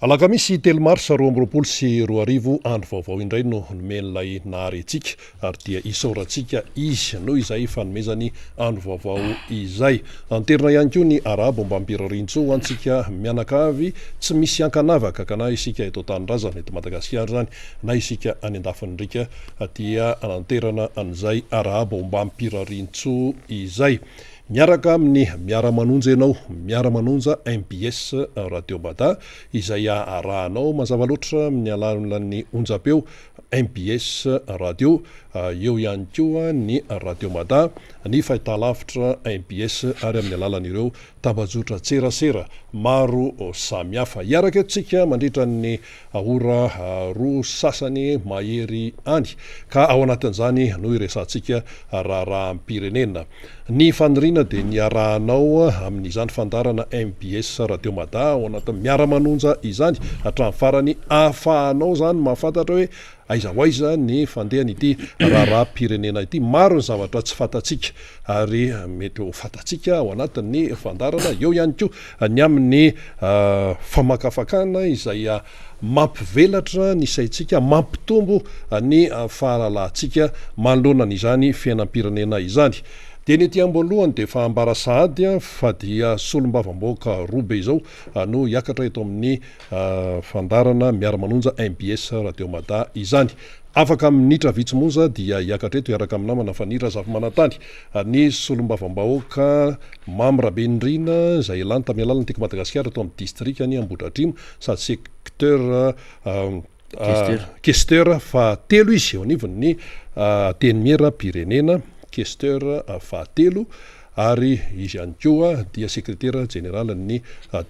Alakamisy telo marsa 2024 andro vaovao indray no nomen'ilay naharentsika ary dia isaorantsika izy noho izay fanomezany andro vaovao izay. Anterina ihany koa ny arabo mba ampirarintso antsika mianakavy tsy misy ankanavaka kana isika eto Tanindrazana eto Madagasikara zany na isika any Andafinindrika dia ananterana an'izay arabo mba ampirarintso izay. Miaraka amin'ny miara-manonja ianao, miara-manonja MBS Radio Bada izay arahanao mazava loatra amin'ny alalan'ny onjapeo MBS Radio, eo ihany koa ny Radio Bada, ny fahitalavitra MBS ary amin'ny alalan'ireo tambazotra tserasera maro samihafa. Iaraka etontsika mandritra ny ora roa sasany mahery any ka ao anatin'izany no iresantsika raharaham-pirenena. Ny faniriana dia ny arahanao amin'izany fandarana MBS Radio Bada ao anatin'ny miara-manonja izany hatramin'ny farany ahafahanao zany mahafantatra hoe aiza ho aiza ny fandehan'ity raharaham-pirenena ity. Maro ny zavatra tsy fantatsika ary mety ho fantatsika ao anatin'ny fandarana, eo ihany koa ny amin'ny famakafakana izay mampivelatra ny saitsika, mampitombo ny fahalalantsika manoloana n'izany fiainam-pirenena izany. Dia ny ety amboalohany dia fa ambara sahady fa dia solombavam-bahoaka robe izao no hiakatra eto amin'ny fandarana miara-manonja MBS Radio Bada izany. Afaka minitra vitsy moza dia hiakatra eto iaraka amin'ny namana Fanira Zafimanantany, ny solombavam-bahoaka Mamy Rabenindrina izay lany tamin'ny alalan'ny Teko Madagasikara eto amin'ny distrikany Ambohidratrimo sady secteur questeur fa telo izy eo anivon'ny teny-miera-pirenena, questeur fahatelo ary izy ihany koa dia sekretera général ny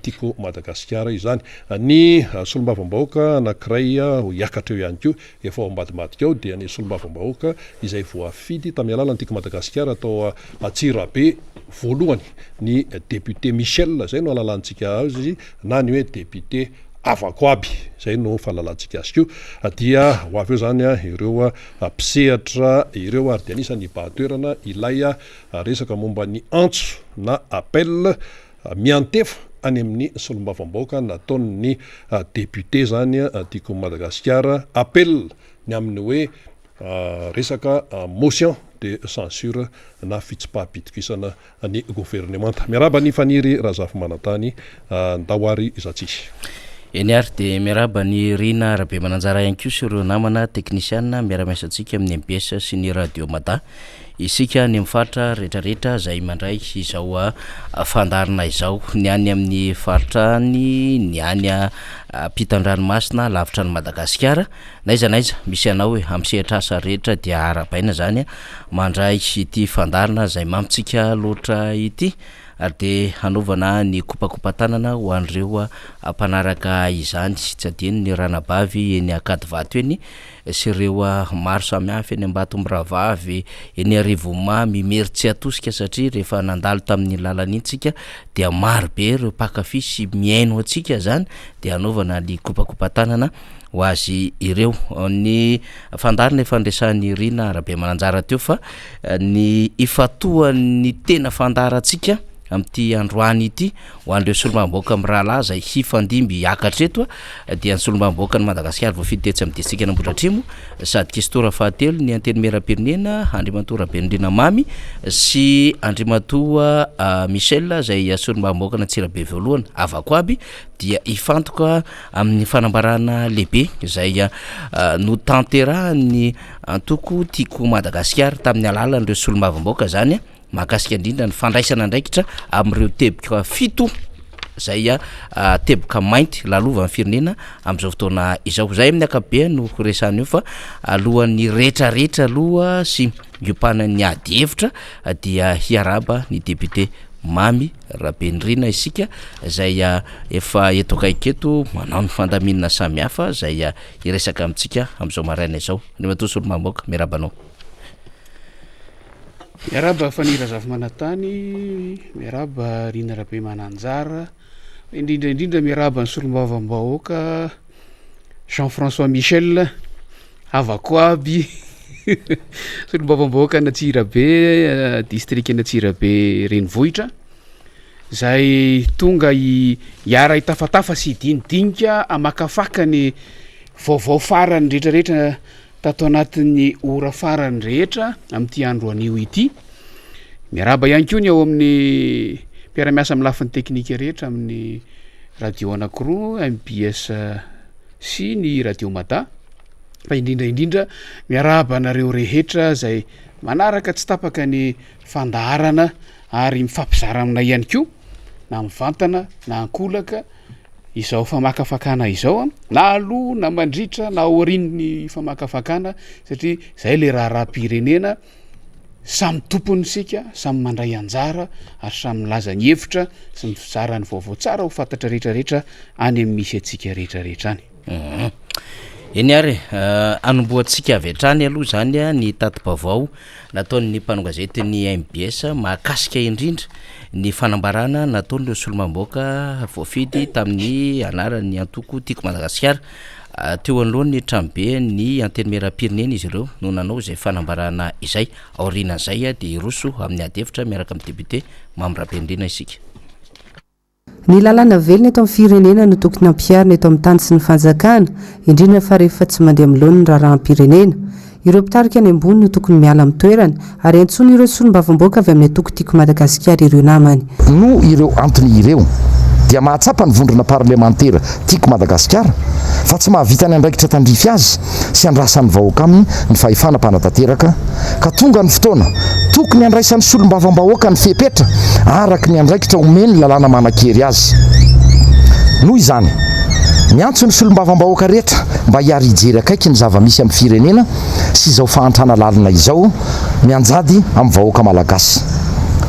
Tiko Madagasikara izany. Ny solombavam-bahoaka anankiray hiakatra eo ihany koa efa ao ambadimadika ao dia ny solombavam-bahoaka izay voafidy tamin'ny alalan'ny Tiko Madagasikara atao Antsirabe voalohany, ny député Michel zay no alalantsika azy na ny hoe député Avako aby, zay no fahalalantsika azy koa. Dia ho avy eo zany ireo mpisehatra ireo ary dia anisan'ny bahatoerana ilay resaka momba ny antso na appel miantefa any amin'ny solombavam-bahoaka nataon'ny député zany Tiko Madagasikara, appel ny amin'ny hoe resaka motion de censure na fitsipaham-pitokisana ny gouvernemanta. Miaraba ny Faniry Razafimanantany, Ndahoary Zatsisy. Eny ary dia miaraba ny Rina Rabe Mananjara ihany koa sy ireo namana teknisiana miara-miasa antsika amin'ny MBS sy ny Radio Bada. Isika ny mifatra rehetrarehetra izay mandray izao fandarina izao, ny any amin'ny faritrany, ny any ampitan-dranomasina lavitra ny Madagasikara, naiza misy anao hoe amin'ny sehatra asa rehetra dia arabaina zany mandray ity fandarina izay mamitsika loatra ity ary dia hanaovana ny kopakopa-tanana ho an'ireo mpanaraka izany, tsy adino ny ranabavy eny Akadivato eny sy ireo maro samihafa eny Ambatomboravavy eny Arivomamy Mery atosika satria rehefa nandalo tamin'ny lalana intsika dia maro be ireo mpakafy sy miaino antsika zany dia hanaovana ny kopakopa-tanana ho azy ireo. Ny fandarina efa nresan'ny Rina Rabe Mananjara teo fa ny ifatoan'ny tena fandarantsika amin'ity androany ity ho an'ireo solombavam-bahoaka amin'ny rahalahy izay hifandimby hiakatra eto dia ny solombavam-bahoaka ny Madagasikara voafidy tetsy amin'ny distrikany Ambohidratrimo sady questora fahatelo ny anteny-miera-pirenena Andriamatoa Rabenindrina Mamy sy Andriamatoa Michel izay solombavam-bahoaka n'Antsirabe voalohany Avako aby dia hifantoka amin'ny fanambarana lehibe izay notanterahan'ny antoko Tiko Madagasikara tamin'ny alalan'ireo solombavam-bahoaka zany mahakasika indrindra ny fandraisana ndraikitra amin'ireo teboka fito izay teboka mainty lalova ny firenena amin'izao fotoana izao. Zay amin'ny ankapobeny no resany io fa alohan'ny rehetrarehetra aloha sy hiompanan'ny ady hevitra dia hiaraba ny député Mamy Rabenindrina isika izay efa eto akaiketo manao ny fandaminana samihafa izay iresaka amintsika amin'izao maraina izao. Ny matoa solombavam-bahoaka miarabanao. Miaraba Fanira Zafimanantany, miaraba Rina Rabe Mananjara, indrindra miaraba ny solombavam-bahoaka Jean-François Michel Avako aby solombavam-bahoaka n'Antsirabe district n'Antsirabe renivohitra, zay tonga iara itafatafa sy idinidinika amakafaka ny vaovao farany rehetrarehetra tato anatin'ny ora farany rehetra amin'ity andro anio ity. Miaraba ihany koa ny ao amin'ny mpiaramiasa amin'ny lafin'ny teknika rehetra amin'ny radio anankiroa MBS sy ny radio Mata. Fa indrindra miaraba anareo rehetra zay manaraka tsy tapaka ny fandaharana ary mifampizara amina ihany koa na mivantana na ankolaka izao famakafakana izao na aloha na mandritra na aorian'ny famakafakana satria zay le raha-pirenena samy tompony sika samy mandray anjara ary samy milaza ny hevitra sy mizara ny vaovao tsara ho fantatra rehetrarehetra any amin'ny misy atsika rehetrarehetra any. Eny ary anomboantsika avy hatrany aloha zany ny tatim-baovao nataon'ny mpanongazety ny MBS mahakasika indrindra ny fanambarana nataon'ireo solombamboaka voafidy tamin'ny anaran'ny antoko Tiako Madagasikara. Teo anoloany Tranombe ny anteny meram-pirenena izy ireo no nanao izay fanambarana izay. Aorianan'izay dia iroso amin'ny adevitra miaraka amin'ny député Mamirabendraina isika. Ny lalàna velona eto amin'ny firenena no tokony ampiarina eto amin'ny tany sy ny fanjakana, indrindra fa rehefa tsy mandeha miloana ny raharaham-pirenena. Ireo mpitarika any ambony no tokony miala amin'ny toerana ary antsoina ireo solombavamboaka avy amin'ny antoko Tiako Madagasikara ireo namany. No ireo antony ireo dia mahatsapa ny vondrona parlementaire Tiako Madagasikara fa tsy mahavita ny andraikitra tandrify azy sy andrasan'ny vahoaka aminy ny fahefana mpanatateraka ka tonga ny fotoana tokony andraisan'ny solombavambahoaka ny fepetra araka ny andraikitra omeny lalàna manan-kery azy. Noho izany miantso ny solombavambahoaka rehetra mba hiary hijery akaiky ny zava-misy amin'ny firenena sy izao fahantrana lalina izao mianjady amin'ny vahoaka malagasy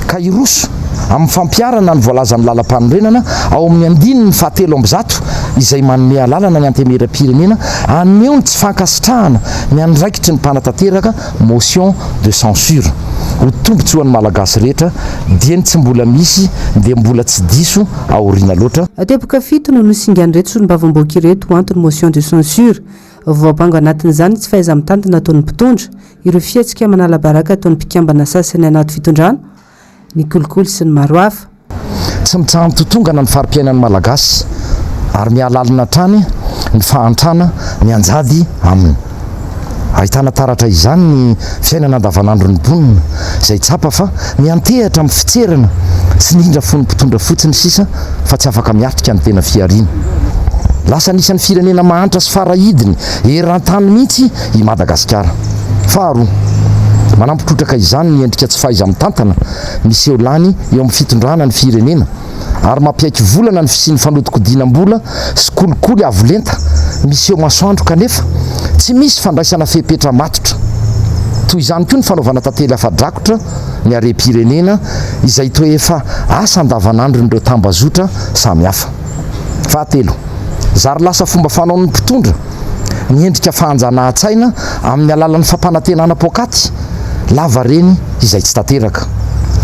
ka iroso amin'ny fampiarana ny voalazan'ny lalam-panorenana ao amin'ny andininy fahatelo amby zato izay manome lalana ny antemeram-pirenena aneo ny tsy fankasitrahana ny andraikitry ny mpanatateraka motion de censure ho tombontsoan'ny malagasy rehetra dia ny tsy mbola misy dia mbola tsy diso aoriana loatra. Teboka fito no nosingan'ireto solombavamboaka ireto antony motion de censure. Voabango anatin'izany tsy fahaiza mitantana ataon'ny mpitondra, ireo fiatsika manala baraka ataon'ny mpikambana sasany anaty fitondrana, ny kolikoly sy ny maro hafa. Tsy mitsaha mitotongana ny farim-piainan'ny malagasy ary mialalina trany ny fahantrana mianjady aminy. Ahitana taratra izany ny fiainana andavanandro ny mponina izay tsapa fa miantehatra amin'ny fitserana sy indrindra fony mpitondra fotsiny sisa fa tsy afaka miatrika ny tena fiariana. Lasa nisan'ny firenena mahantra sy farahidiny eran-tany mihitsy i Madagasikara. Faharoa, manampitrotraka izany ny endrika tsy fahaiza mitantana miseho lany eo amin'ny fitondrana ny firenena ary mampiaiky volana ny fisian'ny fanodiko-dinam-bola sy kolikoly avolenta miseho masoandro kanefa tsy misy fandraisana fepetra matotra. Toy izany koa ny fanaovana tantely afa-drakotra ny harem-pirenena izay toa efa asa andavanandro n'ireo tambazotra samihafa. Fahatelo, zary lasa fomba fanaon'ny mpitondra ny endrika fahanjana-tsaina amin'ny alalan'ny fampanantenana pokaty lava reny izay tsy tanteraka.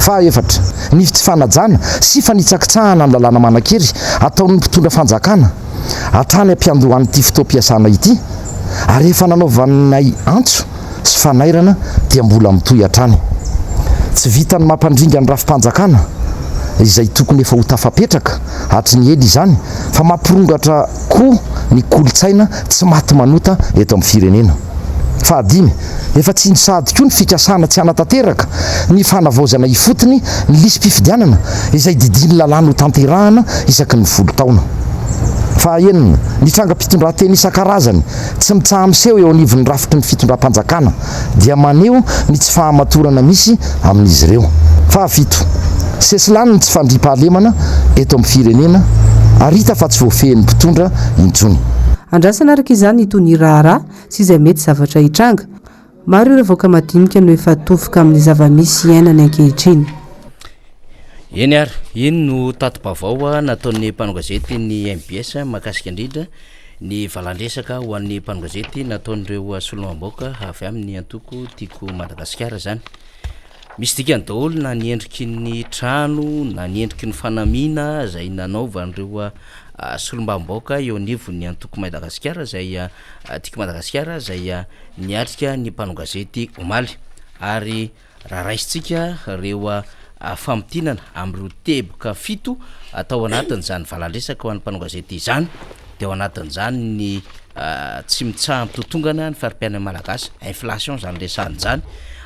Fahaefatra, ny tsy fanajana sy fanitsakitsahana amin'ny lalàna manan-kery ataon'ny mpitondra fanjakana hatrany ampiandohan'ity fotoam-piasana ity ary efa nanaovanay antso sy fanairana dia mbola mitohy hatrany. Tsy vitany mampandringa ny rafim-panjakana izay tokony efa ho tafapetraka hatry ny ely izany fa mampirongatra koa ny kolotsaina tsy maty manota eto amin'ny firenena. Fahadimy, efa tsy nisady koa ny fikasana tsy anatanteraka ny fanavaozana ifotony ny lisym-pifidianana izay didiny lalàna ho tanterahana isaky ny 10 taona. Fahaenina, ny trangam-pitondran-teny isan-karazany tsy mitsaha miseho eo anivon'ny rafitry ny fitondram-panjakana dia maneho ny tsy fahamatorana misy amin'izy ireo. Fahafito, sesilany ny tsy fandriam-pahalemana eto amin'ny firenena ary hita fa tsy voafehin'ny mpitondra intsony. Andrasana araka izany itony raharaha sy izay mety zavatra hitranga. Maro ireo vahoaka madinika no efa tofoka amin'ny zava-misy iainany ankehitriny. Eny ary, iny no tatim-baovao nataon'ny mpanongazety ny MBS mahakasika indrindra ny valandresaka ho an'ny mpanongazety nataon'ireo solombamboaka avy amin'ny antoko Tiako Madagasikara zany. Misy dikany daholo na ny endriky ny trano na ny endriky ny fanamina izay nanaovan'ireo solombamboaka eo anivon'ny antoko Madagasikara izay Tiako Madagasikara izay niatrika ny mpanongazety omaly ary raha raisitsika reo famitinana am'ro teboka fito atao anatin'zany valandresaka ho an'ny mpanao gazety izany de ao anatin'zany ny tsy mitsampy totongana ny faripiana malagasy inflation zany resany zany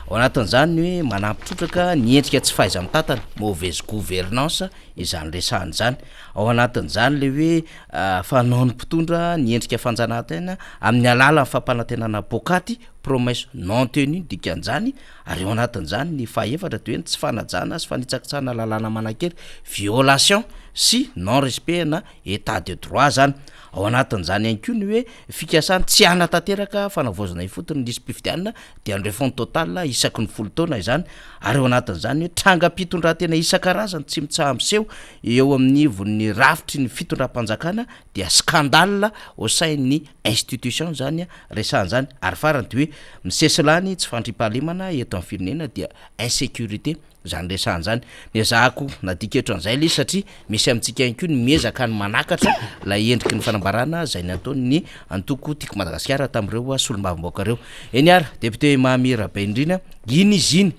ao anatin'zany hoe manampitrotraka ny endrika tsy faiza mitatana mauvaise gouvernance izany resany zany ao anatin'zany le hoe fanaony mpitondra ny endrika fanjanahantena amin'ny alala ny fampanantenana bokaty promesse non tenue dikan'zany ary ao anatin'zany ny fahaefatra de hoe tsy fanajana sy fanitsakitsana lalàna manakery violation sy non respect na état de droit zany ao anatin'zany ihany koa ny hoe fikasany tsy anatanteraka fanavozana ifotony nisy mpifidianina de andrefond total isaky ny folo taona izany ary ao anatin'zany hoe trangam-pitondratena isan-karazany tsy mitsahamseho eo amin'ny von'ny rafitry ny fitondram-panjakana dia scandale au sein ny institution zany resany zany ary farany de hoe misesilany tsy fandripahalemana eto amin'ny firenena dia insécurité zany resany zany ny zahako nadiketro an'izay le satria misy amintsika ihany koa ny miezaka ny manakatra la endriky ny fanambarana zay nataony ny antoko tiako Madagasikara tamin'ireo solombavamboaka reo eny ary député Mahamira Baindrina iny izy iny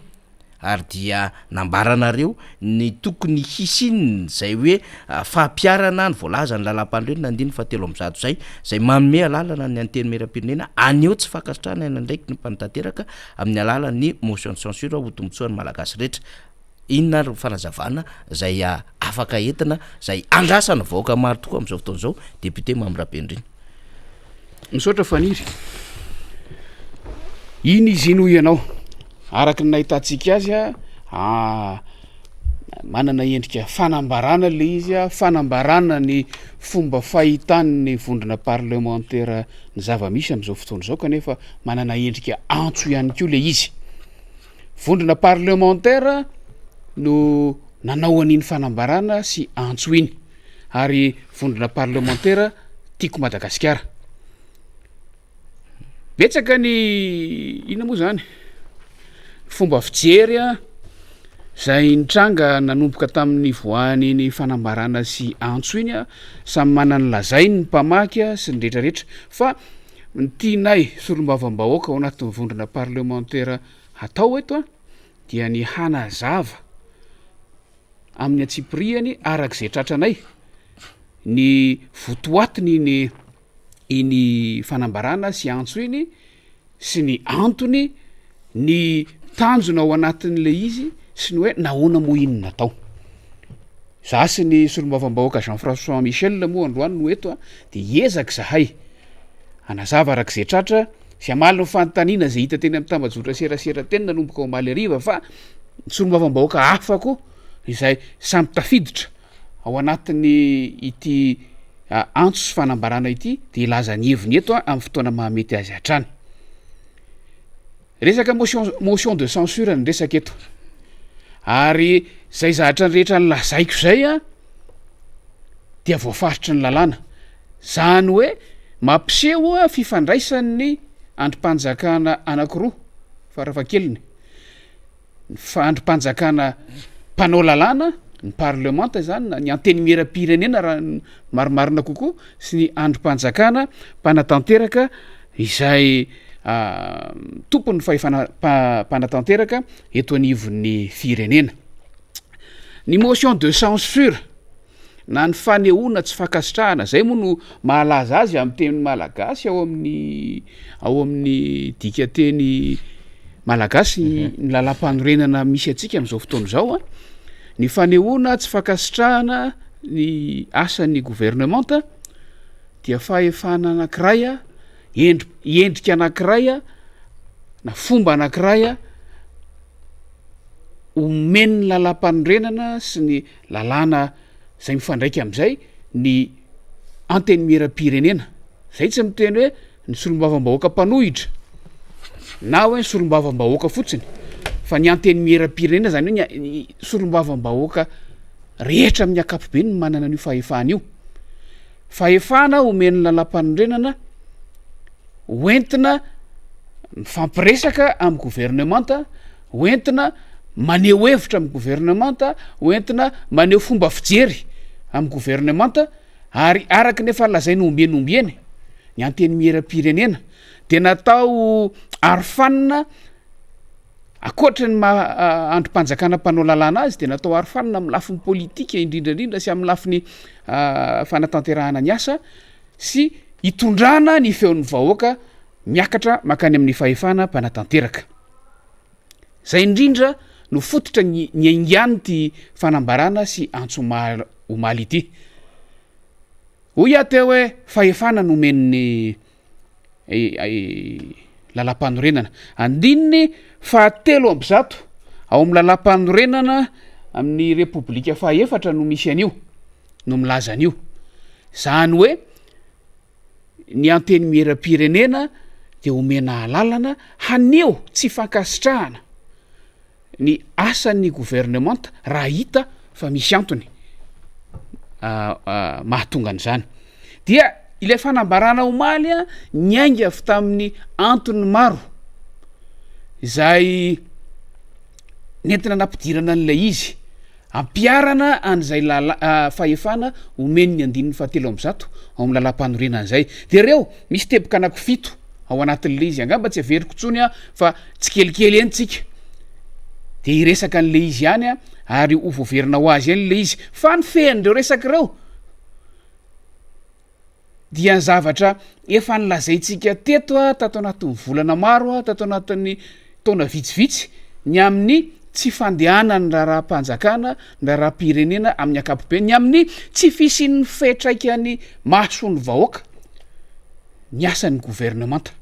ary dia nambaranareo ny tokony hisiny zay hoe fampiarana ny voalaza ny lalam-pandreny nandiny fatelo am'zato zay manome alalana ny anteny meram-pirenena aneo tsy fakasitrahana ena ndraiky ny mpanatanteraka amin'ny alalany motion de censure ho tombotsoan'ny malagasy rehetra inona ry fanazavana zay afaka entina zay andrasana vahoaka maro tokoa am'izao fotoana zao député Mahamira Baindrina misaotra faniry iny izy ino ianao araky ny nahitantsika azy manana endrika fanambarana le izy fanambarana ny fomba fahitany vondrona parlementaire ny zava-misy am'izao fotoana zao kanefa manana endrika antso ihany koa le izy vondrona parlementaire no nanao an'iny fanambarana sy antso iny ary vondrona parlementaire tiako Madagasikara betsaka ny ina moa zany fomba fijery zay nitranga nanomboka tamin'ny voany ny fanambarana sy antso iny samy manany lazainy ny mpamaky sy ny rehetrarehetra fa ny tianay solombavambahoaka ao anatin'ny vondrona parlementaire atao eto dia ny hanazava amin'ny atsipiriany arak'izay tratranay ny votoatiny iny fanambarana sy antso iny sy ny antony ny tanjona ao anatin'le izy sy ny hoe nahoana moa iny natao za sy ny solombavambahoaka Jean-François Michel moa androany no eto de ezaka zahay anazava arak'izay tratra sy amaly ny fanontaniana zay hita teny amin'ny tambajotra serasera teny nanomboka ao Maly Ariva fa ny solombavambahoaka afako izay samy tafiditra ao anatin'ny ity antso sy fanambarana ity de ilaza ny heviny eto amin'ny fotoana mahamety azy hatrany resaka motion de censure ny resaka eto ary zay zahatra ny rehetra ny lazaiko zay dia voafaritra ny lalàna zany hoe mampiseho fifandraisan'ny androm-panjakana anankiroa farafakeliny androm-panjakana mpanao lalàna ny parlementa zany ny anteny miera-pirenena raha marimarina kokoa sy ny androm-panjakana mpanatanteraka izay tompony fahefana-panatanteraka eto anivon'ny firenena ny motion de censure na ny fanehoana tsy fakasitrahana zay moa no mahalaza azy amin'ny teny malagasy ao amin'ny dikateny malagasy ny lalam-panorenana misy atsika am'izao fotoana zao ny fanehoana tsy fakasitrahana ny asan'ny gouvernementa dia fahefana anankiray endrika anankiray na fomba anankiray omeny ny lalam-panorenana sy ny lalàna zay mifandraika am'izay ny anteny miera-pirenena zay tsy miteny hoe ny solombavambahoaka mpanohitra na hoe ny solombavambahoaka fotsiny fa ny anteny miera-pirenena zany hoe ny solombavambahoaka rehetra amin'ny akapobeny ny manana an'io fahefana io fahefana omeny lalam-panorenana hoentina mifampiresaka amin'ny gouvernementa hoentina maneho hevitra amin'ny gouvernementa hoentina maneho fomba fijery amin'ny gouvernementa ary araky nefa lazainy ombieny ny anteny miera-pirenena de natao arofanina akoatra ny androm-panjakana mpanao lalàna azy de natao arofanina amin'ny lafiny politika indrindrandrindra sy amin'ny lafiny fanatanterahana ny asa sy hitondrana ny feon'ny vahoaka miakatra makany amin'ny fahefana mpanatanteraka. Zay indrindra no fototra ny aingany ty fanambarana sy antso omaly ity. Hoy aty hoe fahefana nomen'ny lalam-panorenana andininy 700 ao amin'ny lalam-panorenana amin'ny repoblika fahefatra no misy an'io no milaza an'io. Zany hoe ny anteny miera-pirenena de omena alalana haneo tsy fankasitrahana ny asan'ny gouvernemanta raha hita fa misy antony mahatonga an'izany. Dia ilay fanambarana omaly ny ainga avy tamin'ny antony maro zay nentina nampidirana an'ilay izy ampiarana an'izay fahefana omeny ny 700 ao amin'ny lalam-panorenan'izay. De reo misy teboka anankifito ao anatin'le izy angamba tsy averiko tsony fa tsy kelikely entsika de iresaka an'le izy ihany ary ovoaverina ho azy any le izy fa ny fehan'ireo resaky reo dia ny zavatra efa nilazaintsika teto tato anatin'ny volana maro tato anatin'ny taona vitsivitsy ny amin'ny tsy fandehanany raha-panjakana na raha-pirenena amin'ny akapobe ny amin'ny tsy fisian'ny fetraikany maso ny vahoaka ny asan'ny gouvernemanta.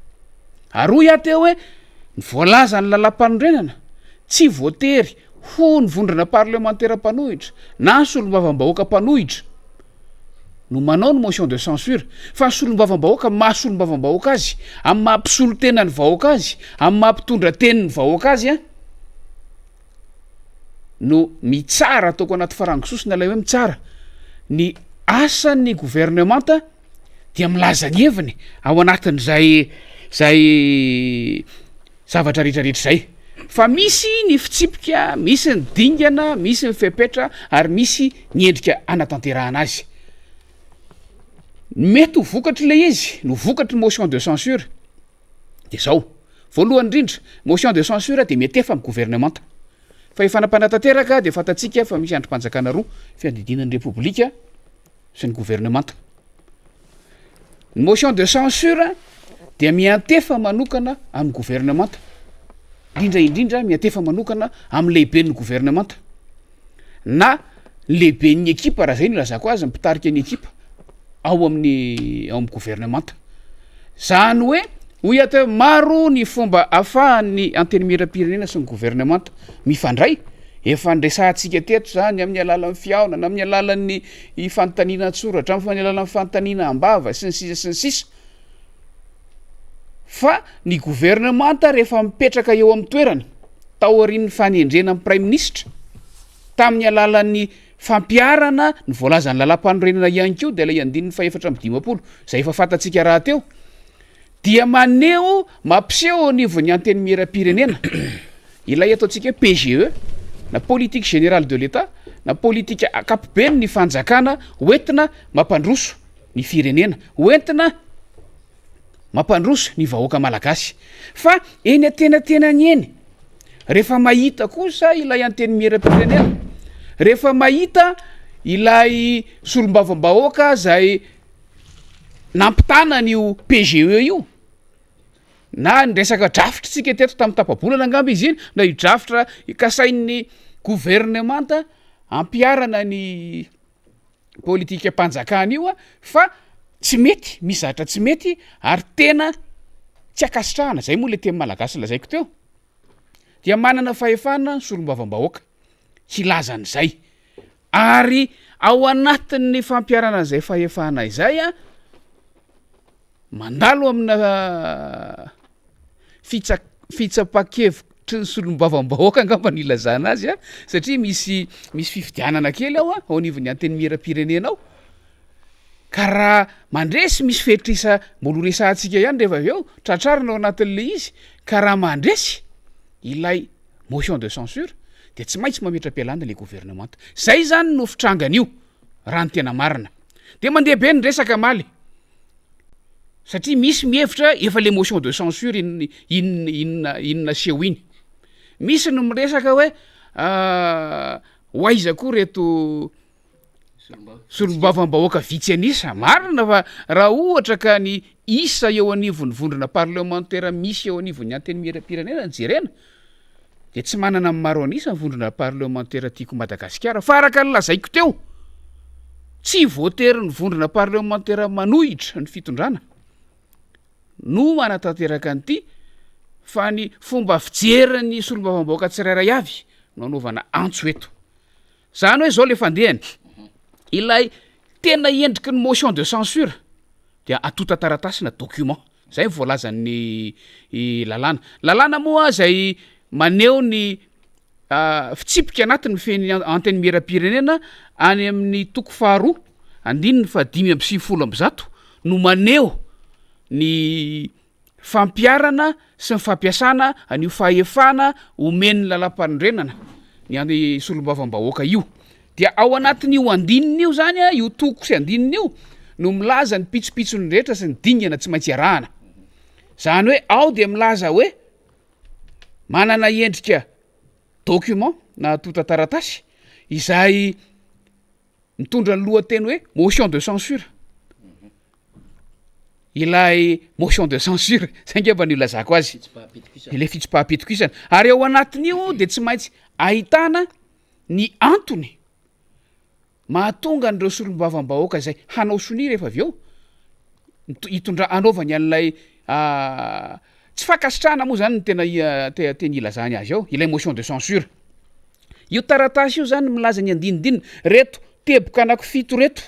Ary aty hoe ny voalaza ny lalam-panorenana tsy voatery ho ny vondrana parlementaire mpanohitra na ny solombavam-bahoaka mpanohitra no manao ny motion de censure fa ny solombavam-bahoaka mahasolombavam-bahoaka azy amin'ny mampisolo tenany vahoaka azy amin'ny mampitondra teniny vahoaka azy no mitsara ataoko anaty farangososina ilay hoe mitsara ny asan'ny gouvernemanta dia milaza ny heviny ao anatin'izay zavatra rehetrarehetra zay. Fa misy ny fitsipika, misy ny dingana, misy ny fepetra ary misy ny endrika anatanterahana azy. Mety ho vokatry le izy no vokatry motion de censure de zao. Voalohany indrindra motion de censure de mety efa amin'ny gouvernemanta. Fa efa nampanatanteraka de fatatsika fa misy androm-panjakana roa fiandidinan'ny repoblika sy ny gouvernemanta. Ny motion de censure de miantefa manokana amin'ny gouvernemanta. Indrindra miantefa manokana amin'ny lehiben'ny gouvernemanta na lehiben'ny ekipa raha zay no lazako azy mpitarika ny ekipa ao amin'ny gouvernemanta. Zany hoe hoy ato maro ny fomba ahafahan'ny anteny miera-pirenena sy ny gouvernemanta mifandray efa ndraisantsika teto zany amin'ny alalan'ny fiaona na amin'ny alalan'ny fanontaniana tsoratra amin'ny alalan'ny fanontaniana ambava sy ny sisa fa ny gouvernemanta rehefa mipetraka eo amin'ny toerany tao aorian'ny fanendrena amin'ny prime ministre tamin'ny alalan'ny fampiarana ny voalazany lalam-panorenana ihany koa de ilay 720 zay efa fatatsika raha teo dia maneo mampiseho nivon'ny anteny miera-pirenena ilay ataontsika PGE na politique générale de l'État na politika akapoben'ny ny fanjakana hoentina mampandroso ny firenena hoentina mampandroso ny vahoaka malagasy. Fa eny atenatenany eny rehefa mahita kosa ilay anteny miera-pirenena rehefa mahita ilay solombavam-bahoaka zay nampitana n'io PGE io na nresaka drafitra tsika teto tamin'ny tapabolana angamba izy iny na io drafitra ikasain'ny gouvernemanta ampiarana ny politika mpanjakana io fa tsy mety mizatra tsy mety ary tena tsy akasitrahana zay moa le teny malagasy lazaiko teo dia manana fahefana ny solombavam-bahoaka tsy lazan'izay ary ao anatin'ny fampiarana zay fahefana izay mandalo amina fitsapakevitry ny solombavam-bahoaka angamba ny ilazana azy satria misy fifidianana kely ao ao anivon'ny anteny miera-pirenena ao ka raha mandresy misy fetrisa mbolo resantsika ihany rehefa avy eo tratrarina ao anatin'le izy ka raha mandresy ilay motion de censure de tsy maintsy mametra-pialana le gouvernemanta. Zay zany no fitrangana io raha ny tena marina de mandeha be ny resaka maly satria misy mihevitra efa le motion de censure inona seho iny misy no miresaka hoe hoaiza koa reto solombavam-bahoaka vitsy anisa marina fa raha ohatra ka ny isa eo anivon'ny vondrona parlementaire misy eo anivon'ny anteny miram-pirenena ny jerena de tsy manana amin'ny maro anisa ny vondrona parlementaire tiako Madagasikara fa araka ny lazaiko teo tsy voatery ny vondrona parlementaire manohitra ny fitondrana no manatanteraka an'ity fa ny fomba fijeriny solombavam-bahoaka tsirairay avy no anaovana antso eto zany hoe zao le fandehany ilay tena endriky ny motion de censure dia atota taratasina document zay voalazan'ny lalàna moa zay maneho ny fitsipika anatin'ny feny anteny miram-pirenena any amin'ny toko faharoa andininy fa 550 no maneho ny fampiarana sy ny fampiasana an'io fahefana omen'ny lalam-panondrenana ny any solombavam-bahoaka io dia ao anatin'io andininy io zany io toko sy andininy io no milaza ny pitsopitsony rehetra sy ny dingana tsy maintsy arahana zany hoe ao de milaza hoe manana endrika document na atota taratasy izay mitondra ny lohateny hoe motion de censure ilay motion de censure zay ngamba ny lazako azy le fitsipahapitokisana ary ao anatin'io de tsy maintsy ahitana ny antony mahatonga an'ireo solombavam-bahoaka zay hanao soni rehefa avy eo hitondra anaovany an'ilay tsy fankasitrahana moa zany ny tena teny ilazany azy ao ilay motion de censure io taratasy io zany milaza ny andinidinina reto teboka anankifito reto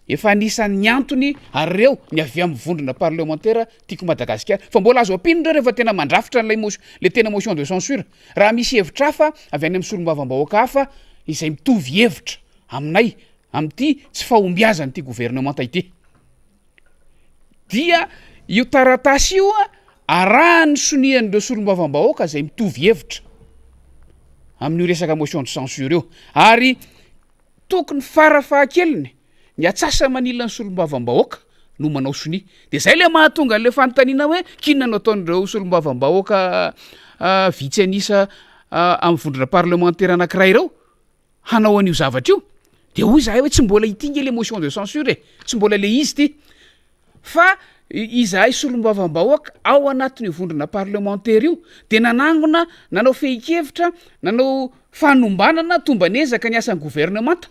efa anisan'ny antony ary reo ny avy amin'ny vondrona parlementaire tiako Madagasikara fa mbola azo apinindreo rehefa tena mandrafitra n'lay le tena motion de censure raha misy hevitra hafa avy any amin'ny solombavam-bahoaka hafa izay mitovy hevitra aminay am'ty tsy fahombiazan'ity gouvernementa ity dia io taratasy io arahany sonihan'ireo solombavam-bahoaka zay mitovy hevitra amin'io resaka motion de censure io ary tokony farafahakeliny ny atsasa manila ny solombavam-bahoaka no manao soni de zay le mahatonga an'le fanontaniana hoe kinona no ataon'ireo solombavam-bahoaka vitsy anisa amin'ny vondrona parlementaire anankiray ireo hanao an'io zavatra io de hoy zahay hoe tsy mbola itinga le motion de censure tsy mbola le izy ty fa izahay solombavam-bahoaka ao anatin'io vondrona parlementaire io de nanangona nanao fehi-kevitra nanao fanombanana tombanezaka ny asan'ny gouvernementa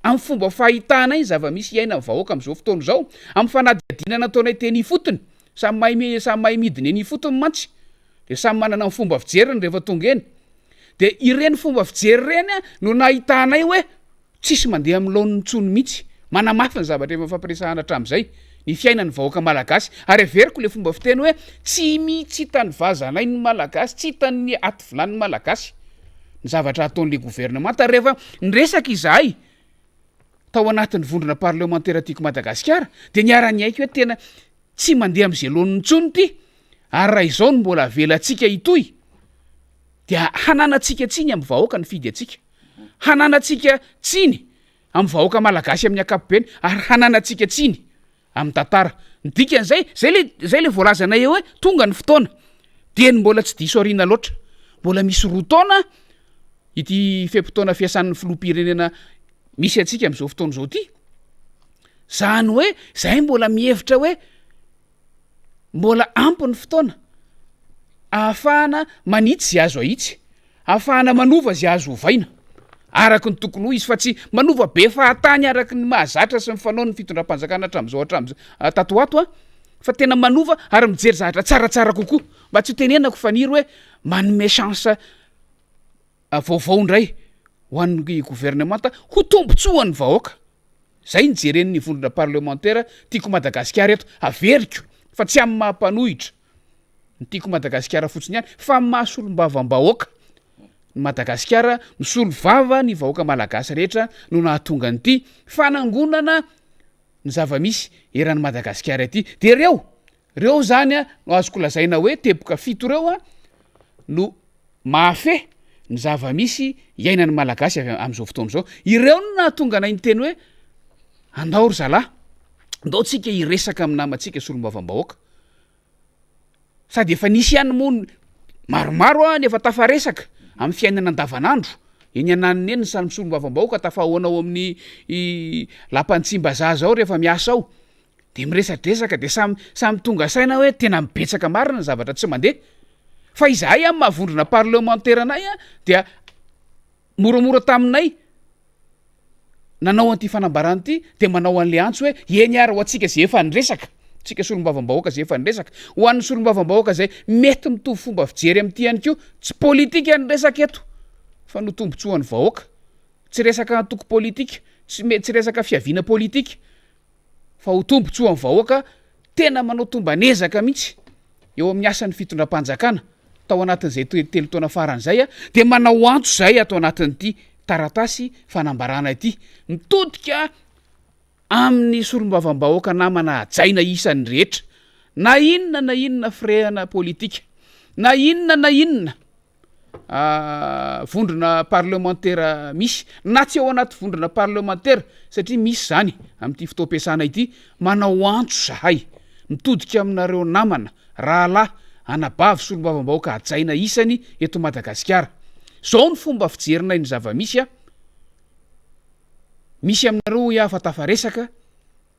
amin'ny fomba fahitana iny zava-misy iaina ny vahoaka am'izao fotoana zao amin'ny fanadihadinana ataonay teny ifotony samy mahay midiny eny ifotony mantsy de samy manana ny fomba fijeriny rehefa tonga eny de ireny fomba fijery reny no nahitanay hoe tsisy mandeha amin'ny laon'ny tsony mihitsy manamafy ny zavatra efa fampiresahana hatramin'izay ny fiainan'ny vahoaka malagasy ary everiko le fomba fiteny hoe tsy mihitsy hitany vazanay ny malagasy tsy hitany aty vilany malagasy ny zavatra ataon'le gouvernementa rehefa nyresaka izahay tao anatin'ny vondrona parlementaire tiako Madagasikara de niara-ny aiky hoe tena tsy mandeha am'izay laon'ny tsony ty ary raha izao no mbola avelantsika itoy dia hananatsika tsiny amin'ny vahoaka ny fidy atsika hananatsika tsiny amin'ny vahoaka malagasy amin'ny ankapobeny ary hananatsika tsiny amin'ny tantara ny dikan'izay zay le voalazanay eo hoe tonga ny fotoana de ny mbola tsy diso ariana loatra mbola misy roa taona ity fempotoana fiasan'ny filoham-pirenena misy atsika am'izao fotoana zao ty zany hoe zay mbola mihevitra hoe mbola ampy ny fotoana ahafahana manitsy zay azo ahitsy ahafahana manova zay azo ovaina araky ny tokony ho izy fa tsy manova be fahatany araky ny mahazatra sy mifanaony ny fitondram-panjakana hatram'izao tatoato fa tena manova ary mijery zavatra tsaratsara kokoa mba tsy ho tenenako faniry hoe manome chance vaovao ndray ho an'ny gouvernementa ho tombotsoan'ny vahoaka zay nijeren'ny vondrona parlementaire tiako Madagasikara eto averiko fa tsy amin'ny mahampanohitra ny tiako Madagasikara fotsiny ihany fa mahasolombava-bahoaka ny Madagasikara misolo vava ny vahoaka malagasy rehetra no nahatonga an'ity fanangonana ny zava-misy eran'ny Madagasikara ity de reo zany no azoko lazaina hoe teboka fito reo no mahafe ny zava-misy iainan'ny malagasy am'izao fotoana zao ireo no nahatonga anay ny teny hoe andao ry zalahy ndao tsika iresaka amin'ny namatsika solombavam-bahoaka sady efa nisy ihany moa maromaro a nefa tafaresaka amin'ny fiainana andavanandro eny ananiny eny ny samy solombavam-bahoaka tafahoanao amin'ny lampanitsimba zaza ao rehefa miasa ao de miresadresaka de samy tonga saina hoe tena mibetsaka marina ny zavatra tsy mandeha fa izahay amin'ny mahavondrona parlementaire anay a dia moramora taminay nanao an'ity fanambarana ity de manao an'le antso hoe eny ary ho atsika zay efa nyresaka tsika solombavam-bahoaka zay efa nyresaka ho an'ny solombavam-bahoaka zay mety mitovy fomba fijery am'ty ihany ko tsy politika ny resaka eto fa no tombontsoan'ny vahoaka tsy resaka antoko politika tsy resaka fiaviana politika fa ho tombontsoan'ny vahoaka tena manao tombanezaka mihitsy eo amin'ny asan'ny fitondram-panjakana tao anatin'izay telo taona faran'izay a de manao antso zay atao anatin'ity taratasy fanambarana ity mitodika amin'ny solombavam-bahoaka namana ajaina isan'ny rehetra na inona firehana politika na inona vondrona parlementaire misy na tsy ao anaty vondrona parlementaire satria misy zany amin'ity fotoam-piasana ity manao antso zahay mitodika aminareo namana rahalahy anabavy solombavam-bahoaka ajaina isany eto Madagasikara zao ny fomba fijerinay ny zava-misy a misy aminareo iafa tafaresaka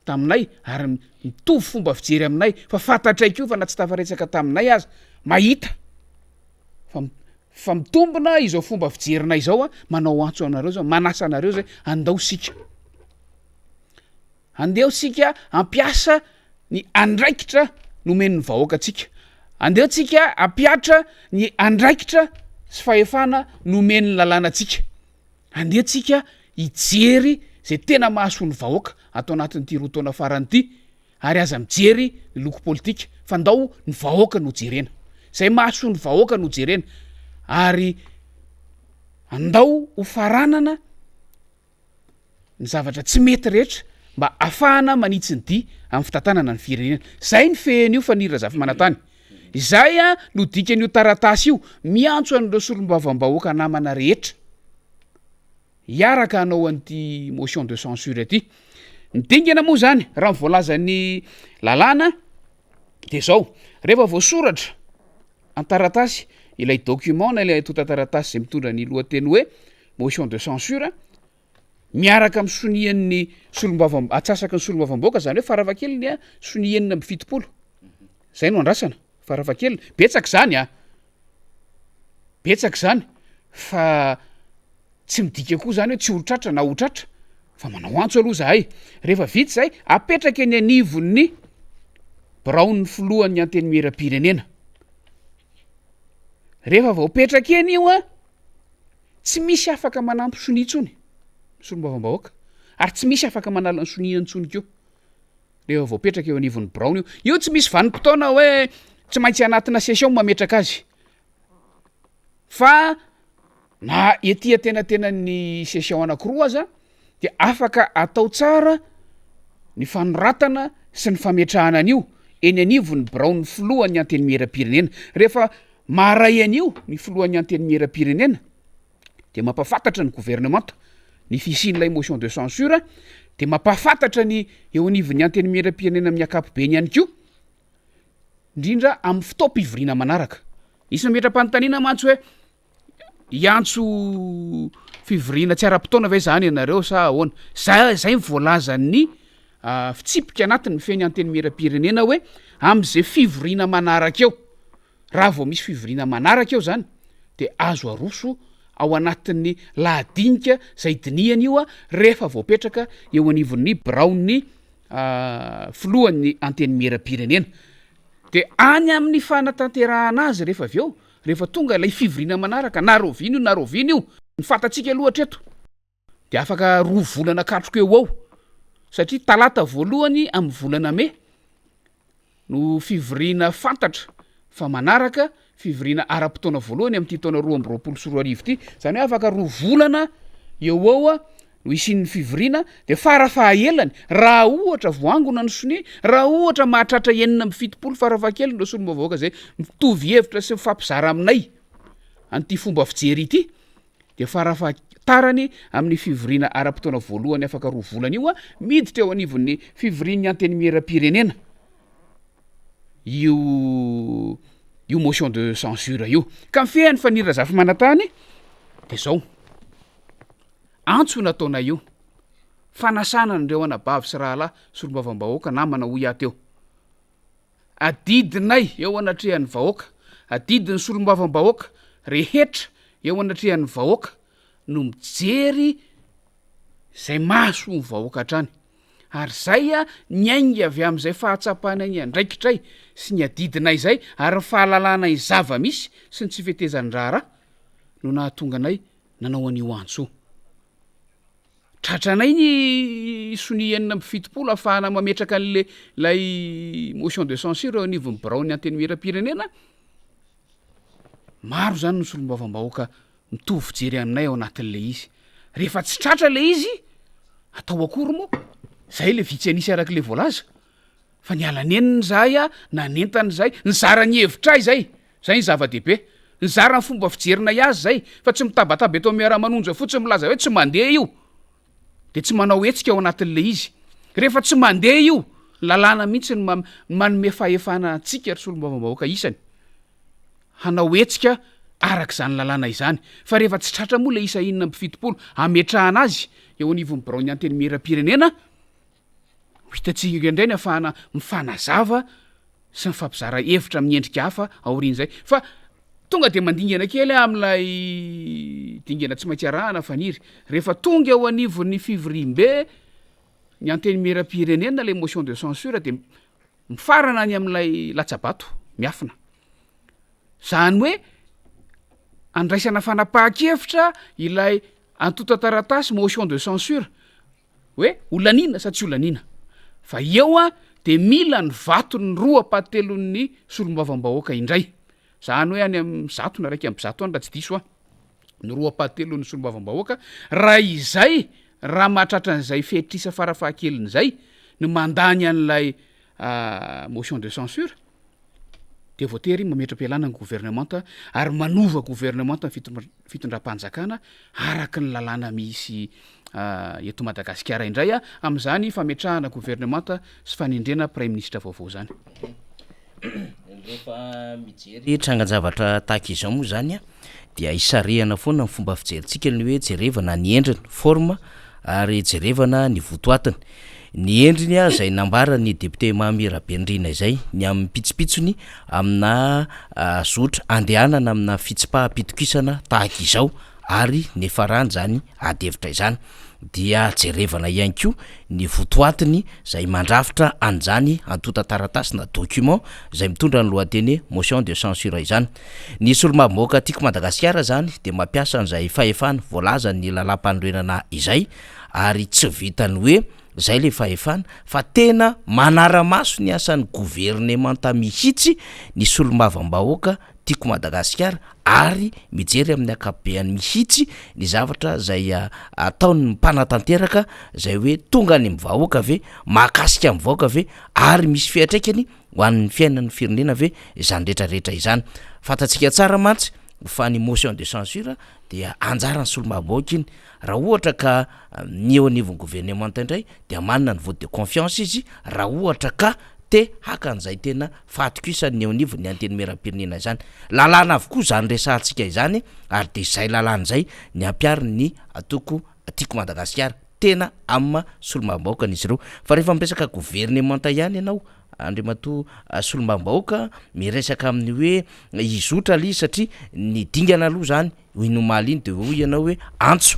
taminay ary mitovy fomba fijery aminay fa fantatray ko fa na tsy tafaresaka taminay azy mahita fa mitombona izao fomba fijerinay zao a manao antso anareo zao manasa anareo zay andao sika ampiasa ny andraikitra nomen'ny vahoaka atsika andeo tsika ampiatra ny andraikitra sy fahefana nomen'ny lalàna atsika andeo tsika ijery zay tena mahaso ny vahoaka atao anatin'ity roa taona faran'ity ary aza mijery ny loko politika fa ndao ny vahoaka no jerena zay mahaso ny vahoaka no jerena ary andao ho faranana ny zavatra tsy mety rehetra mba afahana manitsy ny dy amin'ny fitantanana ny firenena zay ny fehany io fa nira zafy manatany izay a no dikan'io taratasy io miantso an'ireo solombavam-bahoaka namana rehetra hiaraka anao an'ity motion de censure ity ny dingana moa zany raha mivoalazan'ny lalàna de zao rehefa voasoratra an-taratasy ilay document na ilay tota-taratasy zay mitondra ny lohateny hoe motion de censure miaraka amin'ny sonian'ny atsasaka ny solombavam-bahoaka zany hoe farafahakeliny a sonienina amby fitopolo zay no andrasana farafahakeliny betsaka zany fa tsy midika koa zany hoe tsy hotratra na hotratra fa manao antso aloha zahay rehefa vita zay apetraka eny anivon'ny braon'ny filohan'ny anteny miera-pirenena rehefa vaopetraka eny io a tsy misy afaka manampy sonitsony solombavam-bahoaka ary tsy misy afaka manala ny soniantsony keo rehefa vaopetraka eo anivon'ny braon io tsy misy vanim-potoana hoe tsy maintsy anatina session mametraka azy fa na etia tenatena ny session anankiroa aza de afaka atao tsara ny fanoratana sy ny fametrahana an'io eny anivon'ny braon'ny filohan'ny anteny miera-pirenena rehefa maharay an'io ny filohan'ny anteny miera-pirenena de mampafantatra ny gouvernementa ny fisian'ilay motion de censure de mampafantatra ny eo anivon'ny anteny miera-pirenena amin'ny akapobeny ihany ko indrindra amin'ny fotoam-pivoriana manaraka isy mametra-panontaniana mantso hoe iantso fivoriana tsy ara-potoana ve zany ianareo sa ahoana zay mivoalazan'ny fitsipika anatiny mifeny anteny miera-pirenena hoe am'izay fivoriana manaraka eo raha vao misy fivoriana manaraka eo zany de azo aroso ao anatin'ny lahadinika zay diniany io a rehefa vaopetraka eo anivon'ny braon'ny filohan'ny anteny miera-pirenena de any amin'ny fanatanterahana azy rehefa avy eo rehefa tonga ilay fivoriana manaraka na rovina io ny fantatsika aloatra eto de afaka 2 volana katroko eo ao satria talata voalohany amin'ny volana me no fivoriana fantatra fa manaraka fivoriana ara-potoana voalohany amin'ity taona 2024 ity zany hoe afaka 2 volana eo ao a no isin'ny fivoriana de farafahaelany raha ohatra voangona ny soni raha ohatra mahatratra 7 farafahakeliny reo solombavam-bahoaka zay mitovy hevitra sy mifampizara aminay an'ity fomba fijery ity de farafahatarany amin'ny fivoriana ara-potoana voalohany afaka 2 volana io a miditra eo anivon'ny fivorian'ny anteny miera-pirenena io io motion de censure io ka mifehany fanira zafy manatany de zao antso nataona io fanasana andreo anabavy sy rahalahy solombavam-bahoaka namana hoy ahy teo adidinay eo anatrehan'ny vahoaka adidin'ny solombavam-bahoaka rehetra eo anatrehan'ny vahoaka no mijery zay maso ny vahoaka hatrany ary zay a nyaingy avy am'izay fahatsapana ny andraikitray sy ny adidinay zay ary fahalalana ny zava misy sy ny tsy fetezan-drahara no nahatonga anay nanao an'io antso tratranay ny sony enina amby fitopolo ahafahana mametraka an'le lay motion de censure eo anivon'ny Birao ny anteny miram-pirenena maro zany ny solombavam-bahoaka mitovy fijery aminay ao anatin'le izy rehefa tsy tratra le izy atao akory moa zay le vitsy anisy arak'le voalaza fa ny alaneniny zay a nanentany zay ny zara ny hevitra zay ny zava-dehibe ny zara ny fomba fijerinay azy zay fa tsy mitabataba eto miara-manonja fotsiny milaza hoe tsy mandeha io de tsy manao hetsika ao anatin'le izy rehefa tsy mandeha io lalàna mihitsy ny manome fahefana antsika ry solombavam-bahoaka isany hanao hetsika arak'izany lalàna izany fa rehefa tsy tratra moa le isa inona amby fitopolo ametrahana azy eo anivon'ny Birao ny anteny miram-pirenena hitatsika indray ny ahafahana mifanazava sy ny fampizara hevitra miendrika hafa aorian'izay fa tonga de mandingana kely am'lay dingana tsy maintsy arahana faniry rehefa tonga eo anivon'ny fivoriam-be ny anteny miram-pirenena le motion de censure de mifarana any am'lay latsabato miafina zany hoe andraisana fanapahan-kevitra ilay antota taratasy motion de censure hoe olanina sa tsy olanina fa eo a de mila ny vatony roa pahatelon'ny solombavam-bahoaka indray zany hoe any am zato na raiky am'zato any raha tsy diso a ny roa pahatelon'ny solombavam-bahoaka raha izay raha mahatratran'izay fehitrisa farafahakelin'izay ny mandany an'lay motion de censure de voatery mametra-pialana ny gouvernemanta ary manova gouvernemanta ny fitondram-panjakana araky ny lalàna misy eto Madagasikara indray a am'izany fametrahana gouvernemanta sy fanendrena prime ministre vaovao zany rehefa mijery trangan-javatra tahaka izao moa zany a dia isarihana foana ny fomba fijerintsika ny hoe jerevana ny endriny forma ary jerevana ny votoatiny ny endriny a zay nambara ny député Mamira Bendrina izay ny amin'ny pitsopitsony amina zotra andehanana amina fitsipaham-pitokisana tahaka izao ary nefarany zany adevitra izany dia jerevana ihany koa ny votoatiny zay mandrafitra an'izany antota taratasy na document zay mitondra ny lohateny motion de censure izany ny solombavam-bahoaka tiako Madagasikara zany de mampiasa an'izay fahefana voalaza ny lalam-panorenana izay ary tsy vitany hoe zay le fahefana fa tena manara-maso ny asan'ny gouvernemanta mihitsy ny solombavam-bahoaka tiako Madagasikara ary mijery amin'ny akabeany mihitsy ny zavatra zay ataony mpanatanteraka zay hoe tonga any mivahoaka ve mahakasika mivahoaka ve ary misy fiatraikany ho an'ny fiainan'ny firenena ve izany rehetrarehetra izany fantatsika tsara mantsy fa ny motion de censure dia anjarany solombavam-bahoaka iny raha ohatra ka ny eo anivon'ny gouvernemanta indray dia manana ny vote de confiance izy raha ohatra ka te haka an'izay tena fahatokisany eo anivon'ny anteny miram-pirenena izany lalàna avokoa zany resahantsika izany ary de izay lalàna zay ny ampiary ny atoko tiako Madagasikara tena amma solombavam-bahoaka izy ireo fa rehefa miresaka gouvernemanta ihany ianao andriamato solombavam-bahoaka miresaka amin'ny hoe izotra le izy satria ny dingana aloha zany inomaly iny de hoy ianao hoe antso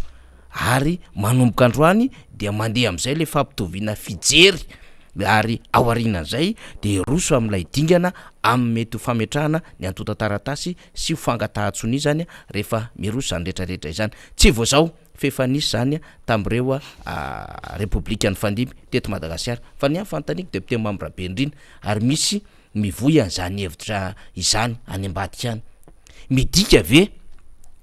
ary manomboka androany dia mandeha am'izay le fampitoviana fijery ary aorinan'izay de roso am'ilay dingana amin'ny mety ho fametrahana ny antota taratasy sy ho fangatahantsony zany rehefa miroso zany rehetrarehetra izany tsy vo zao fefanisy zany tam'ireo republikan'ny fandimby teto Madagasikara fa ny fantaniko député Mamira Bendrina ary misy mivoy an'izany hevitra izany any ambadika any midika ve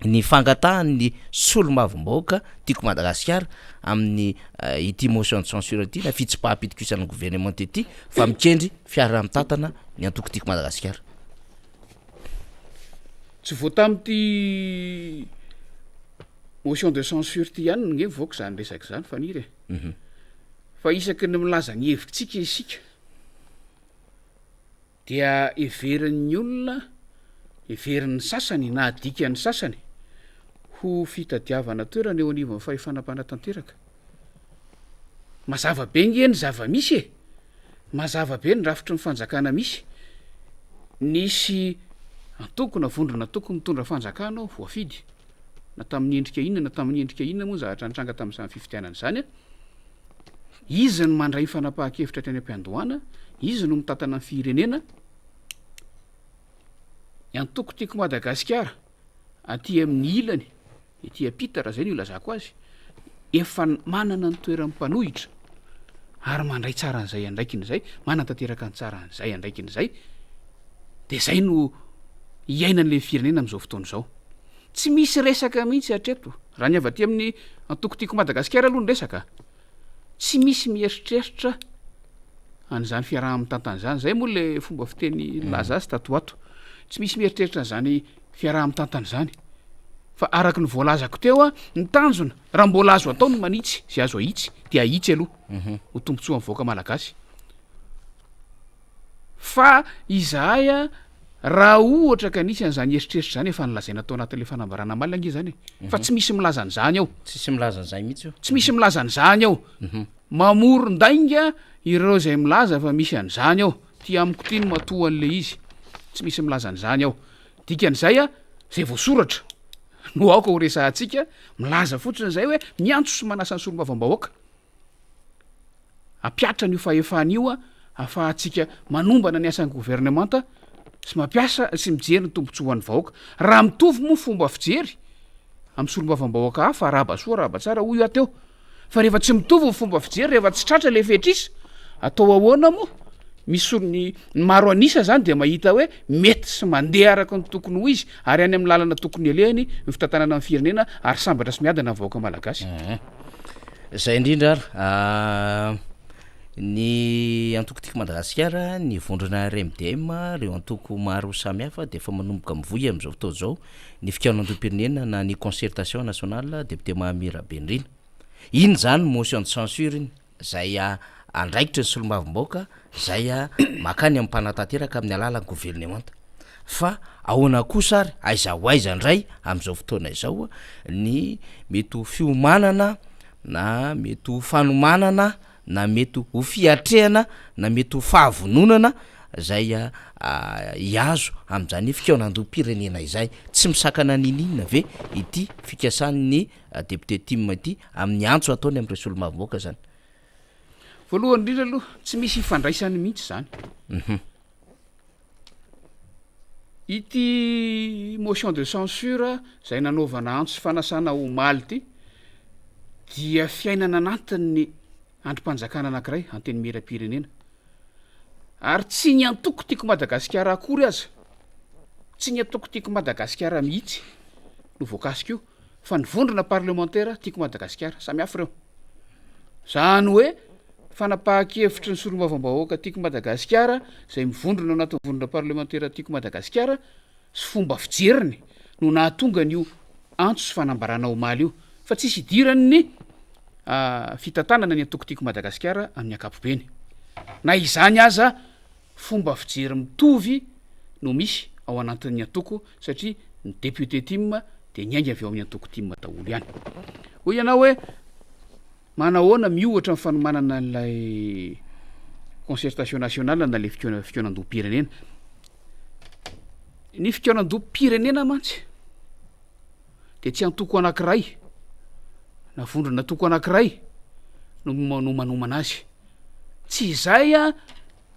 ny fangatahany solombavam-bahoaka tiako Madagasikara amin'ny ity motion de censure ity na fitsipaham-pitokisana gouvernement ity fa mikendry fiara-mitatana ny antoko tiako Madagasikara tsy voatamity motion de censure ty ihany nge mivoaka zany resaky zany faniry fa isaky ny milaza ny hevitsika isika dia everan'ny olona everin'ny sasany na adikany sasany ho fitadiavana toerana eo anivon'ny fahefanam-panatanteraka mazava be ngeny zava-misy e mazava be ny rafitry ny fanjakana misy nisy antokona vondrona tokony mitondra fanjakana ao voafidy na tamin'ny endrika inona na tamin'ny endrika inona moa zavatra nitranga tamin'izany fifidianana zany a izy no mandray fanapahan-kevitra teny am-piandohana izy no mitantana ny firenena antoko tiako Madagasikara aty amin'ny ilany ety apitara zay ny ilazako azy efa manana ny toeran'ny mpanohitra ary mandray tsara an'izay andraikiny zay manan-tanteraka ny tsara an'izay andraikiny zay de zay no iainan'le firenena am'izao fotoana izao tsy misy resaka mihitsy hatreto raha ny avy aty amin'ny antoko tiako Madagasikara aloha ny resaka tsy misy mieritreritra an'izany fiaraha-mitantana zany zay moa le fomba fiteny laza azy tato ato tsy misy mieritreritra zany fiaraha-mitantana zany fa araky ny voalazako teo a ny tanjona raha mbola azo atao ny manitsy zay azo ahitsy de ahitsy aloha ho tombontsoa mivoaka malagasy fa izahay a raha ohatra ka nisy an'izany eritreritra zany efa nilazaina tao anatin'le fanambarana malina ange zany e fa tsy misy milaza an'izany ao tsisy milaza an'izay mihitsy io tsy misy milaza an'izany ao mamoron-dainga ireo zay milaza fa misy an'izany ao ty amiko ty no matoa an'le izy tsy misy milaza an'izany ao dikan'izay a zay voasoratra no aoka ho resahantsika milaza fotsiny zay hoe miantso sy manasa ny solombavam-bahoaka ampiatra n'io fahefana io a afahantsika manombana ny asan'ny gouvernemanta sy mampiasa sy mijery ny tombontsoan'ny vahoaka raha mitovy moa fomba fijery amin'ny solombavam-bahoaka hafa araba soa araba tsara hoy ateo fa rehefa tsy mitovy ny fomba fijery rehefa tsy tratra le fetrisa atao ahoana moa misy ny maro anisa zany de mahita hoe mety sy mandeha araka ny tokony ho izy ary any amin'ny lalana tokony alehany ny fitantanana amin'ny firenena ary sambatra sy miadana ny vahoaka malagasy zay indrindra ary ny antoko tiako Madagasikara ny vondrona RMDM reo antoko maro samihafa de efa manomboka mivoy am'izao fotoana zao ny fikaonam-doam-pirenena na ny concertation nationale député Mahamira Benrina iny zany motion de censure iny zay andraikitra ny solombavam-bahoaka zay makany amin'ny mpanatanteraka amin'ny alalan'ny gouvernemanta fa ahoana kosa ary aiza ho aiza ndray am'izao fotoana izao ny mety ho fiomanana na mety ho fanomanana na mety ho fiatrehana na mety ho fahavononana zay iazo am'izany fikaonan-doam-pirenena izay tsy misakana ninina ve ity fikasan'ny député Tim ity amin'ny antso ataony amin'ireo solombavam-bahoaka zany voalohany indrindra aloha tsy misy ifandraisany mihitsy zany ity motion de censure zay nanaovana antso sy fanasana omaly ty dia fiainana anatin'ny androm-panjakana anankiray anteny miram-pirenena ary tsy ny antoko tiako Madagasikara akory aza tsy ny antoko tiako Madagasikara mihitsy no voakasika io fa ny vondrona parlementaire tiako Madagasikara samihafa reo zany hoe fanapahan-kevitry ny solombavam-bahoaka tiako Madagasikara zay mivondrona anatin'ny vondrona parlementaire tiako Madagasikara sy fomba fijeriny no nahatonga n'io antso sy fanambarana omaly io fa tsisy idirany fitantanana ny antoko tiako Madagasikara amin'ny ankapobeny na izany aza fomba fijery mitovy no misy ao anatin'ny antoko satria ny député Tim de nyainga avy ao amin'ny antoko Tim daholo ihany hoy ianao hoe manahoana miohatra amin'ny fanomanana n'ilay concertation nationale na le fikaonan-doam-pirenena ny fikaonan-doam-pirenena mantsy de tsy antoko anankiray na vondrona toko anankiray no manomana azy tsy izay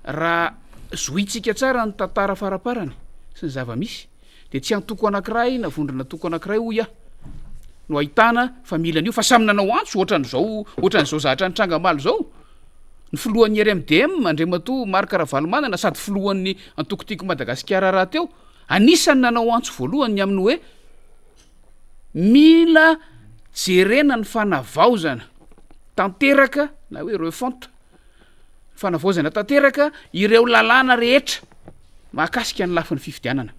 raha zoitsika tsara ny tantara faraparany sy ny zava-misy de tsy antoko anankiray na vondrona toko anankiray hoy no ahitana fa milan'io fa samy nanao antso ohatran'izao zahatra nitranga malo zao ny filohan'ny RMDM Andriamatoa Marc Ravalomanana sady filohan'ny antoko tiako Madagasikara raha teo anisany nanao antso voalohany amin'ny hoe mila jerena ny fanavaozana tanteraka na hoe refonte fanavaozana tanteraka ireo lalàna rehetra mahakasika ny lafin'ny fifidianana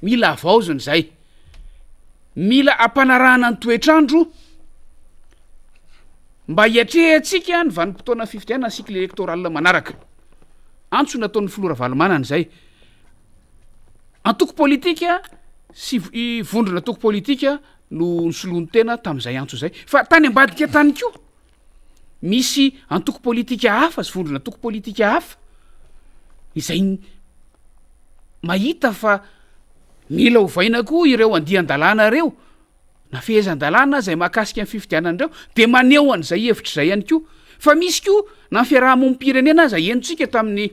mila avaozany zay mila ampanarahana ny toetrandro mba hiatrehantsika ny vanim-potoana fifidianana cycle électoral manaraka antso nataon'ny filoha Ravalomanana zay antoko politika sy vondrona toko politika no nsoloany tena tam'izay antso zay fa tany ambadika tany ko misy antoko politika hafa sy vondrona toko politika hafa izay mahita fa mila ovaina koa ireo andian-dalàna reo na fehezan-dalàna zay mahakasika amin'ny fifidianan'ireo de maneho an'izay hevitra zay ihany ko fa misy ko na fiarahamonim-pirenena zay enontsika tamin'ny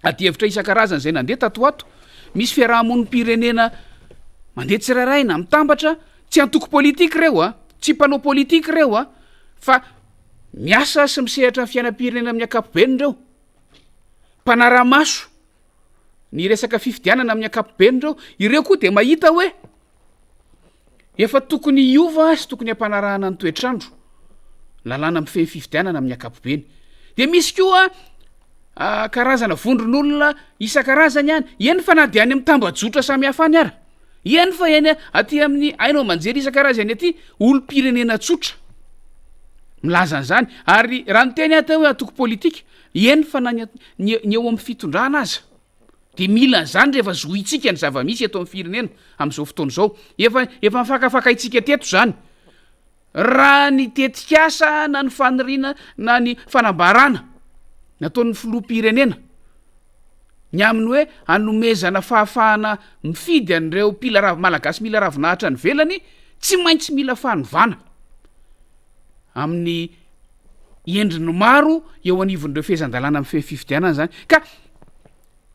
adihevitra isan-karazany zay nandeha tatoato misy fiarahamonim-pirenena mandeha tsiraraina mitambatra tsy antoko politika reo a tsy mpanao politika reo a fa miasa sy misehatra ny fiainam-pirenena amin'ny akapobeany reo mpanara-maso ny resaka fifidianana amin'ny akapobeany reo ireo koa de mahita hoe efa tokony iova sy tokony ampanarahana ny toetrandro lalàna amin'ny fifidianana amin'ny akapobeny de misy koa karazana vondron'olona isan-karazany ihany eny fa na de any amin'ny tambajotra samy hafa any ara eny fa eny aty amin'ny ainao manjery isan-karazany aty olo-pirenena tsotra milaza an'izany ary raha ny teny atao hoe atoko politika eny fa ny eo amin'ny fitondrana aza de mila an'izany rehefa zoitsika ny zava-misy eto amin'ny firenena am'izao fotoana zao efa mifakafakaitsika teto zany raha ny tetikasa na ny faniriana na ny fanambarana nataon'ny filoha-pirenena ny aminy hoe anomezana fahafahana mifidy an'ireo mpila malagasy mila ravinahitra ny velany tsy maintsy mila fahanovana amin'ny endriny maro eo anivon'ireo fehezan-dalàna amin'ny fifidianana zany ka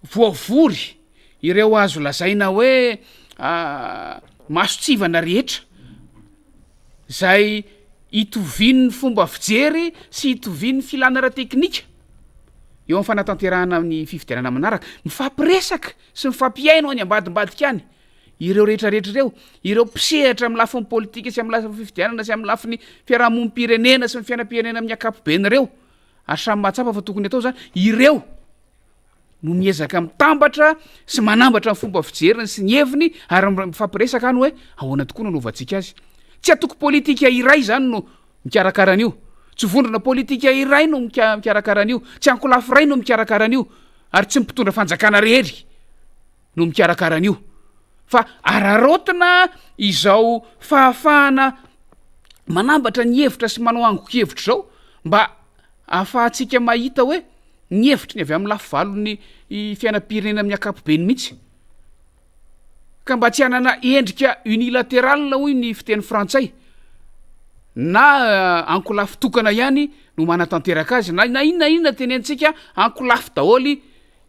voavory ireo azo lazaina hoe masotsivana rehetra zay hitovian'ny fomba fijery sy hitovian'ny filanara teknika eo amin'ny fanatanterahana amin'ny fifidianana manaraka mifampiresaka sy mifampiaino any ambadimbadika any ireo rehetrarehetra reo ireo mpisehatra amin'ny lafin'ny politika sy amin'ny lafin'ny fifidianana sy amin'ny lafin'ny fiarahamonim-pirenena sy ny fiainam-pirenena amin'ny akapobeny reo ary samy mahatsapa fa tokony atao zany ireo no miezaka mitambatra sy manambatra ny fomba fijeriny sy ny heviny ary mifampiresaka any hoe ahoana tokoa nanaovantsika azy tsy atoko politika iray zany no mikarakaranyio tsy vondrona politika iray no mikarakaranyio tsy ankolafo ray no mikarakaranyio ary tsy mipitondra fanjakana rehery no mikarakaranyio fa ararotina izao fahafahana manambatra ny hevitra sy manao angoko-hevitra zao mba ahafahantsika mahita hoe ny hevitry ny avy amin'ny lafo valony fiainam-pirenena amin'ny akapobeny mihitsy ka mba tsy hanana endrika unilatéral hoy ny fiteny frantsay na ankolafo tokana ihany no manatanteraka azy na inona tenentsika ankolafo daholy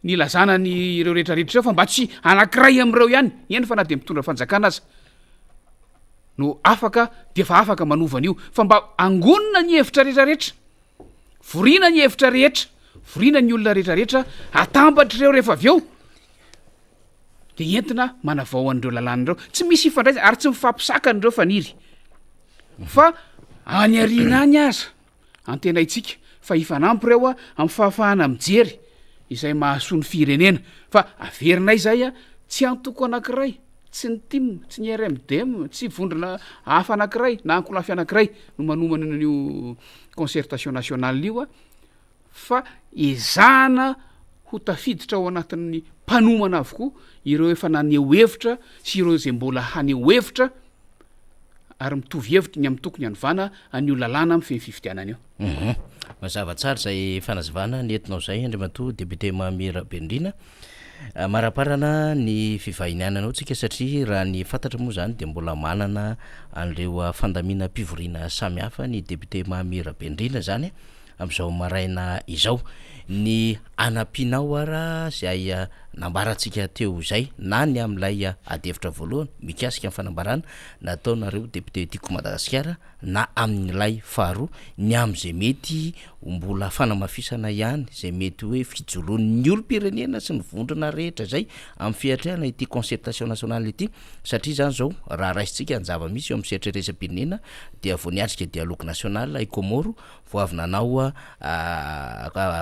ny lazana ny ireo rehetrarehetra reo fa mba tsy anankiray am'ireo ihany eny fa na de mitondra fanjakana aza no afaka de fa afaka manovana io fa mba angonina ny hevitra rehetrarehetra vorina ny hevitra rehetra vorina ny olona rehetrarehetra atambatra ireo rehefa avy eo de entina manavao an'ireo lalànareo tsy misy ifandraisa ary tsy mifampisaka n'ireo faniry fa any arina any aza antena itsika fa ifanampy reo a amin'ny fahafahana mijery izay mahasoa ny firenena fa averinay zay a tsy antoko anankiray tsy ny tim tsy ny rmdm tsy vondrona hafa anankiray na ankolafy anankiray no manomana n'io concertation nationale io a fa ezahana ho tafiditra ao anatin'ny mpanomana avokoa ireo efa naneo hevitra sy ireo zay mbola haneo hevitra ary mitovy hevitra ny amin'ny tokony hanovana an'io lalàna amin'ny fifidianana io mazava tsara zay fanazavana ny entinao zay andriamato député Mamira Bendrina maraparana ny fivahiniananao tsika satria raha ny fantatra moa zany de mbola manana an'ireo fandamina mpivoriana samy hafa ny député Mamira Bendrina zany am'izao maraina izao ny anapinao ara zay nambarantsika teo zay na ny am'ilay adevitra voalohany mikasika amin'ny fanambarana nataonareo député Tiako Madagasikara na amin'ilay faharoa ny am'izay mety mbola fanamafisana ihany zay mety hoe fijoroan'ny olo-pirenena sy ny vondrona rehetra zay amin'ny fiatrehana ity concertation nationale ity satria zany zao raha raisitsika ny zava-misy eo amin'ny sehatreresam-pirenena dia vao niatrika dialogue national i Komoro vao avy nanao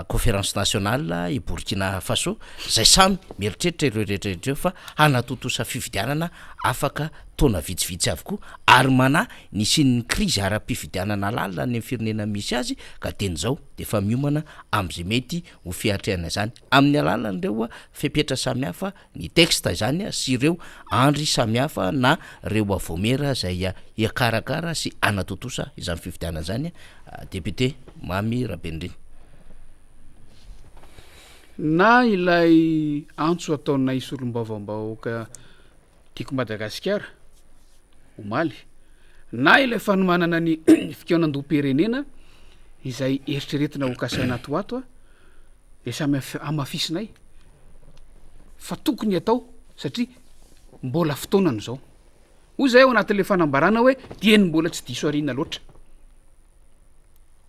conférence nationale i Burkina Faso zay samy mieritreritra ireo rehetrarehetra fa hanatotosa fifidianana afaka taona vitsivitsy avokoa ary mana ny sin'ny crise ara-pifidianana lalina ny firenena misy azy ka teny zao zao de efa miomana am'izay mety ho fiatrehana zany amin'ny alalan'ireo fepetra samihafa ny texte zany sy ireo andry samihafa na reo avomera zay iakarakara sy anatotosa izany fifidiana zany député Mamy Rabendrina. Na ilay antso ataonay solombavam-bahoaka tiako Madagasikara omaly na ilay fanomanana ny fikaonan-doam-pirenena izay eritreretina ho kasaina atoato de samy amafisinay fa tokony atao satria mbola fotoanany zao hoy zay ao anatin'le fanambarana hoe dieny mbola tsy diso arina loatra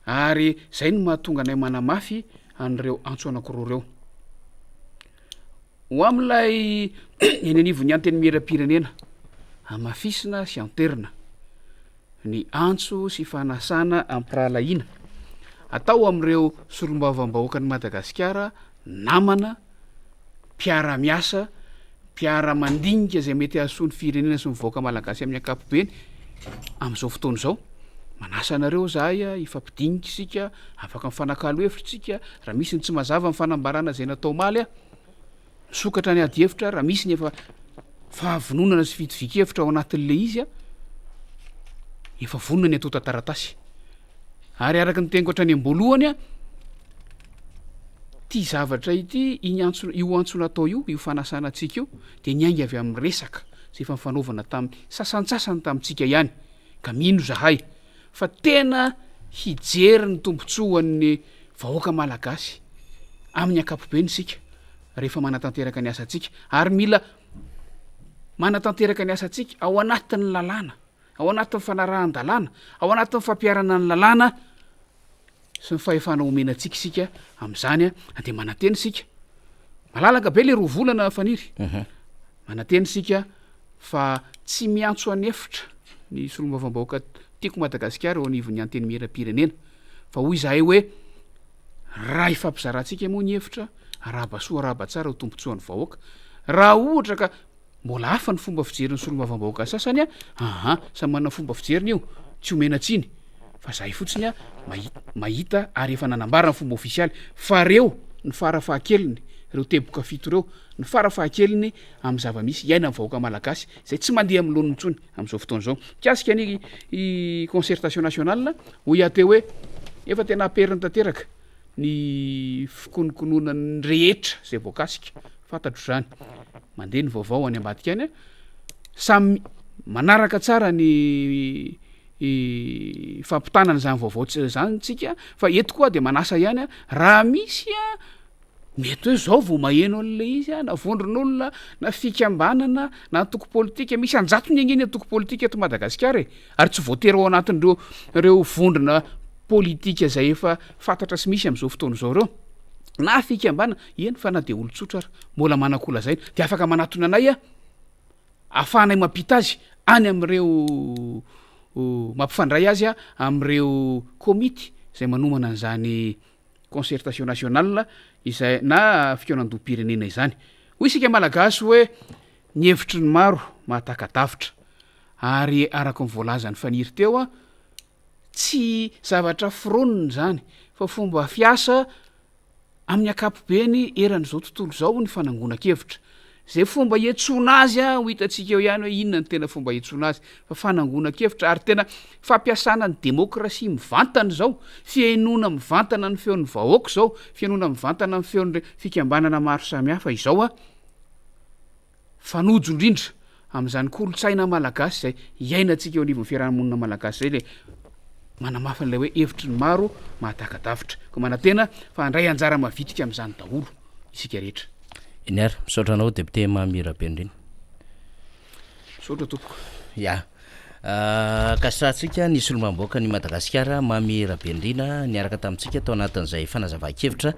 ary zay no mahatonga anay manamafy an'ireo antso anankiroa reo ho am'ilay eny anivon'ny anteny miera-pirenena amafisina sy anterina ny antso sy fanasana ampirahalaina atao am'ireo solombavam-bahoaka ny Madagasikara namana mpiara-miasa mpiara-mandinika zay mety ahasoany firenena sy mivoaka malagasy amin'ny ankapobeny am'izao fotoana zao manasa anareo zahay ifampidinika isika afaka mifanakalo hevitritsika raha misy ny tsy mazava mifanambarana zay natao maly misokatra ny ady hevitra raha misy ny efa fahavononana sy fitovik-hevitra ao anatin'le izy efa vonona ny atao tantaratasy ary araka ny teniko ohatrany amboalohany ty zavatra ity io antso natao io fanasana atsika io de niainga avy amin'ny resaka zay efa mifanaovana tamin'ny sasantsasany tamintsika ihany ka mino zahay fa tena hijery ny tombontsoan'ny vahoaka malagasy amin'ny ankapobeny sika rehefa manatanteraka ny asantsika ary mila manatanteraka ny asantsika ao anatin'ny lalàna ao anatin'ny fanarahan-dalàna ao anatin'ny fampiarana ny lalàna sy ny fahefana omenantsika isika am'izany de mananteny sika malalaka be le roa volana faniry mananteny sika fa tsy miantso anefitra ny solombavam-bahoaka tiako Madagasikara eo anivon'ny anteny miera-pirenena fa hoy zahay hoe raha ifampizarantsika moa ny hevitra arabasoa arabatsara ho tombontsoan'ny vahoaka raha ohatra ka mbola hafa ny fomba fijeriny solombavam-bahoaka sasany samy manana fomba fijeriny io tsy omenatsiny fa zahay fotsiny mahita ary efa nanambara ny fomba ofisialy fa reo ny farafahakeliny reo teboka fito reo ny farafahakeliny amin'ny zava-misy iaina amin'ny vahoaka malagasy zay tsy mandeha amin'ny loniny ntsony amin'izao fotoana zao kiasika ny concertation nationale hoy ateo hoe efa tena aperiny tanteraka ny fikonokononany rehetra zay voakasika fantatro zany mandeha ny vaovao any ambadika any samy manaraka tsara ny fampitanana zany vaovao zany tsika fa eto koa de manasa ihany raha misy mety hoe zao vao maheno an'le izy na vondron'olona na fikambanana na toko politika misy anjato ny agneny toko politika eto Madagasikara ary tsy voatery ao anatin'reo vondrona politika zay efa fantatra sy misy am'izao fotoana zao reo na fikambanana eny fa na de olo-tsotra mbola manakola zay de afaka manatona anay afahanay mampita azy any am'ireo mampifandray azy am'ireo komity zay manomana an'izany concertation nationale izay na fikaonan-doam-pirenena izany hoy isika malagasy hoe ny hevitry ny maro mahatakatavitra ary araka ny voalazany faniry teo tsy zavatra fironiny zany fa fomba fiasa amin'ny ankapobeny eran'izao tontolo zao ny fanangonan-kevitra zay fomba ietsona azy ho hitantsika eo ihany hoe inona ny tena fomba ietsona azy fa fanangonan-kevitra ary tena fampiasana ny demokrasia mivantana zao fiainona mivantana ny feon'ny vahoaka zao fiainona mivantana ny feon'ny fikambanana maro samihafa izao fanojo indrindra am'izany kolotsaina malagasy zay iainantsika eo anivon'ny fiarahamonina malagasy zay le manamafy an'ilay hoe hevitry ny maro mahatakatavitra ko manantena fa andray anjara mavitrika am'izany daholo isika rehetra inyary misaotra anao député Mamy Rabendrina misaotra tompoko kasatsika ny solombavam-bahoaka ny Madagasikara Mamy Rabendrina niaraka tamintsika tao anatin'izay fanazava-kevitra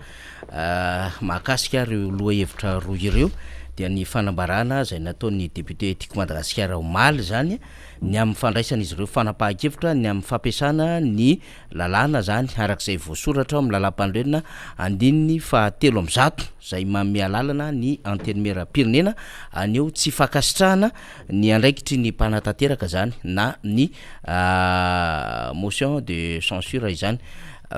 mahakasika reo loha hevitra roa ireo dia ny fanambarana zay nataon'ny député tiako Madagasikara omaly zany ny amin'ny fandraisana izy ireo fanapahan-kevitra ny amin'ny fampiasana ny lalàna zany arak'izay voasoratra amin'ny lalam-pandrenina andininy fahatelo am'zato zay manome alalana ny anteny miera-pirenena aneo tsy fankasitrahana ny andraikitry ny mpanatanteraka zany na ny motion de censure izany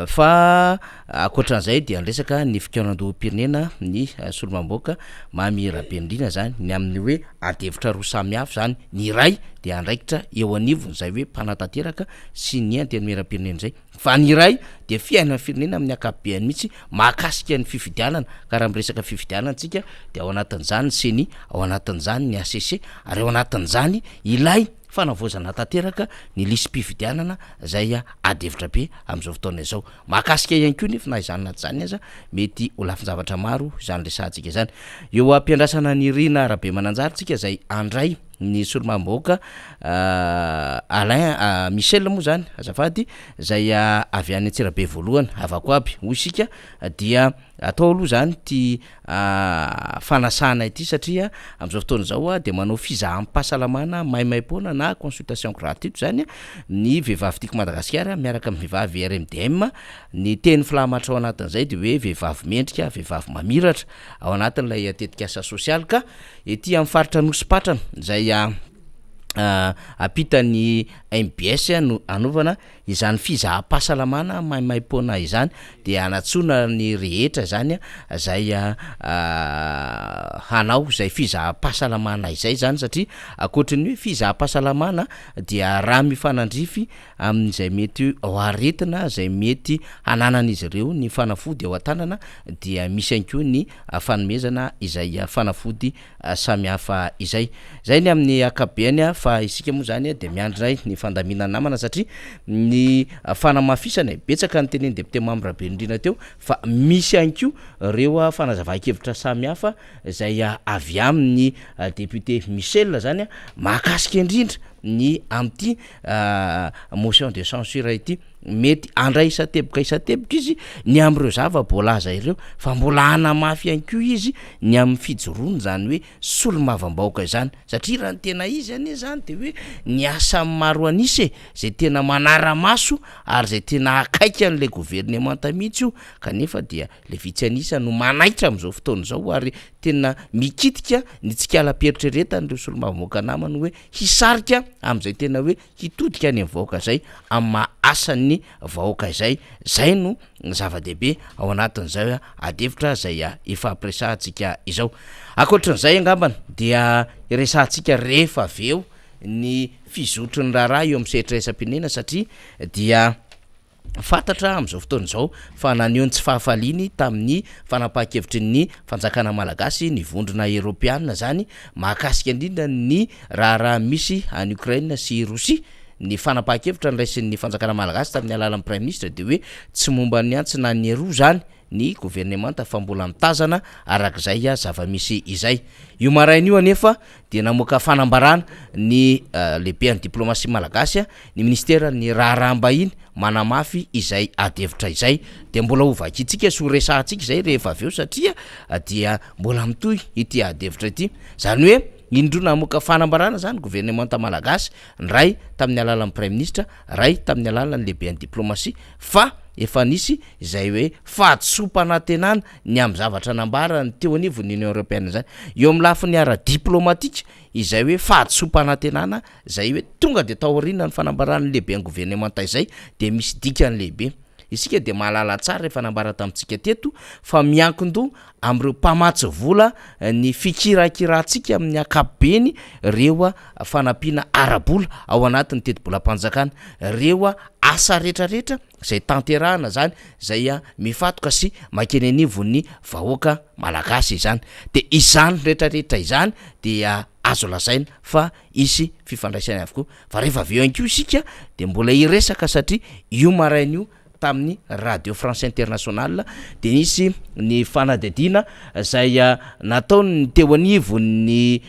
fa akoatran'izay dia nresaka ny fikaonandoam-pirenena ny solomamboaka mamirabendrina zany ny amin'ny hoe adevitra roa samihafa zany ny iray dia andraikitra eo anivony zay hoe mpanatanteraka sy ny antenimera-pirenena zay fa ny iray dia fiainana firenena amin'ny akabeany mihitsy mahakasika ny fifidianana ka raha miresaka fifidianana antsika dia ao anatin'izany seny ao anatin'izany ny ACC ary ao anatin'izany ilay fanavozana tanteraka ny lisym-pifidianana zay adevitra be amin'izao fotoana izao mahakasika ihany koa nefa na izany anaty zany aza mety ho lafin-javatra maro izany resantsika izany eo ampiandrasana ny Rina Rabe Mananjarintsika zay andray ny solomamboaka Alain Michel moa zany azafady zay avy any Antsirabe voalohany avako aby hoy isika dia atao aloha zany ty fanasana ity satria amin'izao fotoana zao de manao fizahampahasalamana maimaim-poana na consultation gratuite zany ny vehivavy tiako Madagasikara miaraka amin'ny vehivavy RMDM ny teny filamatra ao anatin'izay de hoe vehivavy mendrika vehivavy mamiratra ao anatin'ilay tetika asa sosialy ka ety amin'ny faritra Nosy-Patrana zay apitany MBS no anovana izany fizahampahasalamana maimaim-poana izany de anatsona ny rehetra zany zay hanao zay fizahampahasalamana izay zany satria akoatrin'ny hoe fizahampahasalamana dia raha mifanandrify amin'izay mety ho aretina zay mety hananan'izy ireo ny fanafody ao an-tanana dia misy ihany koa ny fanomezana izay fanafody samihafa izay ny amin'ny akabeany fa isika moa zany de miandray ny fandaminana namana satria ny fanamafisana betsaka ny teneny député membre Benrina teo fa misy ihany koa reo fanazava-kevitra samihafa zay avy amin'ny député Michel zany mahakasika indrindra ny amty motion de censure ity mety andray isateboka izy ny am'ireo zava-boalaza ireo fa mbola hanamafy ihany koa izy ny amin'ny fijoroany zany hoe solomavam-bahoaka izany satria raha ny tena izy anie zany de hoe ny asa maro anisy zay tena manara-maso ary zay tena akaiky an'le gouvernemanta mihitsy io kanefa dia le vitsy anisa no manaitra amin'izao fotoana zao ary tena mikitika ny tsikala-peritrereta n'ireo solomavam-bahoaka namany hoe hisarika am'izay tena hoe hitodika any amin'ny vahoaka zay amin'ny asan'ny vahoaka zay no zava-dehibe ao anatin'izay adevitra zay efa ampiresantsika izao akoatran'izay angambana dia resantsika rehefa aveo ny fizotry ny raharaha eo amin'ny sehatra isam-pirenena satria dia fantatra amin'izao fotoana izao fa naneho ny tsy fahafaliany tamin'ny fanapahan-kevitry ny fanjakana malagasy ny vondrona Europeana zany mahakasika indrindra ny raharaha misy any Ukraine sy Rosia ny fanapahan-kevitra nyraisin'ny fanjakana malagasy tamin'ny alalan'ny prime ministre de hoe tsy momba ny antsina ny roa zany ny gouvernemanta fa mbola mitazana arak'izay zava-misy izay io maraina io anefa dia namoaka fanambarana ny lehibe ny diplomasia malagasy ny ministera ny raharaham-bahiny manamafy izay adevitra izay de mbola hovakitsika sy ho resantsika izay rehefa aveo satria dia mbola mitohy ity adevitra ity zany hoe indro namoaka fanambarana zany gouvernemanta malagasy ray tamin'ny alalan'ny prime ministre ray tamin'ny alalan'ny lehibe ny diplomasia fa efa nisy izay hoe fahadisom-panantenana ny amin'ny zavatra nambarany teo anivon'ny Union Européenne zany eo amin'ny lafiny ara-diplomatika izay hoe fahadisom-panantenana zay hoe tonga de taoriana ny fanambarany lehibe ny gouvernemanta izay de misy dikany lehibe isika de mahalala tsara rehefa nambara tamintsika teto fa miankin-doha am'ireo mpamatsy vola ny fikirakirantsika amin'ny akapobeny reo fanampiana arabola ao anatin'ny teti-bolam-panjakana reo asa rehetrarehetra zay tanterahana zany zay mifatoka sy makeny anivon'ny vahoaka malagasy izany de izany rehetrarehetra izany dia azo lazaina fa isy fifandraisana avokoa fa rehefa aveo ihany koa isika de mbola iresaka satria io maraina io tamin'ny Radio France Internationale de nisy ny fanadidina zay nataony teo anivon'ny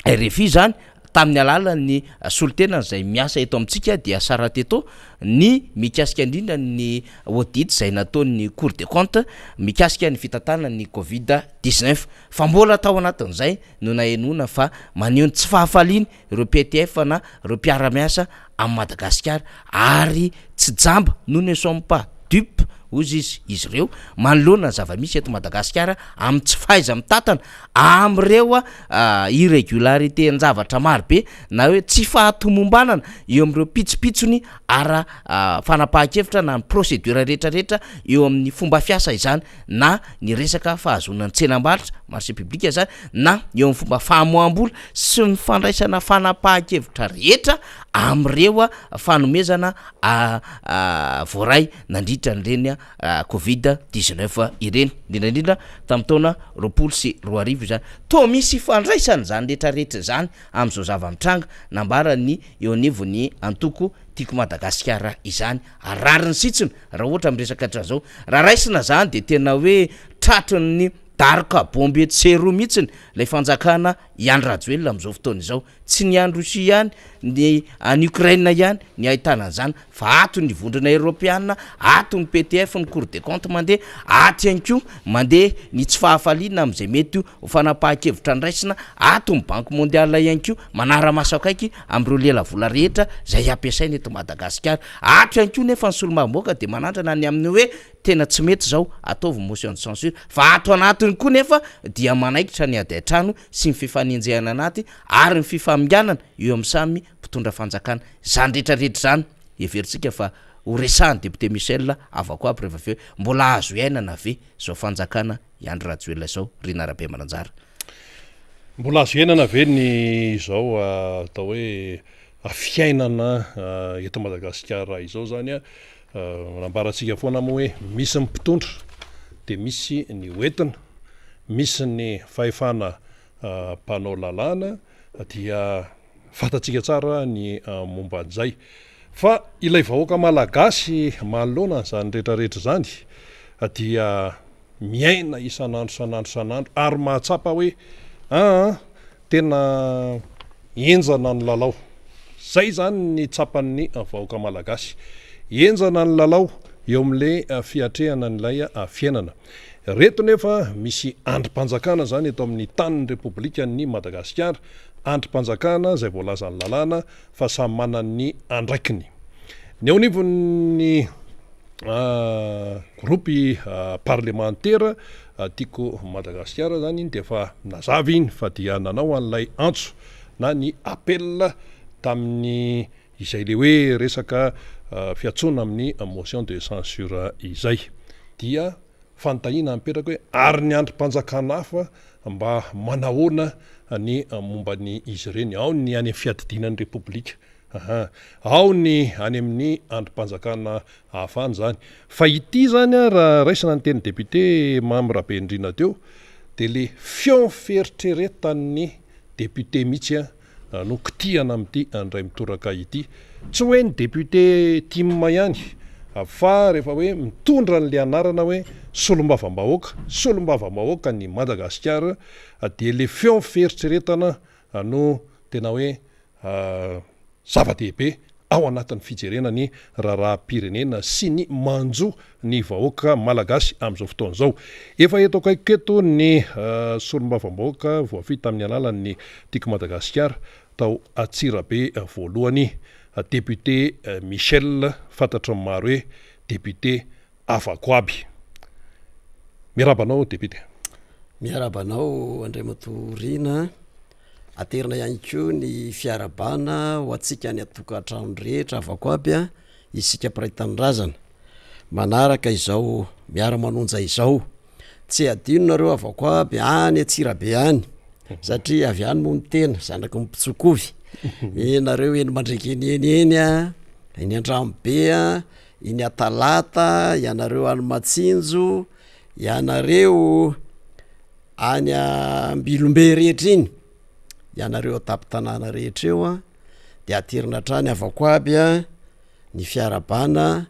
RFI zany tamin'ny alalan'ny solitenana zay miasa eto amintsika dia sara teto ny mikasika indrindra ny audit zay nataon'ny Cour des comptes mikasika ny fitantanana ny Covid-19 fa mbola tao anatin'izay no nahenona fa maneho ny tsy fahafaliany ireo PTF na ireo mpiara-miasa amin'ny Madagasikara ary tsy jamba nous ne sommes pas dupes ozy izy ireo manoloana zava-misy eto Madagasikara amin'ny tsy faiza mitatana am'ireo irrégularité ny zavatra marobe na hoe tsy fahatomombanana eo amin'ireo pitsopitsony fanapahan-kevitra na ny procédure rehetrarehetra eo amin'ny fomba fiasa izany na ny resaka fahazonany tsenam-barotra marché public zany na eo amin'ny fomba fahamoam-bola sy ny fandraisana fanapahan-kevitra rehetra am'ireo fanomezana voaray nandritra nireny Covid-19 ireny indrindrandrindra tamin'ny taona 2020 izany to misy fandraisana zany rehetrarehetra zany am'izao zava-mitranga nambarany eo anivony antoko tiako Madagasikara izany arariny sitsiny raha ohatra miresaka hatrazao raha raisina zany de tena hoe tratrony daroka bombe tsero mihitsiny lay fanjakana Iany Rajoelina am'izao fotoana izao tsy ny any Rosia ihany ny any Ukraine ihany ny ahitana an'izany fa ato ny vondrona Europeana ato ny PTF ny Cour des comptes mandeha ato ihany koa mandeha ny tsy fahafaliana am'izay mety ho fanapahan-kevitra andraisina ato ny Banque mondiale ihany koa manara-maso akaiky am'ireo lela vola rehetra zay ampiasaina eto Madagasikara ato ihany koa nefa ny solomamoaka de manandrana ny amin'ny hoe tena tsy mety zao ataovy motion de censure fa ato anatiny koa nefa dia manaikitra ny ady an-trano sy ny fifaninjehana anaty ary ny fifaminganana eo amin'ny samy mpitondra fanjakana zany rehetrarehetra zany everitsika fa ho resahany député Michel avako aby rehefa aveo mbola azo iainana ve zao fanjakana Iany Rajoelina zao Rina Rabe Mananjara mbola azo iainana ve ny zao atao hoe fiainana eto Madagasikara izao zany nambarantsika foana moa hoe misy ny mpitondra de misy ny hoentina misy ny fahefana mpanao lalàna dia fantatsika tsara ny momba an'izay fa ilay vahoaka malagasy manoloana zany rehetrarehetra zany dia miaina isanandro ary mahatsapa hoe tena enjana ny lalao zay zany ny tsapan'ny vahoaka malagasy enjana ny lalao eo amin'le fiatrehana n'ilay fiainana reto nefa misy andrim-panjakana zany eto amin'ny tanin'ny Repoblikan'ny Madagasikara andrim-panjakana zay voalazany lalàna fa samy manany andraikiny ny ao anivon'ny gropy parlementaire tiako Madagasikara zany iny de fa nazavy iny fa dia nanao an'ilay antso na ny appel tamin'ny izay le hoe resaka fiatsona amin'ny motion de censure izay dia fantahina mipetraka hoe ary ny andrim-panjakana hafa mba manahoana ny momban'ny izy ireny ao ny any fiadidinan'ny Repoblika ao ny any amin'ny andrim-panjakana hafa any zany fa ity zany raha raisina ny teny député Mamy Rabendrina teo de le fion feritreretan'ny député mihitsy no kitihana amin'ity andray mitoraka ity tsy hoe ny député Timma ihany fa rehefa hoe mitondra n'le anarana hoe solombava-bahoaka ny Madagasikara de le fion feritreretana no tena hoe zava-dehibe ao anatin'ny fijerena ny raharaham-pirenena sy ny manjo ny vahoaka malagasy am'izao fotoana zao efa eto akaiky eto ny solombava-bahoaka voafita amin'ny alalan'ny tiako Madagasikara tao Atsirabe voalohany député Michel fantatra maro hoe député Avakoaby. Miarabanao député. Miarabanao Andriamato Rina, aterina ihany koa ny fiarabana ho antsika ny atokantrano rehetra Avakoaby isika mpiray tanindrazana manaraka izao miara-manonja izao tsy adinonareo Avakoaby any Atsirabe any satria avy any moa ny tena zanaky mipitsokovy nareo eny mandrekeny eny eny Andrambe iny Atalata ianareo any Matsinjo ianareo any Ambilombe rehetra iny ianareo tapin-tanàna rehetra eo de aterina trany Avakoaby ny fiarabana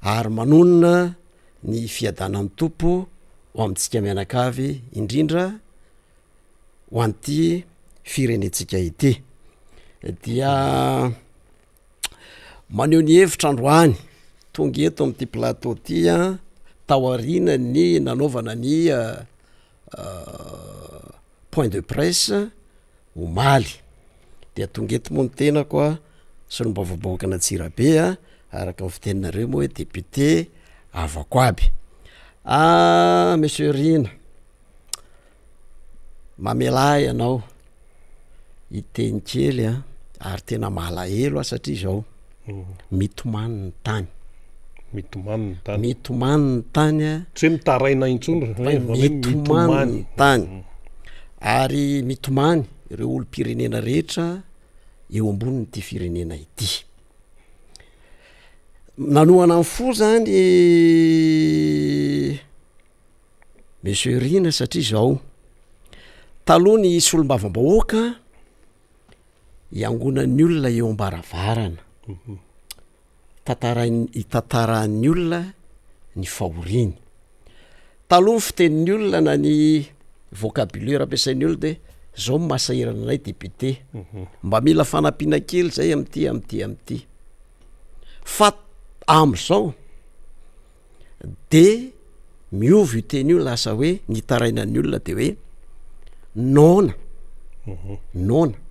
ary manonona ny fiadana amin'ny tompo ho amintsika mianakavy indrindra ho an'ity firenetsika ity dia maneho ny hevitra androany tonga eto amin'ity plateau ty taorina ny nanaovana ny point de presse omaly dia tonga eto moa ny tena koa solombavambahoaka Antsirabe araka ny fiteninareo moa hoe député avako aby. Monsieur Rina, mamelay ianao iteny kely ary tena malahelo satria zao mitomany ny tany. Mitomany ny tany. Mitomany ny tany tsy hoe mitaraina intsony mitomany ny tany. Ary mitomany ireo olo-pirenena rehetra eo ambonin'ity firenena ity. Nanoana ny fo zany Monsieur Rina satria zao taloha ny solombavam-bahoaka iangonan'ny olona eo ambaravarana. Itantaran'ny olona ny fahoriny. Taloha ny fitenin'ny olona na ny vocabulaire ampiasain'ny olona de zao masahirana anay député. Mba mila fanampiana kely zay amty. Fa am'zao de miovy io teny io lasa hoe nitarainan'ny olona de hoe nona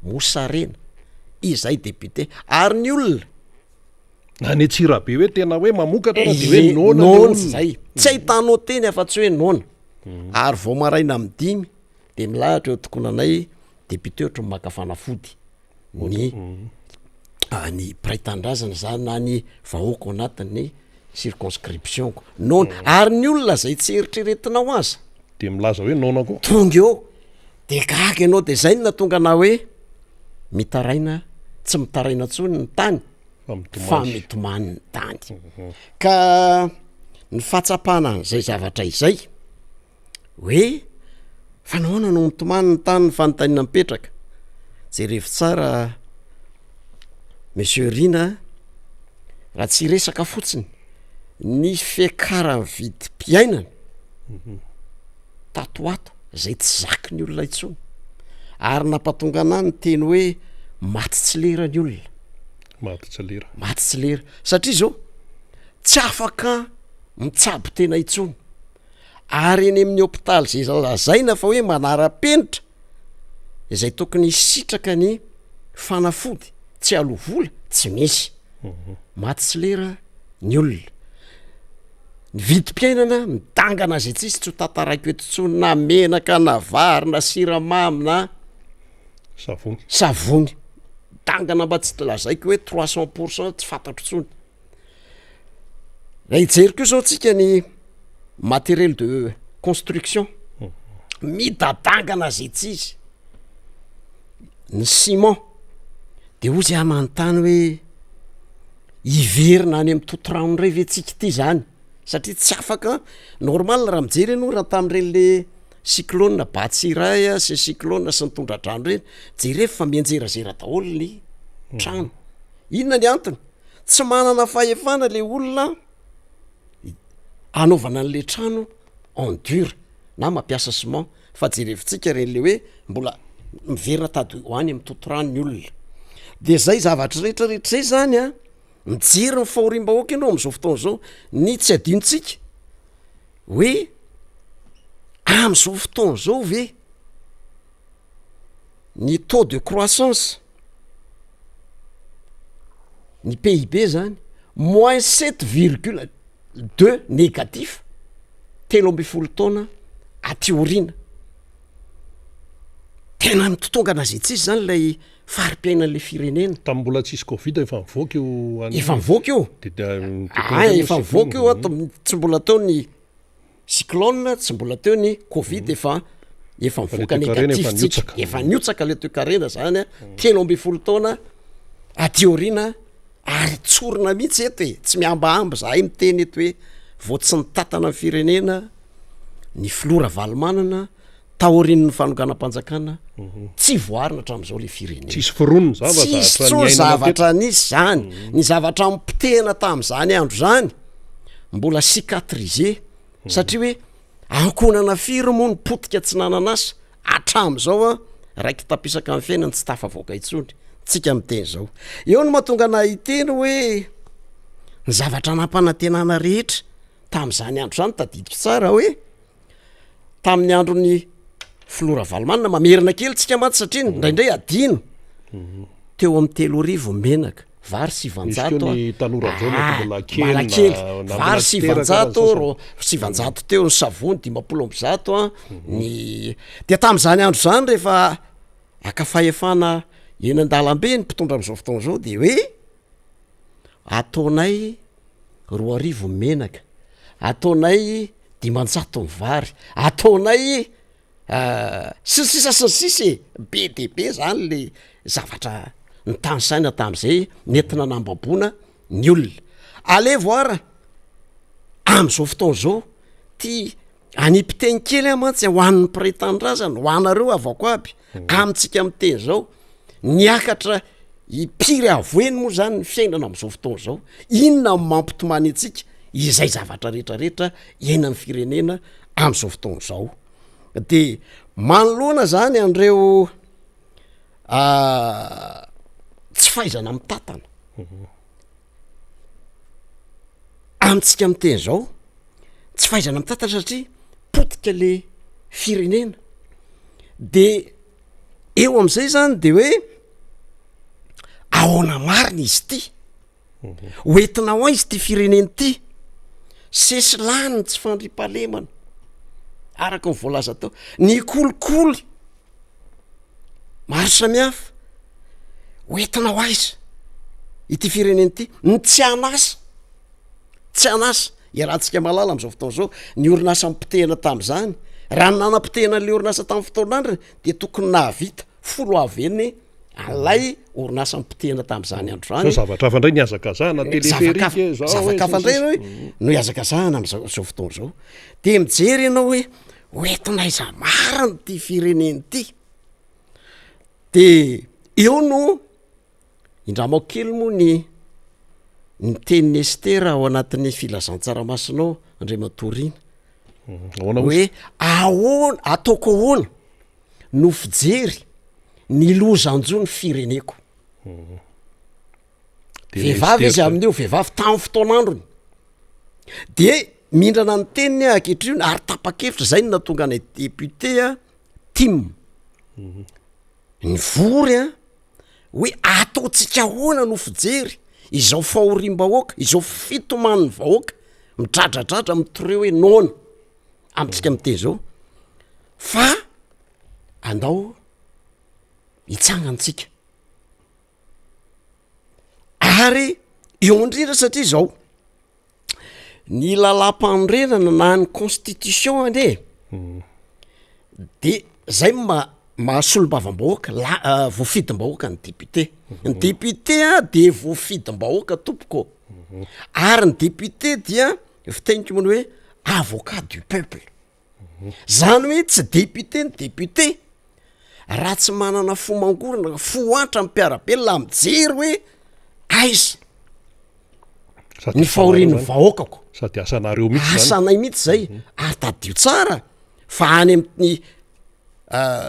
mosarena izay député ary ny olona na ny tsirabe hoe tena hoe mamokatra de hoe nona zay tsy ahitanao teny afa-tsy hoe nona. Ary vao maraina amin'ny 5 de milahatra eo tokonanay député ohatry maka fanafody ny praitandrazana zany na ny vahoaka ao anatin'ny circonscriptionko nona. Ary ny olona zay tsy eritreretinao aza de milaza hoe nona koa tonga eo de gaga ianao de zay natonga ana hoe mitaraina tsy mitaraina tsony ny tany fa mitomany ny tany. Ka ny fahatsapana zay zavatra izay hoe fa nahoana no mitomany ny tany ny fanontaniana mipetraka. Jerevy tsara Monsieur Rina, raha tsy resaka fotsiny ny fiakaran'ny vidim-piainana tatoato zay tsy zaky ny olona intsony ary nampatonga ana ny teny hoe maty tsy lera ny olona. Maty tsy lera satria zao tsy afaka mitsabo tena intsony. Ary eny amin'ny hôpitaly zay lazaina fa hoe manara-penitra izay tokony isitraka ny fanafody tsy alovola tsy misy. Maty tsy lera ny olona. Ny vidim-piainana midangana zay tsisy tsy ho tantaraiko eto intsony na menaka na vary na siramamy na savony dangana mba tsy lazaiko hoe 300% tsy fantatro intsony. Raha hijeriko io zao tsika ny matériel de construction midadangana zay tsisy. Ny ciment de ozy amanontany hoe iverina any amin'ny totorano ray ve tsika ity zany satria tsy afaka normal raha mijery ianao raha tamin'ireny le cyclone Batsiray sy cyclone sy nitondra-drano reny jereo fa mianjerazera daholo ny trano. Inona ny antony? Tsy manana fahefana le olona anaovana an'le trano en dur na mampiasa ciment fa jerevintsika reny le hoe mbola miverina tady hoany amin'ny totorano ny olona. De zay zavatra rehetrarehetra zay zany mijery ny fahorim-bahoaka ianao am'izao fotoana zao ny tsy adinontsika hoe am'izao fotoana zao ve ny taux de croissance ny PIB zany moins 7,2 négatif 13 taona aty aoriana. Tena mitotongana zay tsisy zany lay fari-piainan'le firenena. Tamin'ny mbola tsisy Covid efa mivoaka io. Efa mivoaka io. Efa mivoaka io tsy mbola teo ny cyclone, tsy mbola teo ny Covid efa mivoaka négatif tsika. Efa niotsaka le toe-karena zany 13 taona aty aoriana ary tsorina mihitsy eto tsy miambahamba zahay miteny eto hoe vao tsy nitatana ny firenena ny filora valimanana taorian'ny fanonganam-panjakana tsy voarina hatramin'izao le firenena. Tsisy fironiny tsisy zavatra nisy zany. Ny zavatra mipitehana tamin'izany andro zany mbola cicatriser satria hoe ankonana firy moa ny potika tsy nananasa hatramin'izao raiky tapisaka amin'ny fiainany tsy tafavoaka intsony. Tsika miteny zao. Eo no mahatonga ana hiteny hoe ny zavatra nampanantenana rehetra tamin'izany andro zany tadidiko tsara hoe tamin'ny andron'ny filora valimanana mamerina kely tsika maty satria indraindray adino teo amin'ny 3 arivo menaka vary sivanjato ny tanora mbola kely vary sivanjato ro sivanjato teo ny savony 500 a ny de tam'izany andro zany rehefa akafahefana eny an-dalambe ny mpitondra am'izao fotoana zao de hoe ataonay 2 menaka ataonay 500 ny vary ataonay sisy be de be zany le zavatra ny tany saina tam'izay nentina nambaboana ny olona ale voara am'izao fotoana zao ty anipiteny kely mantsy hoan'ny mpireitandrazana ho anareo avako aby amitsika am'teny zao niakatra ipiry avoeny moa zany ny fiainana am'izao fotoana zao inona mampitomany atsika izay zavatra rehetrarehetra iainan'ny firenena am'izao fotoana zao de manoloana zany andreo tsy fahaizana mitatana amitsika am'teny zao tsy fahaizana mitatana satria potika le firenena de eo am'izay zany de hoe ahoana marina izy ty hoentina ho izy ty fireneny ty sesy laniny tsy fandripahalemana araka ny voalaza tao ny kolikoly maro samihafa hoentina ho aiza ity fireneny ty ny tsy anasa iarahantsika malala am'izao fotoana zao ny orinasa mipitehana tam'izany raha nanam-pitehana le orinasa tamin'ny fotoanandry de tokony nahavita folo aveny alay orinasa mipitehana tam'izany andro zany zavatra hafa ndray niazakazahana teleferika zavakafa ndray hoe no iazakazahana am'izao fotoana zao de mijery ianao hoe hoentina iza mariny ty fireneny ty de eo no indramao kely moa ny teniny Estera ao anatin'ny filazantsaramasinao andre matoriana hoe ahoana ataoko ahoana no fijery ny lozanjo ny fireneko vehivavy izy amin'io vehivavy tamin'ny fotoanandrony de mindrana ny teniny akehitriny ary tapa-kevitra zay no natonga nay député a Tim ny vory a hoe ataotsika ahoana no fijery izao fahorim-bahoaka izao fitoman'ny vahoaka midradradratra mitoreo hoe nona amitsika am'te zao fa andao hitsangantsika ary eo indrindra satria zao ny lalam-pandrenana na ny constitution ane de zay mahasolo-bavam-bahoaka voafidim-bahoaka ny député ny député a de voafidim-bahoaka tompoko ary ny député dia fiteniko moany hoe avocat du peuple zany hoe tsy député ny député raha tsy manana fo mangorana foantra mpiarabe la mijery hoe aiza ny fahorian'ny vahoakako sady asanareo mihitsy asanay mihitsy zay ary tadio tsara fa any amin'ny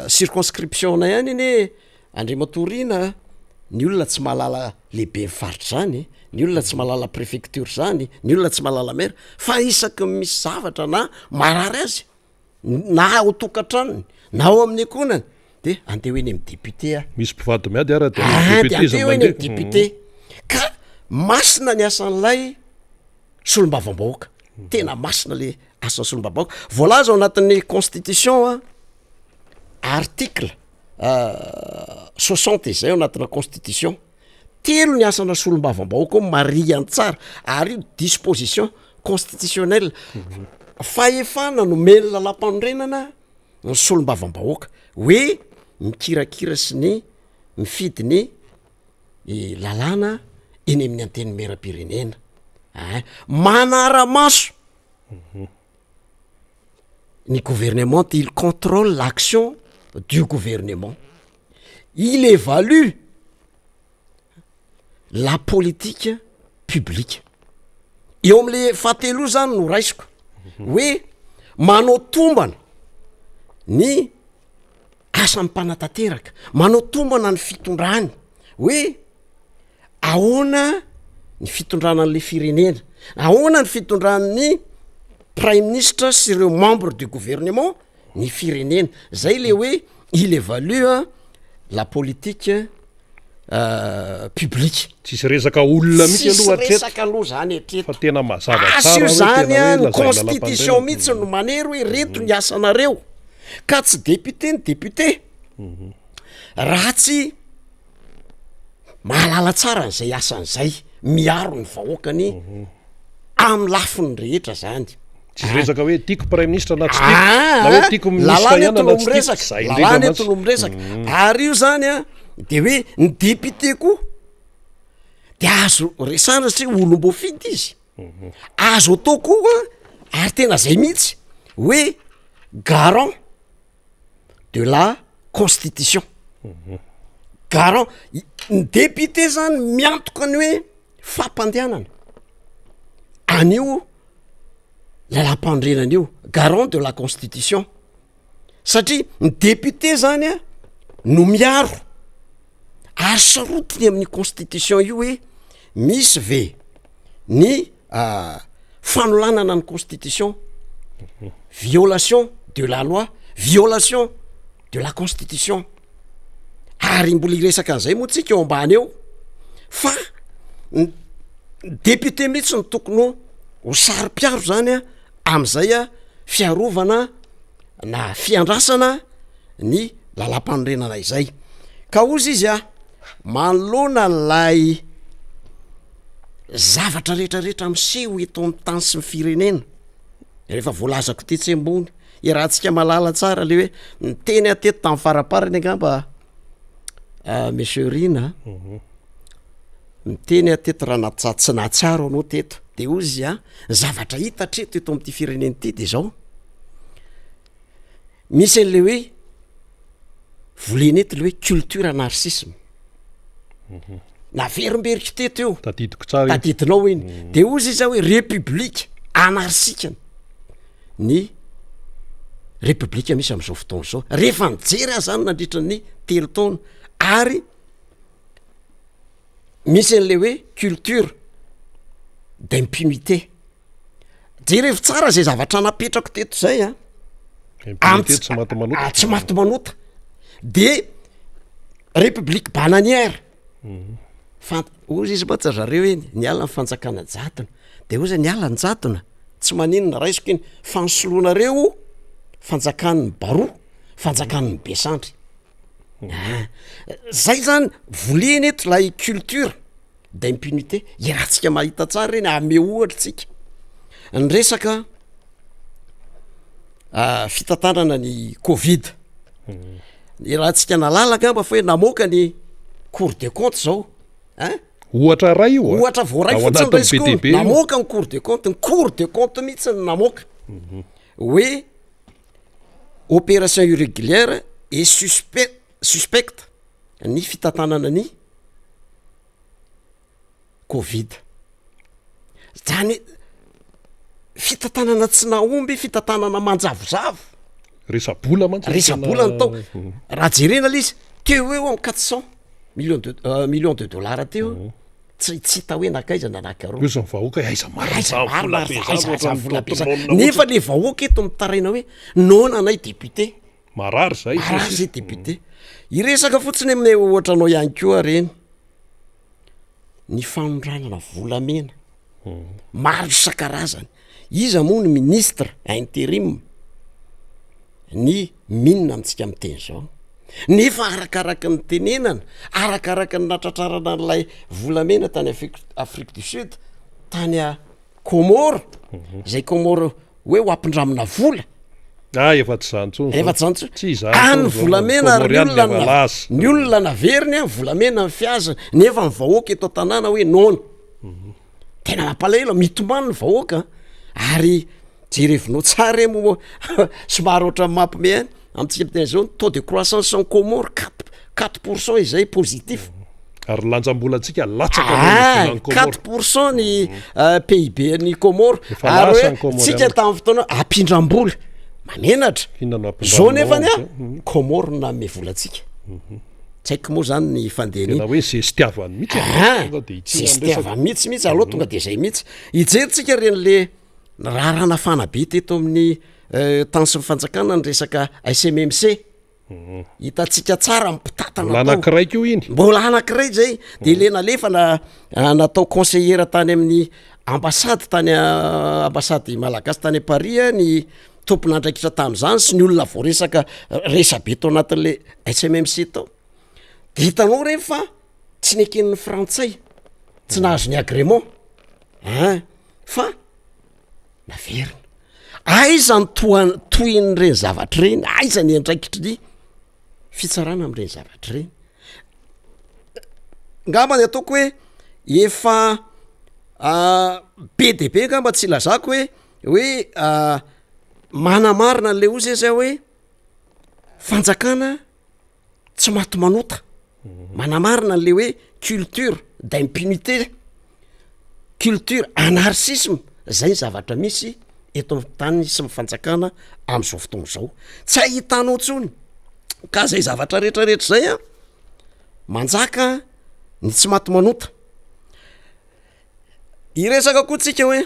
circonscriptionna ihany ine andre matoriana ny olona tsy mahalala lehibe mifaritra zany ny olona tsy mahalala préfecture zany ny olona tsy mahalala maire fa isaky misy zavatra na marary azy na ao tokantranony na ao amin'ny akonany de andeha hoeny amin'ny député a misy mpivady miady ara de andeha hoeny amin'ny député ka masina ny asan'lay solombavam-bahoaka tena masina le asan'ny solombavam-bahoaka voalaza ao anatin'ny constitution a article 60 izay ao anatina constitution telo ny asana solombavam-bahoaka ao mariany tsara ary io disposition constitutionnelle fahefana no meny lalam-panorenana ny solombavam-bahoaka hoe mikirakira sy ny mifidy ny lalàna eny amin'ny anteny meram-pirenena manara-maso ny gouvernement il contrôle l'action du gouvernement il évalue la politique publique eo am'le fahatelo zany no raisiko hoe manao tombana ny asa mpanatateraka manao tombana ny fitondrany hoe ahoana ny fitondrana an'le firenena ahoana ny fitondran'ny prime ministre sy ireo membre du gouvernement ny firenena zay le hoe il évalue la politique publika tsisy resaka olona mihitsy aloha hatreto resaka aloha zany fa tena mazava asy tsara io hoe zany tena hoe a ny lazay constitution lalam-pandrena. mihitsy no manery hoe reto ny asanareo ka tsy député ny député raha tsy mahalala tsara n'izay asan'izay miaro ny vahoakany amin'ny lafiny rehetra zany tsisy resaka hoe tiako prime ministre na tsy tiako na hoe tiako ministre lalany ihany eto na no tsy miresaka tiako zay lalany indrindra eto no miresaka ary io zany a de hoe ny député koa de azo resana satria olom-boafidy izy azo atao koa ary tena zay mihitsy hoe garant de la constitution garant ny député zany miantoka ny hoe fampandehanana anio lalam-pandrenana io garant de la constitution satria ny député zany a no miaro ary sarotiny amin'ny constitution io hoe misy ve ny fanolanana ny constitution violation de la loi violation de la constitution ary mbola iresaka an'izay moa tsika eo ambany eo fa député mihitsy ny tokony ho sary-piaro zany a am'izay a fiarovana na fiandrasana ny lalam-panorenana izay ka ozy izy a manoloana lay zavatra rehetrarehetra amseho eto amin'ny tany sy ny firenena rehefa voalazako tetsy ambony rahantsika malala tsara le hoe nyteny ateto tamin'ny faraparany angamba monsieur Rina miteny ateto raha natsatsy natsiaro anao teto de ozy a zavatra hita treto eto amin'ity firenena ity de zao misy an'le hoe voleny eto le hoe culture anarchisme na verimberika teto eo tadidiko tsara tadidinao iny de ozy izy hoe république anarsikana ny république misy am'izao fotoana zao rehefa nijery azy zany nandritra ny telo taona ary misy an'le hoe culture d'impunité jerevy tsara zay zavatra napetrako teto zay a tsy maty manota tsy maty manota de république bananière ozy izy matsa zareo eny ny alina ny fanjakana jatona de ozy ny ala ny jatona tsy maninona raisiko iny fansoloanareo fanjakan'ny baroa fanjakan'ny besandry zay zany voleny eto lay culture d'impunité irahantsika mahita tsara reny ame ohatra tsika ny resaka fitantanana ny covid rahantsika nalalaka mba fa hoe namoaka ny cour de compte zao ohatra ray io ohatra voaray fotsiny resiko namoaka ny cour de compte mihitsy ny namoaka hoe opération irrégulière et suspecte ny fitantanana ny covid zany fitantanana tsy naomby fitantanana manjavozavo resabola mantsy resabola ny tao raha jerena la izy teo eo am 400 millions de dollars teo tsy hita hoe nakaizana anakaroa izy vahoaka aiza nefa le vahoaka eto mitaraina hoe nona anay député marary zay député iresaka fotsiny aminay ohatra anao ihany koa reny ny fanondranana volamena maro isan-karazany iza moa ny ministre intérim ny minina amintsika miteny zao nefa arakaraka ny tenenana arakaraka ny natratrarana n'lay volamena tany Afrique du Sud tany a Comore zay Comore hoe ho ampindramina vola efa tsy zany any volamena ny olona naveriny a volamena ny fiaza nefa ny vahoaka eto tanàna hoe nona tena mampalahelo mitomany ny vahoaka ary jerevinao tsara mo somary oatra mampime amitsika miteny zao taux de croissance en Comore 4% izay positif ary lanjam-bola atsika latsaka 4% ny PIB ny Comore ary hoe tsika tamin'ny fotoana ampindram-bola mamenatra zao nefany a Comore name volatsika tsy haiko moa zany ny fandehany hoe zay sitiavany mihitsy sitiavany mihitsy aloha tonga de zay mihitsy ijerytsika ren'le raha ranafana be teto amin'ny tany sy ny fanjakana ny resaka SMMC hitatsika tsara mipitatana anakiraiky io iny mbola anankiray zay de lenalefana natao conseillera tany amin'ny ambassady tany ambassady malagasy tany Paris ny tompona andraikitra tam'zany sy ny olona voaresaka resabe tao anatin'le SMMC tao de hitanao rehefa tsy neken'ny frantsay tsy nahazo ny agrément fa naverina aizany toin' reny zavatra reny aizany andraikitry ny fitsarana am'reny zavatra reny ngambany ataoko hoe efa be de be ngamba tsy ilazako hoe manamarina le ozy zay hoe fanjakana tsy maty manota manamarina le hoe culture d'impunité culture anarchisme zay zavatra misy eto tany sy mifanjakana am'izao fotoana zao tsy ahitanao tsony ka zay zavatra rehetrarehetra zay manjaka ny tsy maty manota iresaka koa tsika hoe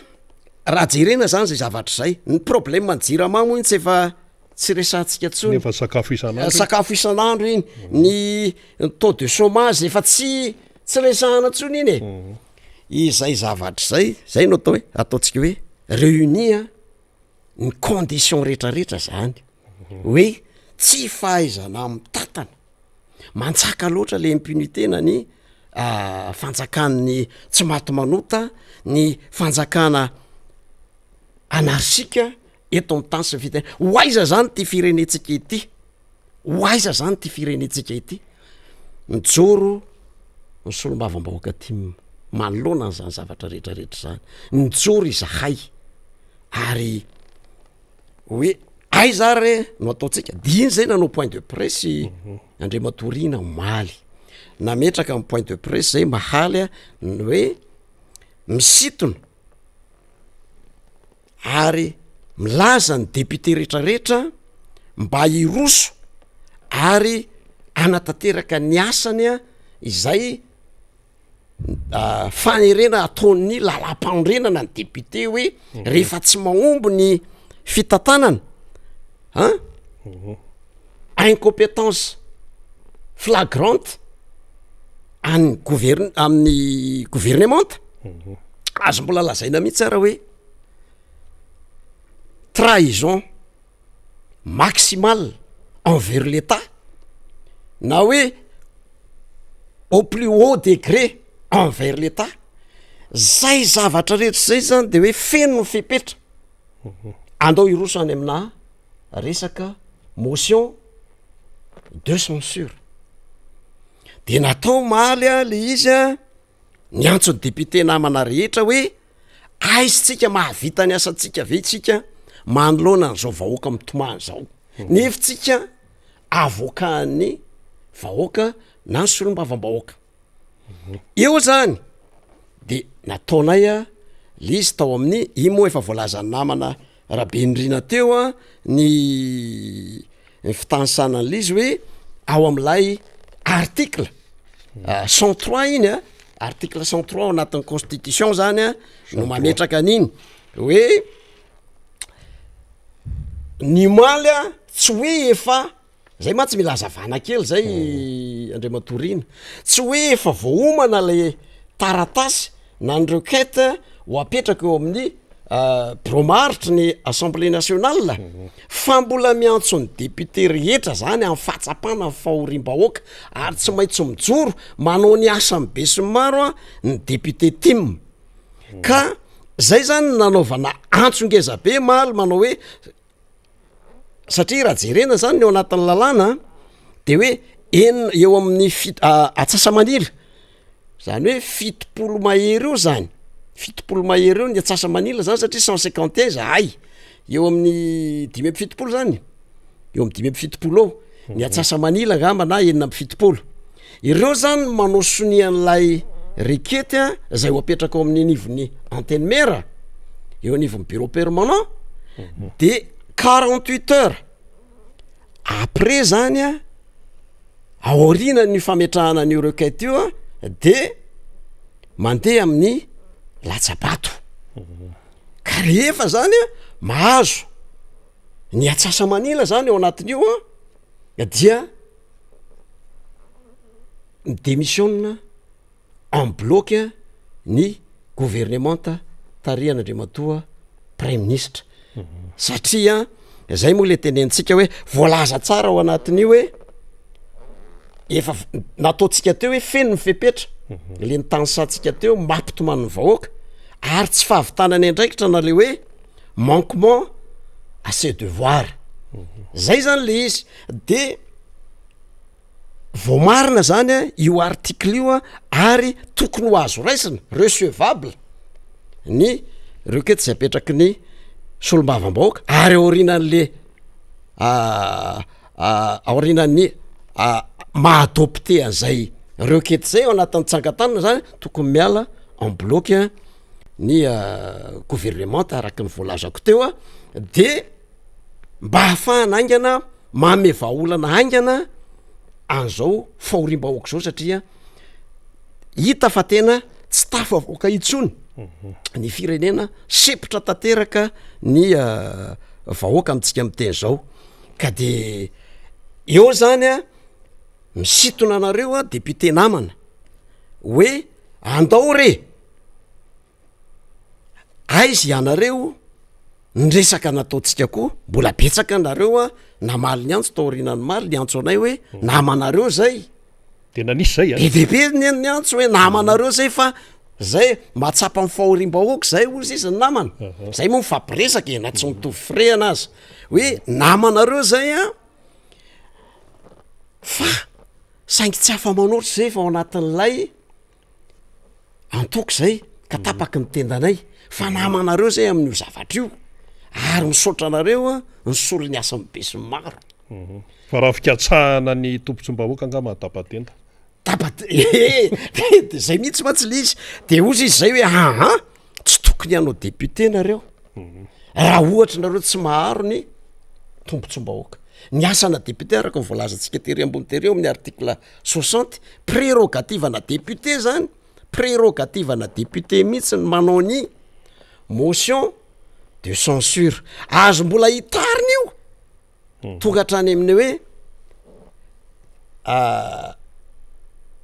raha jerena zany zay zavatra zay ny problème jirama iny tsy efa tsy resantsika tsony efa sakafo isan'andro iny ny taux de chômage efa tsy resahana tsony iny izay zavatra zay no atao hoe ataotsika hoe réunia ny condition rehetrarehetra zany hoe tsy fahaizana mitatana mantsaka loatra le impunité na ny fanjakan'ny tsy maty manota ny fanjakana anarchika eto amin'ny tany sy vita hoaiza zany ty firenetsika ity hoaiza zany ty firenetsika ity mijoro ny solombavam-bahoaka ty manoloana n'zany zavatra rehetrarehetra zany mijoro izahay ary hoe aizary no ataotsika diny zay nanao point de presse Andriamatorina maly nametraka amin'ny point de presse zay mahaly hoe misitona ary milaza ny député rehetrarehetra mba iroso ary anatanteraka ny asany izay fanerena ataon'ny lalam-pandrenana ny député hoe rehefa tsy mahomby ny fitantanana incompétence flagrante amin'ny gouvernemanta azo mbola lazaina mihitsy ara hoe trahison maximale envers l'état na hoe au plus haut degré envers l'état zay zavatra rehetra zay zany de hoe feno ny fepetra andao iroso any amina resaka motion de censure de natao maly le izy ny antsony député namana rehetra hoe aizitsika mahavita ny asantsika ve tsika manoloana n'zao vahoaka mitomany zao nefitsika avokan'ny vahoaka na ny solombavam-bahoaka eo zany de nataonay le izy tao amin'ny imo efa voalazany namana rahabenirina teo ny fitansanan'le izy hoe ao am'lay article 103 iny article 103 ao anatin'ny constitution zany no mametraka an'iny hoe ny maly tsy hoe efa zay ma tsy mila zavana kely zay Andriamatorina tsy hoe efa voaomana le taratasy na ny requête ho apetraka eo amin'ny bromaritry ny assemblée nationale fa mbola miantso ny député rehetra zany amin'ny fahatsapana ny fahorim-bahoaka ary tsy maintsy mijoro manao ny asa mibe sy maro ny député tim ka zay zany nanaovana antsongeza be maly manao hoe satria raha jerena zany ny eo anatin'ny lalàna de hoe eo amin'ny Atsasa-Manila zany hoe fitopolo mahery io zany fitopolo mahery io ny Atsasa-Manila zany satria 151 zahay eo amin'ny 5 zany eo amin'ny 5 eo ny Atsasa-Manila ngamba na 7 ireo zany manao sonian'lay requête zay ho apetraka ao amin'ny nivon'ny antenne mera eo anivon'ny bureau permanent de 48 heures après zany aorina ny fametrahana ny requête io de mandeha amin'ny latsabato ka rehefa zany mahazo ny Atsasa-Manila zany eo anatin'io dia ny démissionna en bloc ny gouvernementa tarihan'Andriamatoa prime ministre satria zay moa le tenentsika hoe voalaza tsara ao anatin'io hoe efa nataotsika teo hoe feno ny fepetra le nytansatsika teo mampitomany vahoaka ary tsy fahavitanany andraikitra na le hoe manquement à ses devoirs zay zany le izy de voamarina zany io article io ary tokony ho azo raisina recevable ny requête zay apetraky ny solombavambahoaka ary aorinan'le aorinan'ny mahadopte an'izay requête zay ao anatin'ny tsangatanana zany tokony miala en bloc ny gouvernement araky ny voalazako teo de mba hahafahana aingana mame vahaolana aingana an'izao fahorim-bahoaka zao satria hita fa tena tsy tafavoaka itsony ny firenena sepotra tanteraka ny vahoaka amintsika am'teny zao ka de eo zany misitona anareo député namana hoe andao re aizy ianareo nyresaka nataotsika koa mbola betsaka nareo namaly ny antso taorianany maly ny antso anay hoe namanareo zay tena nisy zay be dehibe ny antso hoe namanareo zay fa zay mahatsapa amin'ny fahorim-bahoaka zay ozy izy ny namana zay moa mifampiresaka na tsy mitovy fre anazy hoe namanareo zay fa saingy tsy afa manoatra zay fa ao anatin'lay antoko zay ka tapaky ny tendanay fa namanareo zay amin'io zavatra io ary misaotra anareo ny solo ny asa mibe sy maro fa raha fikatsahana ny tompontsom-bahoaka anga mahatapatenda de zay mihitsy matsy le izy de ozy izy zay hoe tsy tokony hanao député nareo raha ohatra nareo tsy maharo ny tompontsom-bahoaka ny asana député araka ny voalazantsika tery ambony tery eo amin'ny article 60 prérogative na député zany prérogative na député mihitsy ny manao ny motion de censure azo mbola hitariny io tonga hatrany amin'ny hoe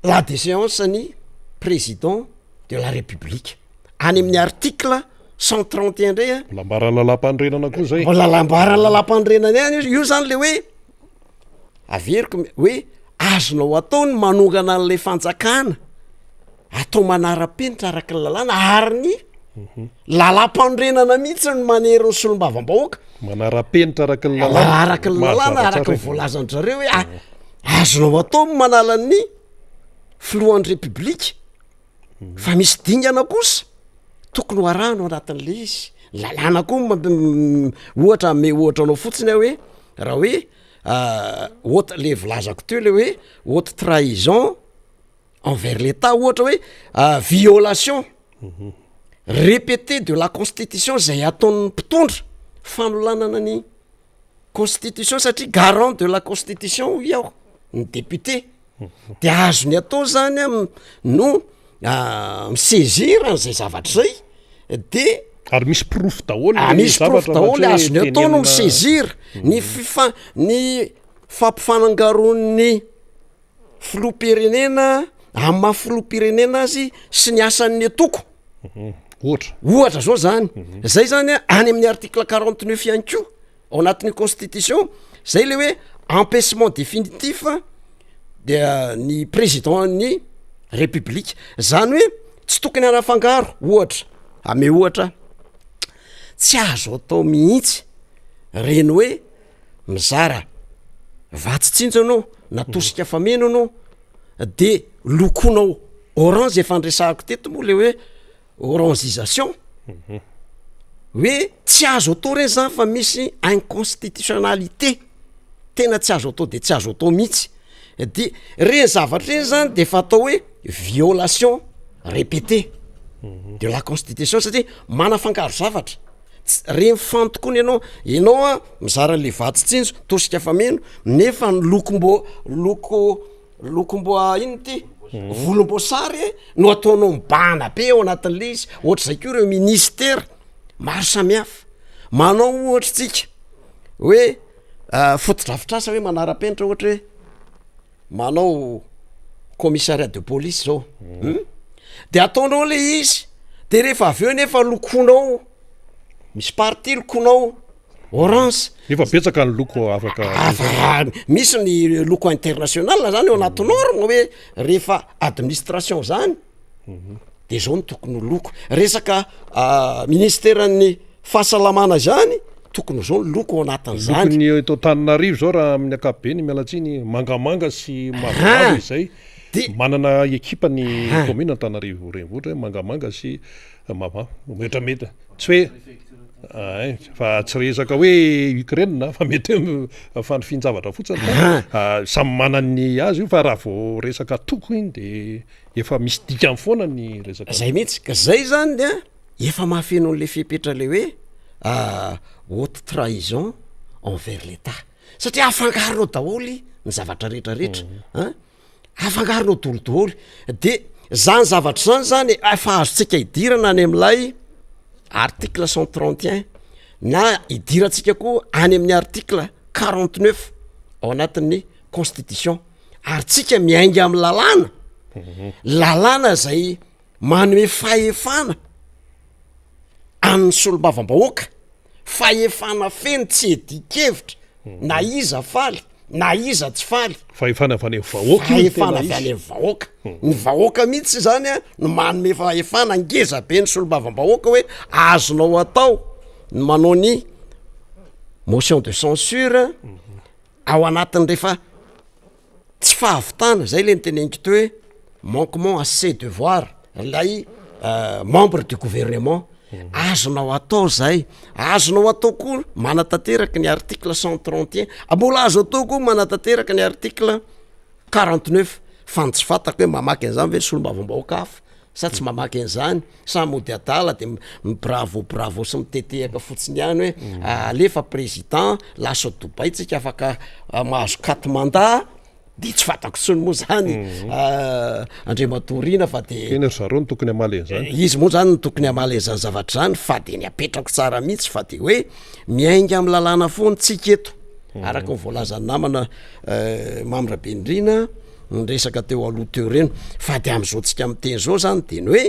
la déséance ny président de la république any amin'ny article 131 ndray lambarany lalam-pandrenana koa zay lambarany lalam-pandrenana any io zany le hoe averiko hoe azonao ataony manongana an'le fanjakana atao manara-penitra araky ny lalàna ary ny lalam-pandrenana mihitsy ny manery ny solombavam-bahoaka manara-penitra araky ny lalàna araky ny lalàna araky ny voalazan'zareo hoe azonao atao manalan'ny filohan'ny république fa misy dingana kosa tokony ho arano anatin'le izy lalàna koa ohatra me ohatra anao fotsiny hoe raha hoe haute le volazako teo le hoe haute trahison envers l'état ohatra hoe violation répétée de la constitution zay ataon'ny mpitondra fanolanana ny constitution satria garant de la constitution iaho ny député de azo ny atao zany no misaisir an'izay zavatra zay de ary misy proof daholo misy proof daholo azo ny atao no misaisir ny ny fampifanangaron'ny filoha-pirenena amin'ny maha filoha-pirenena azy sy ny asan'ny atoko ohatra zao zany zay zany any amin'ny article 49 ihany ko ao anatin'ny constitution zay le hoe empêchement définitif de ny président ny république zany hoe tsy tokony anafangaro ohatra ame ohatra tsy azo atao mihitsy reny hoe mizara vatsytsinjo anao natosika fameno anao de lokonao orange efa andresahako teto moa le hoe orangisation hoe tsy azo atao reny zany fa misy inconstitutionnalité tena tsy azo atao de tsy azo atao mihitsy de reny zavatra reny zany de fa atao hoe violation répétée de la constitution satria manafangaro zavatra reny fantokony ianao mizara le vatsytsinjo tosika fameno nefa ny lokombo ino ty volomboasary no ataonao mibana be ao anatin'le izy ohatra zay ko reo ministère maro samihafa manao ohatra tsika hoe fotodrafitrasa hoe manara-penitra ohatra hoe manao commissariat de police zao de ataonao le izy de rehefa avy eo nefa lokonao misy parti lokonao orange nefa betsaka ny loko afaka misy ny loko international zany eo anaty norme hoe rehefa administration zany de zao ny tokony ho loko resaka ministeran'ny fahasalamana zany tokony zao ny loko ao anatin'zany lokony to Tananarivo zao raha amin'ny akapobeny mialatsiny mangamanga sy mavomavo izay manana ekipa ny commune Antananarivo renivohitra hoe mangamanga sy mavomavo metramety tsy hoe fa tsy resaka hoe Ukraine fa mety fanofinjavatra fotsiny samy manany azy io fa raha vao resaka toko iny de efa misy dikany foana ny resaka zay mihitsy ka zay zany de efa mahafeno an'le fipetra le hoe haute trahison envers l'État satria afangaronao daholy ny zavatra rehetrarehetra afangaronao daholodaholy de zany zavatra zany zany efa azotsika hidirana any am'lay article 131 na idiratsika koa any amin'ny article 49 ao anatin'ny constitution ary tsika miainga amin'ny lalàna zay manome fahefana amin'ny solombavambahoaka fahefana feno tsy edikevitra na iza faly na iza tsy faly fahefana avy any vahoaka fahefana avy any vahoaka ny vahoaka mihitsy zany no manome fahefana ngeza be ny solombavambahoaka hoe azonao atao ny manao ny motion de censure ao anatin'ny rehefa tsy fahavitana zay le nyteneniko teo hoe manquement à ses devoirs lay membre du gouvernement azonao atao zay azonao atao koa manatanteraka ny article 131 mbola azo atao koa manatanteraka ny article 49 fa tsy fantako hoe mamaky an'izany ve solombavambahoaka hafa sa tsy mamaky an'izany sa mody adala de bravo sy mitetehaka fotsiny ihany hoe alefa président lasa Dubai tsika afaka mahazo 4 mandat de tsy fantako tsony moa zany Andriamatorina fa de eny zareo ny tokony hamaly an'izany izy moa zany ny tokony hamaly an'izany zavatra zany fa de ny apetrako tsara mihitsy fa de hoe miainga amin'ny lalàna foany tsika eto araka ny voalazany namana Mamirabenirina nyresaka teo aloha teo reny fa de am'izao tsika miteny zao zany de ny hoe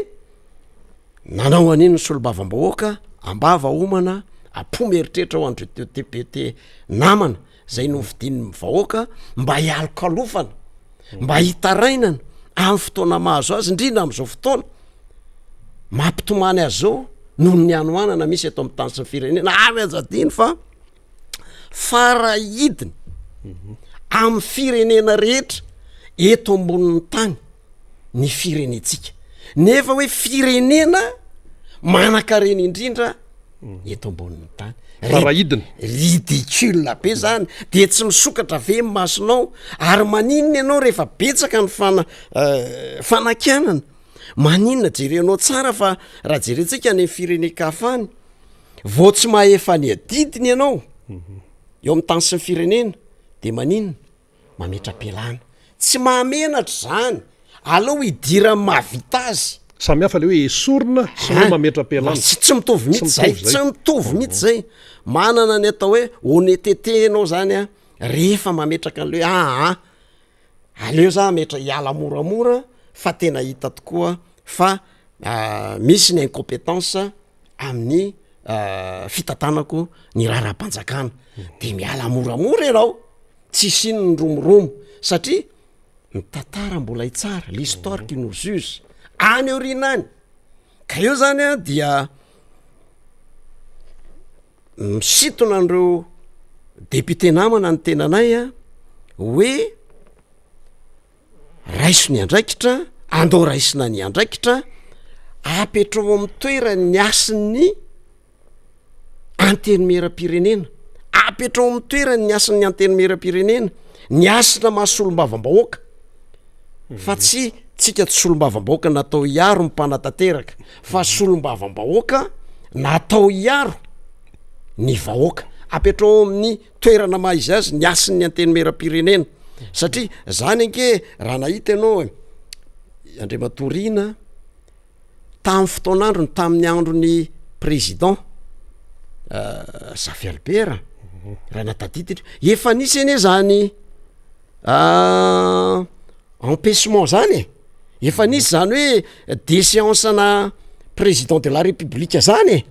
nanao an'iny ny solombavambahoaka ambava homana ampomy eritreritra ho andreo teo TPT namana zay no fidininy vahoaka mba hialokalofana mba hitarainana amin'ny fotoana mahazo azy indrindra am'izao fotoana mampitomany azy zao noho ny anoanana misy eto amin'ny tany sy ny firenena avy azadiny fa farahidiny amin'ny firenena rehetra eto ambonin'ny tany ny firenetsika nefa hoe firenena manan-karena indrindra eto ambonin'ny tany farahidiny ridicule be zany de tsy misokatra ve masonao ary maninona ianao rehefa betsaka ny fanakianana maninona jerenao tsara fa raha jerentsika ny firenekafany vao tsy mahefa ny adidiny ianao eo amin'ny tany sy ny firenena de maninona mametra-pialana tsy mahamenatra zany aleo hidira mahavita azy samy hafa le hoe esorina sy no mametra-pialana tsy mitovy mihitsy zay tsy mitovy mihitsy zay manana ny atao hoe honnêteté anao zany a rehefa mametraka an'le hoe aleo za metra hiala moramora fa tena hita tokoa fa misy ny incompétence amin'ny fitantanako ny raharam-panjakana de miala moramora ianao tsy siny ny romoromo satria ny tantara mbola hitsara l'histoire qui nous use any orinany ka eo zany a dia misitona an'ireo député namana ny tenanay a hoe raiso ny andraikitra andao raisina ny andraikitra apetrao amin'ny toerany ny asin'ny antenimieram-pirenena apetrao amin'ny toerany ny asin'ny antenimieram-pirenena ny asina mahasolombavambahoaka fa tsy tsika tsy solombavambahoaka natao hiaro ny mpanatanteraka fa solombavambahoaka natao hiaro ny vahoaka apetrao amin'ny toerana maha izy azy ny asin'ny antenimieram-pirenena satria zany anke raha nahita ianao Andriamatorina tamin'ny fotoan'andro ny tamin'ny andro ny président Safi Albert raha natadiditra efa nisy anie zany empêchement zany efa nisy zany hoe déséance-na président de la république zany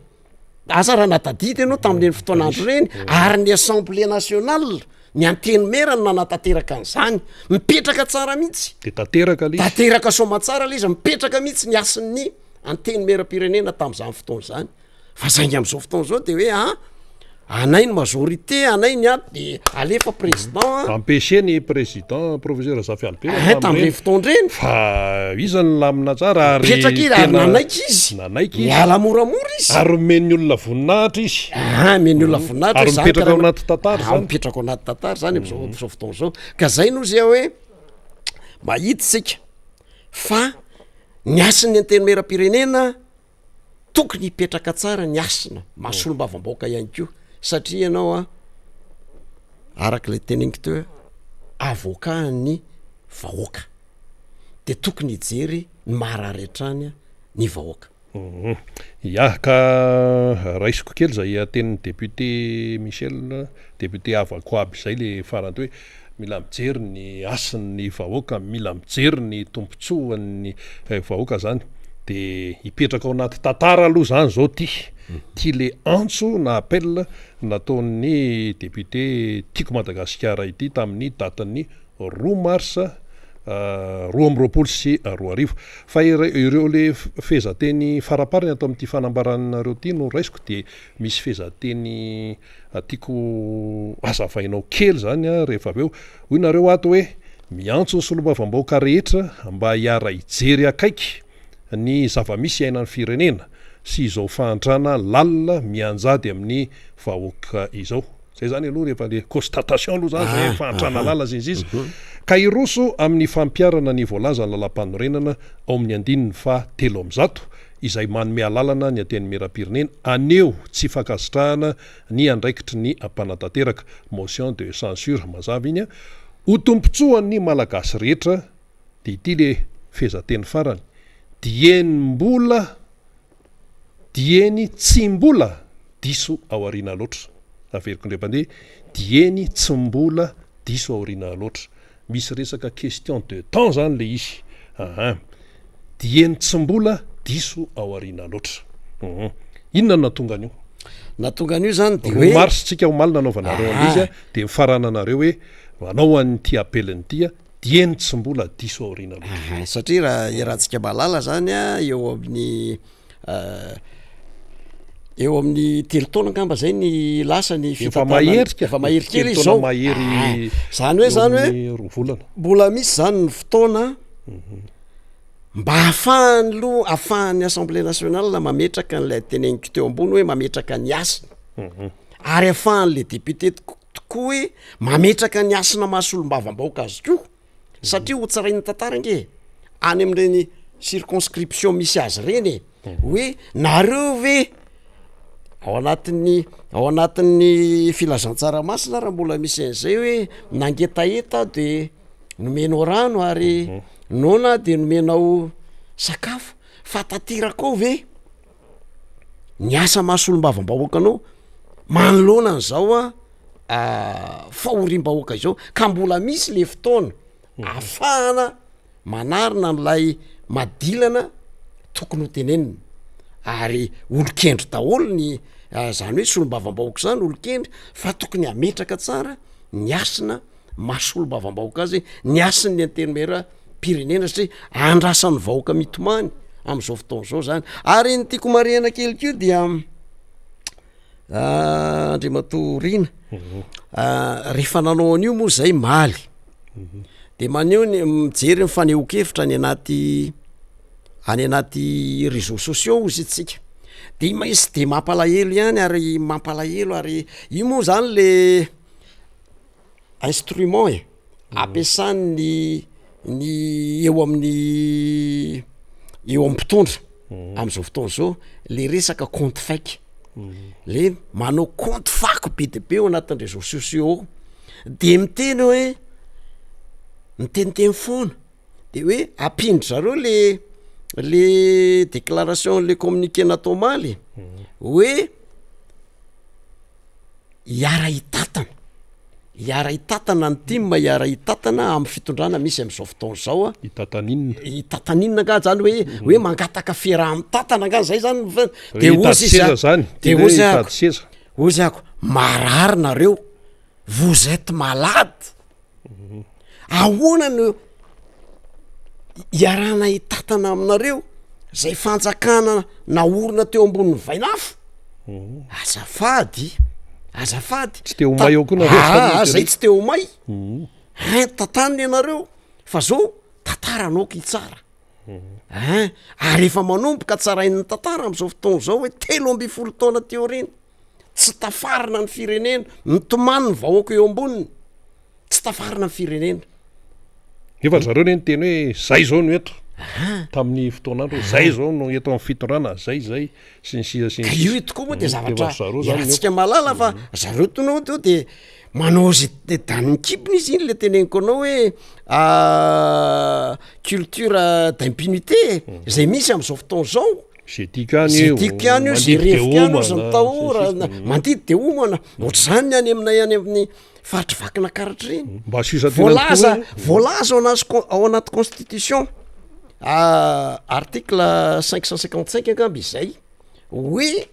asa raha natadidy anao tamin'ireny fotoanandro reny ary ny assemblée nationale ny anteny merany nanatateraka an'izany mipetraka tsara mihitsy de tateraka somatsara le izy mipetraka mihitsy ny asin'ny anteny meram-pirenena tam'izany fotoana zany fa zaingy am'izao fotoana zao de hoe anay ny majorité anay ny ady de alefa président empêché ny président professeur Zafialipera tam'ireny fotoana reny fa izany lamina tsara ary petraka ary nanaiky izy ala moramora izy ary meny olona voninahitra izy meny olona voninahitra ary mipetraka ao anaty tantara zany mipetraka ao anaty tantara zany am'izao fotoana zao ka zay no zay hoe mahita sika fa ny asin'ny anteny meram-pirenena tokony hipetraka tsara ny asina mahasolom-bavam-baoaka ihany ko satria ianao araka le teneniko teo avoakany vahoaka de tokony hijery ny mahararetrany ny vahoaka ka raisiko kely zay atenin'ny député Michel député avako aby zay le farany hoe mila mijery ny asin'ny vahoaka mila mijery ny tompontsoan'ny vahoaka zany de hipetraka ao anaty tantara aloha zany zao ty le antso na appel nataon'ny député tiako Madagasikara ity tamin'ny datan'ny 2 mars 2022 fa ireo le fezateny farapariny atao amin'ity fanambaranareo ty no raisiko de misy fezateny tiako azavainao kely zany rehefa aveo hoy nareo ato hoe miantso ny solombavam-baoaka rehetra mba hiara hijery akaiky ny zava-misy ainan'ny firenena sy izao fahantrana lalina mianjady amin'ny vahoaka izao zay zany aloha rehefa le constatation aloha zany zay fahantrana lala izy ka iroso amin'ny fampiarana ny voalaza ny lalam-panorenana ao amin'ny 3 izay manome alalana ny anteny meram-pirenena aneo tsy fankasitrahana ny andraikitry ny ampanatateraka motion de censure mazava iny ho tompontsoan'ny malagasy rehetra de ity le fezateny farany dieny tsy mbola diso ao arina loatra averiko ndrepande dieny tsy mbola diso ao arina loatra misy resaka question de temps zany le izy dieny tsy mbola diso ao arina loatra inona natongan'io zany de hoe marsitsika ho maly nanaovanareo an'izy de mifarananareo hoe manao an'ity apeliny ty dieny tsy mbola diso ao arina loatra satria raha iarahantsika malala zany eo amin'ny telo taona angamba zay ny lasa ny efa mahery kely izy zao zany hoe mbola misy zany ny fotoana mba ahafahan'ny assemblée nationale mametraka n'lay teneniko teo ambony hoe mametraka ny asina ary ahafahan'le député tokoa hoe mametraka ny asina mahasolom-bavam-baoaka azy koa satria ho tsarainy tantara nge any amin'ireny circonscription misy azy reny hoe nareo ve ao anatin'ny filazantsara masina raha mbola misy an'izay hoe nangetaeta de nomenao rano ary nona de nomenao sakafo fa tatiraka ao ve ny asa mahasolom-bavam-bahoaka anao manoloana an'izao fahorim-bahoaka izao ka mbola misy le fotoana ahafahana manarina n'lay madilana tokony ho tenenina ary olo-kendro daholo ny zany hoe solom-bavam-bahoaka zany olo-kendry fa tokony ametraka tsara ny asina mahasolom-bavam-bahoaka azy ny asin'ny antenimera pirenena satria andrasan'ny vahoaka mitomany am'izao fotoana zao zany ary ny tiako mariana kely kio dia andriamatorina rehefa nanao an'io moa zay maly de maneo ny mijery mifanehonkevitra any anaty réseaux sociaux izy tsika de misy de mampalahelo ihany ary mampalahelo ary io moa zany le instrument ampiasany ny eo amin'ny mpitondra am'izao fotoana zao le resaka compte fake le manao compte fako be de be ao anatin'ny réseaux sociaux de miteny hoe miteniteny foana de hoe ampindry zareo le déclaration le communiqué natao maly hoe iara hitatana ny tima iara hitatana amin'ny fitondrana misy am'izao fotoana zao a hitatanina nga zany hoe mangataka fera amin'ny tatana nga zay zany de ozy ako marary nareo vous êtes malade ahoana no iarana hitatana aminareo zay fanjakana naorina teo amboniny vainafo azafady tsy teo may ao koa zay tsy teo may tataniny ianareo fa zao tantaranaoka itsara ary efa manomboka tsarain'ny tantara am'izao fotoana zao hoe 13 taona teo reny tsy tafarina ny firenena mitomaniny vahoaka eo amboniny tsy tafarina ny firenena efa zareo reny teny hoe zay zao no eto tamin'ny fotoanandro zay zao no eto amin'ny fitondrana zay sy ny sisa io tokoa moa de zavatratsika malala fa zareo tonao teo de manao zay daniny kibony izy iny le teneniko anao hoe culture d'impunité zay misy am'izao fotoana zao zay tiakany io zay refikany io zany tahora mandidy de omana ohatr'zany any aminay any amin'ny faritry vakina karatra reny mba sisa voalaza ao anaty constitution article 555 angamby izay hoe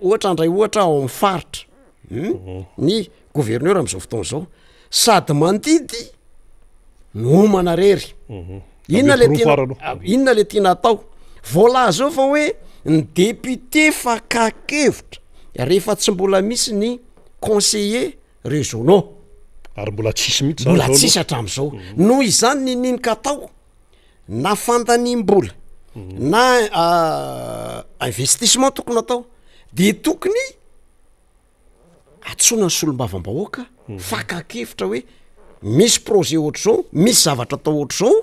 ohatra andray ohatra ao amin'ny faritra ny gouverneur am'izao fotoana zao sady mandidy nomana rery inona le tiana atao voalaza ao fa hoe ny député fakakevitra rehefa tsy mbola misy ny conseiller régionaux ary mbola tsisy mihitsy mbola tsisy hatram'izao noho izany nininika atao na fandanim-bola na investissement tokony atao de tokony atsona ny solombavam-bahoaka fakakevitra hoe misy projet ohatr'zao misy zavatra atao ohatr'zao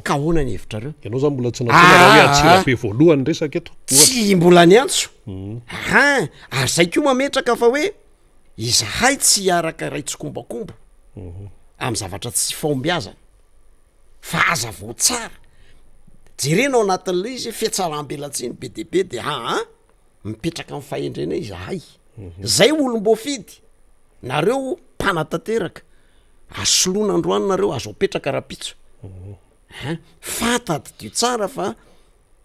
ka ahoana ny hevitrareo ianao zany mbola tsy natena hoe atsirabe voalohany resaka eto tsy mbola ny antso ary zay ko mametraka fa hoe izahay tsy araka ray tsokombakomba amin'ny zavatra tsy faombiazana fa aza vo tsara jerenao anatin'le izy fiatsaram-belatsiny be de be de mipetraka amin'ny fahendrena izahay zay olom-bo fidy nareo mpanatanteraka asoloana androany nareo azo apetraka rapitso fatady dio tsara fa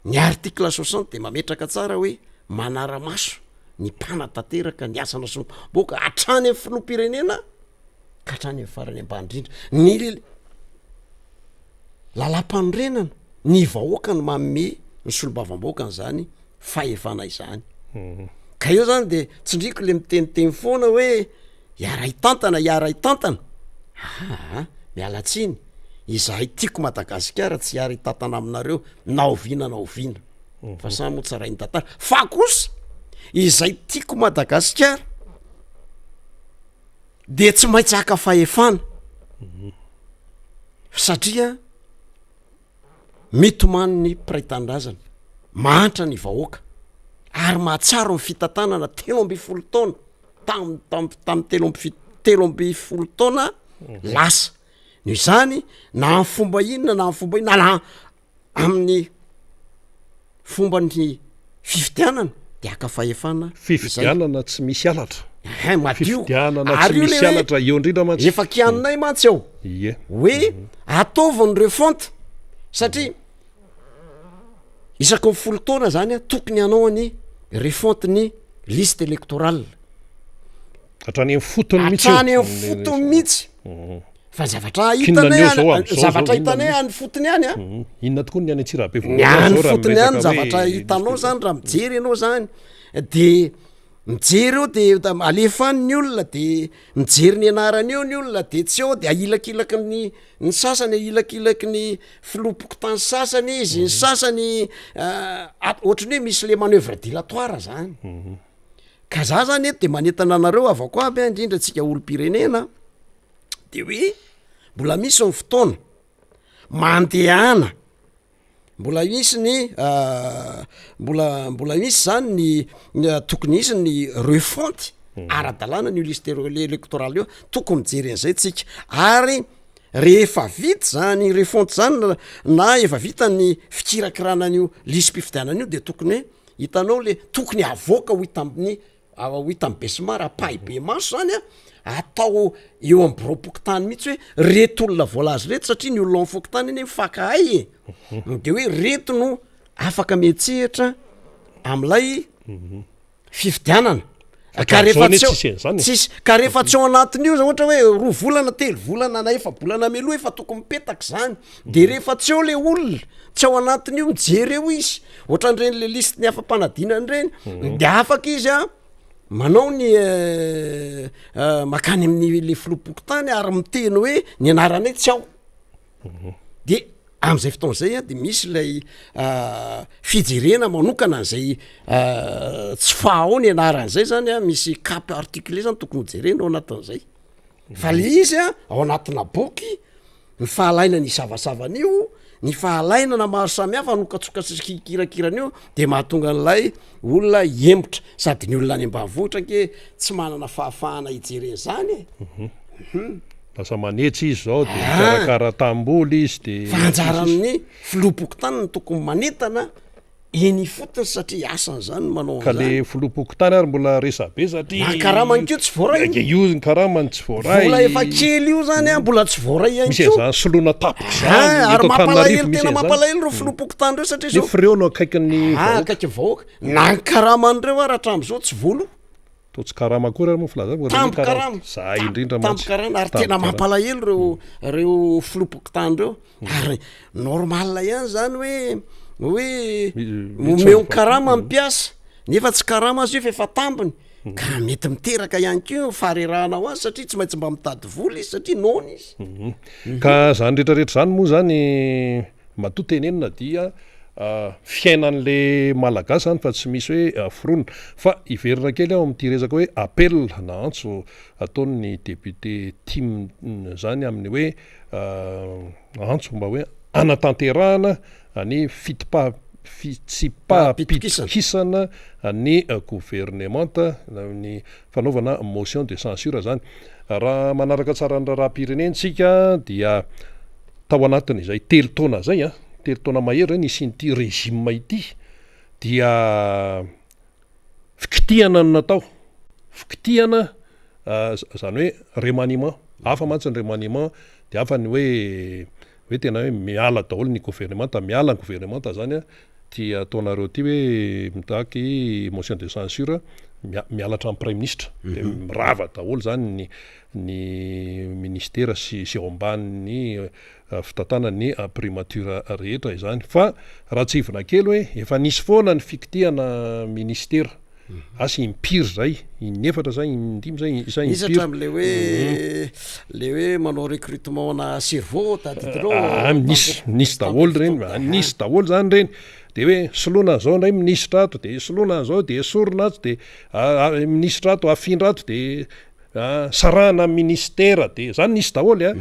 ny article 60 de mametraka tsara hoe manara-maso ny mpanatanteraka ny asana solomboka hatrany amin'ny filoham-pirenena ka hatrany amin'ny farany ambandrindra ny lalam-panorenana ny vahoaka ny manome ny solombavamboakany zany fahefana izany ka eo zany de tsindriko le miteniteny foana hoe iara hitantana mialatsiny izahay tiako Madagasikara tsy iara hitantana aminareo naoviana fa samy mo tsaray ny tantara fa kosa izay tiako Madagasikara de tsy maintsy aka fahefana satria mitomany ny piraitandrazana mahantra ny vahoaka ary mahatsaro ny fitantanana 13 taona tamy 13 taona lasa no izany na amin'ny fomba inona na amin'ny fomba inona na amin'ny fomba ny fifidianana de aka fahefana fifidianana tsy misy alatra fifidianana tsy misy alatra eo indrindra mantsy efa kianinay mantsy ao hoe ataovany refonta satria isaky ny 10 taona zany tokony anao ny refonte ny liste électorale hatrany amin'ny fotony mihitsy fa zavatra hitanay any fotony any inona tokoa ny any Antsirabe any fotony any zavatra hitanao zany raha mijery ianao zany de mijery eo de alefany ny olona de mijery ny anarany eo ny olona de tsy eo de ailakilaky ny sasany ailakilaky ny filopokotany sasany izy ny sasany ohatrany hoe misy le manœuvre dilatoire zany ka za zany eto de manentana anareo avako aby indrindra tsika olom-pirenena de hoe mbola misy ny fotoana mandehana mbola misy ny mbola misy zany ny tokony isy ny refonte ara-dalàna ny liste électorale io tokony mijery an'izay tsika ary rehefa vita zany refonte zany na efa vita ny fikirakirana an'io lisy mpifidianana io de tokony hitanao le tokony avoaka ho hita amin'ny hitany besimara apay be maso zany atao eo am boropoky tany mihitsy hoe reto olona voalazy reto satria ny olona mifoky tany eny mifakahay de hoe reto no afaka miatsehatra am'lay fifidianana ka rehefa tsy ao anatin'io zany ohatra hoe 2 volana 3 volana na 4 volana meloha efa tokony mipetaka zany de rehefa tsy eo le olona tsy ao anatin'io mijery eo izy ohatran'ireny le liste ny afa-panadinany reny de afaka izy manao ny makany amin'ny le filopoky tany ary miteny hoe ny anaranay tsy ao de am'izay fotoan'zay de misy lay fijerena manokana an'zay tsy fahao ny anaran'zay zany misy cap articulé zany tokony hojerena ao anatin'zay fa le izy ao anatina boky ny fahalaina ny savasavanaio ny fahalaina na maro samihafa nokatsoka sy kirakiranaio de mahatonga an'lay olona emotra sady ny olona any ambanivohitra ke tsy manana fahafahana hijereny zany lasa manetsy izy zao de karakara tamboly izy de fa anjaran'ny filopoky tany ny tokony manetana eny fotony satria asany zany manao ka le filopoky tany ary mbola resabe satria karamany keo tsy voaray io karamany tsy voaray vola efa kely io zany mbola tsy voaray ihany misy zany soloana tapoky zany ary mampalahelo tena mampalahelo reo filopoky tany reo satria zao fireo no akaikin'ny akaiky vahoaka na ny karamandreo raha hatram'izao tsy volo tsy karama koa raha moa tampokarama za indrindra tampokarana ary tena mampalahelo reo filopoky tany reo ary normal ihany zany hoe omeo karama ampiasa nefa tsy karama azy io fa efa tambiny ka mety miteraka ihany keo farerahanao azy satria tsy maintsy mba mitady voly izy satria nona izy ka zany rehetrarehetra zany moa zany matotenenina dia fiainan'le malagasy zany fa tsy misy hoe foronina fa iverina kely aho am'ty rezaka hoe appel na antso ataony député Tim zany amin'ny hoe antso mba hoe anatanterahana ny fitsipahapitokisana ny gouvernemanta ny fanaovana motion de censure zany raha manaraka tsara ny raharam-pirenentsika dia tao anatiny izay 3 taona zay telo taona mahery nisy régime ity dia fikitihana no natao fikitihana zany hoe remaniement hafa mantsy ny remaniement de hafa ny hoe tena hoe miala daholo ny gouvernementa miala ny gouvernementa zany ty ataonareo ty hoe mitaky motion de censure mialatra amin'ny prime ministre de mirava daholo zany ny ministera sy ao ambaniny fitatana ny primature rehetra izany fa raha tsy ivona kely hoe efa nisy foana ny fikitihana ministera asy impiry zay inefatra zay indimy zay isa isatra am'le hoe le hoe manao recrutement na cerveau tadidreo nisy daholo reny nisy daholo zany reny de hoe solona zao ndray ministra ato de solona zao de sorona ato de ministra ato afindra ato de sarahana ministera de zany nisy daholo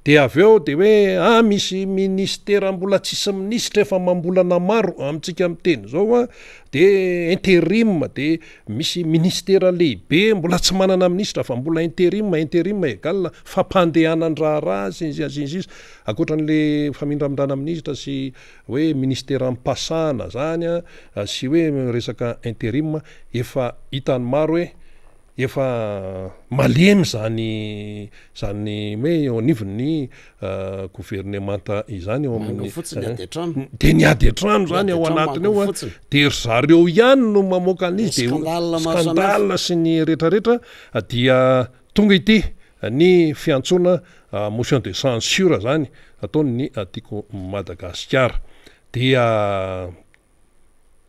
de aveo de hoe misy ministera mbola tsisy ministra efa mambolana maro amitsika miteny zao de intérim de misy ministera lehibe mbola tsy manana ministra fa mbola intérim égal fampandehanan-draharaha sy akoatran'le famindramindrana ministra sy hoe ministera mpasana zany sy hoe resaka intérim efa hitany maro hoe efa malemy zany hoe eo anivon'ny gouvernementa izany eo amin'ny de niady atrano zany ao anatiny eo de zareo ihany no mamoaka an'izy de skandale sy ny rehetrarehetra dia tonga ity ny fiantsona motion de censure zany ataony tiako Madagasikara dia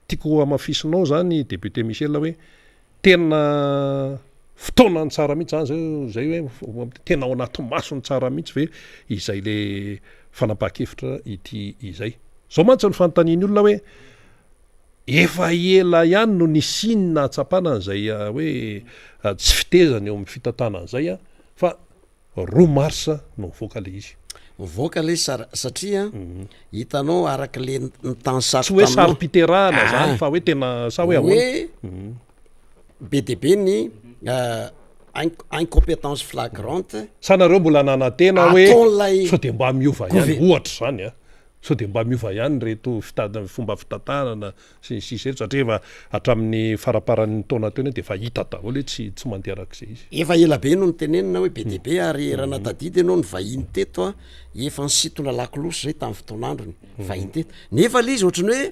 tiako amafisinao zany député Michel hoe tena fotoana ny tsara mihitsy zany zay hoe tena ao anaty masony tsara mihitsy ve izay le fanapaha-kevitra ity izay zao mantsy ny fanontaniany olona hoe efa ela ihany no nisinina atsapana an'izay hoe tsy fitezany eo amin'ny fitantanan'izay fa 2 mars no mivoaka le izy mivoaka le satria hitanao araka le nitansary tsy hoe saro-piterahana zany fa hoe tena sa hoe be de be ny incompétence flagrante sanareo mbola nanatena hoe sao de mba miova ihany ohatra zany so de mba miova ihany reto fomba fitantanana sy sisy eto satria efa hatramin'ny faraparan'ny taona teo eny de efa hita daholo hoe tsy mandeha arak'izay izy. Efa ela be no ny tenenina hoe be de be ary rana tadidy ianao ny vahiny teto a efa nysitona lakolosy zay tamin'ny fotoan'androny vahiny teto nefa le izy ohatrany hoe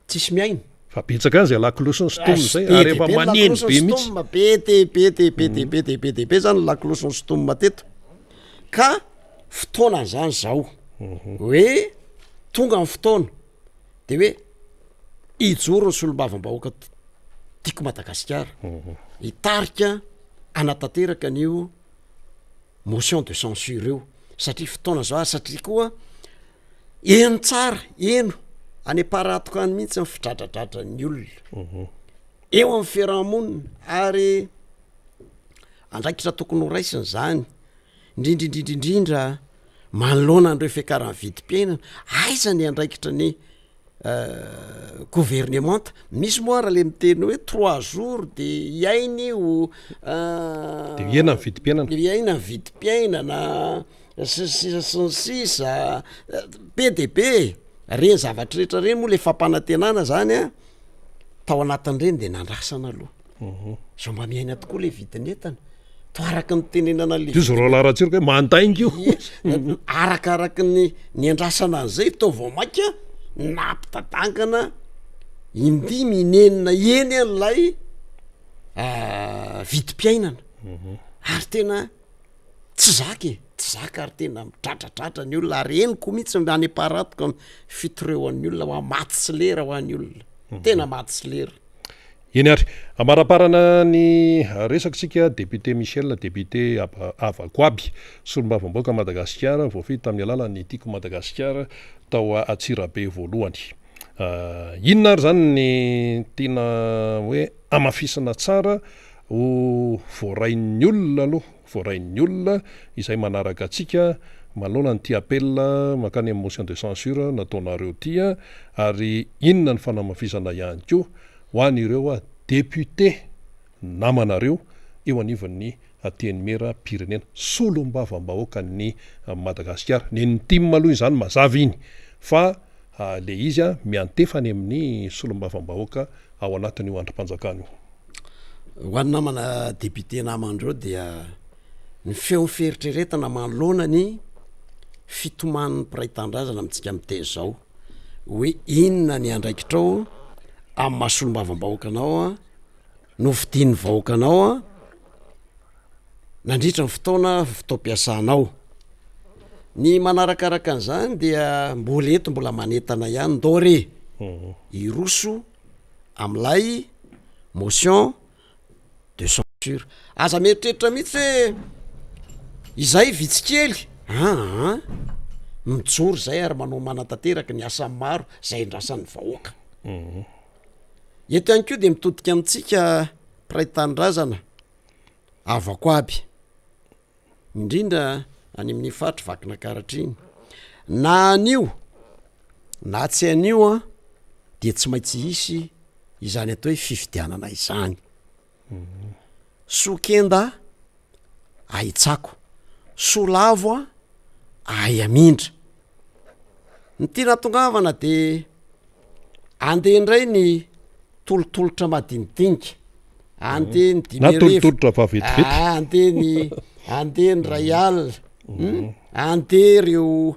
tsisy miaina fa betsaka any zay lakolosy ny stomina zay ary efa maneno be mihitsy be zany lakolosy ny stomina teto ka fotoana zany zao hoe tonga amin'ny fotoana de hoe ijoro ny solombavam-bahoaka tiako Madagasikara hitarika anatanteraka an'io motion de censure io satria fotoana zao ary satria koa eno tsara eno any aparatokany mihitsy ny fidradradratra ny olona eo amin'ny fiarahamonina ary andraikitra tokony ho raisiny zany indrindrindrindrindrindra manoloana an'ireo fiakaran'ny vidim-piainana aiza ny andraikitra ny gouvernemanta misy moa raha le miteny hoe 3 jours de iainy io de iaina ny vidim-piainana iaina ny vidim-piainana sisa be de be reny zavatra rehetra reny moa le fampanantenana zany a tao anatin'ireny de nandrasana aloha zao mba miaina tokoa le vidinetana to araky ny tenenana le zoroalarantsirika hoe mandainga io arakaraky ny andrasana an'izay to vao maika nampitadangana indimy inenina eny an'lay vidim-piainana ary tena tsy zaka ary tena midradradratra ny olona ary eniko mihitsy any aparatoka fitoreoan'ny olona ho maty sy lera ho an'ny olona tena maty sy lera. Eny ary amaraparana ny resakitsika député Michel député Avakoaby solombavam-bahoaka Madagasikara voafety tamin'ny alalan'ny Tiako Madagasikara tao Atsirabe voalohany. Inona ary zany ny tena hoe amafisana tsara ho voarain'ny olona aloha voarain'ny olona izay manaraka atsika manoloana ny ty appel makany amin'ny motion de censure nataonareo ty ary inona ny fanamafisana ihany koa ho an'ireo député namanareo eo anivon'ny teny-mera pirenena solombavam-bahoaka ny Madagasikara ny tim aloha izany mazava iny fa le izy miantefany amin'ny solombavam-bahoaka ao anatin'io androm-panjakana io. Ho any namana député namandreo dia ny feo fieritreretana manoloana ny fitoman'ny mpiray-tandrazana amintsika miteny zao hoe inona ny andraikitrao amin'ny mahasolombavam-bahoaka anao no vidin'ny vahoaka anao nandritra ny fotoam-piasanao ny manarakaraka an'izany dia mbola manetana ihany ndore iroso am'lay motion de censure aza mieritreritra mihitsy hoe izay vitsikely mijoro zay ary manao manatanteraka ny asany maro zay ndrasan'ny vahoaka eto ihany koa de mitodika amintsika mpiray-tandrazana Avakoaby indrindra any amin'ny fatra vakina karatriny na anio na tsy anio de tsy maintsy hisy izany atao hoe fifidianana izany sokenda ahitsako solavo ahiamindra ny tia tongavana de andeha indray ny tolotolotra madinidinika andeha ny tolotolotra vavetivety andeha ny ray alina andeha ireo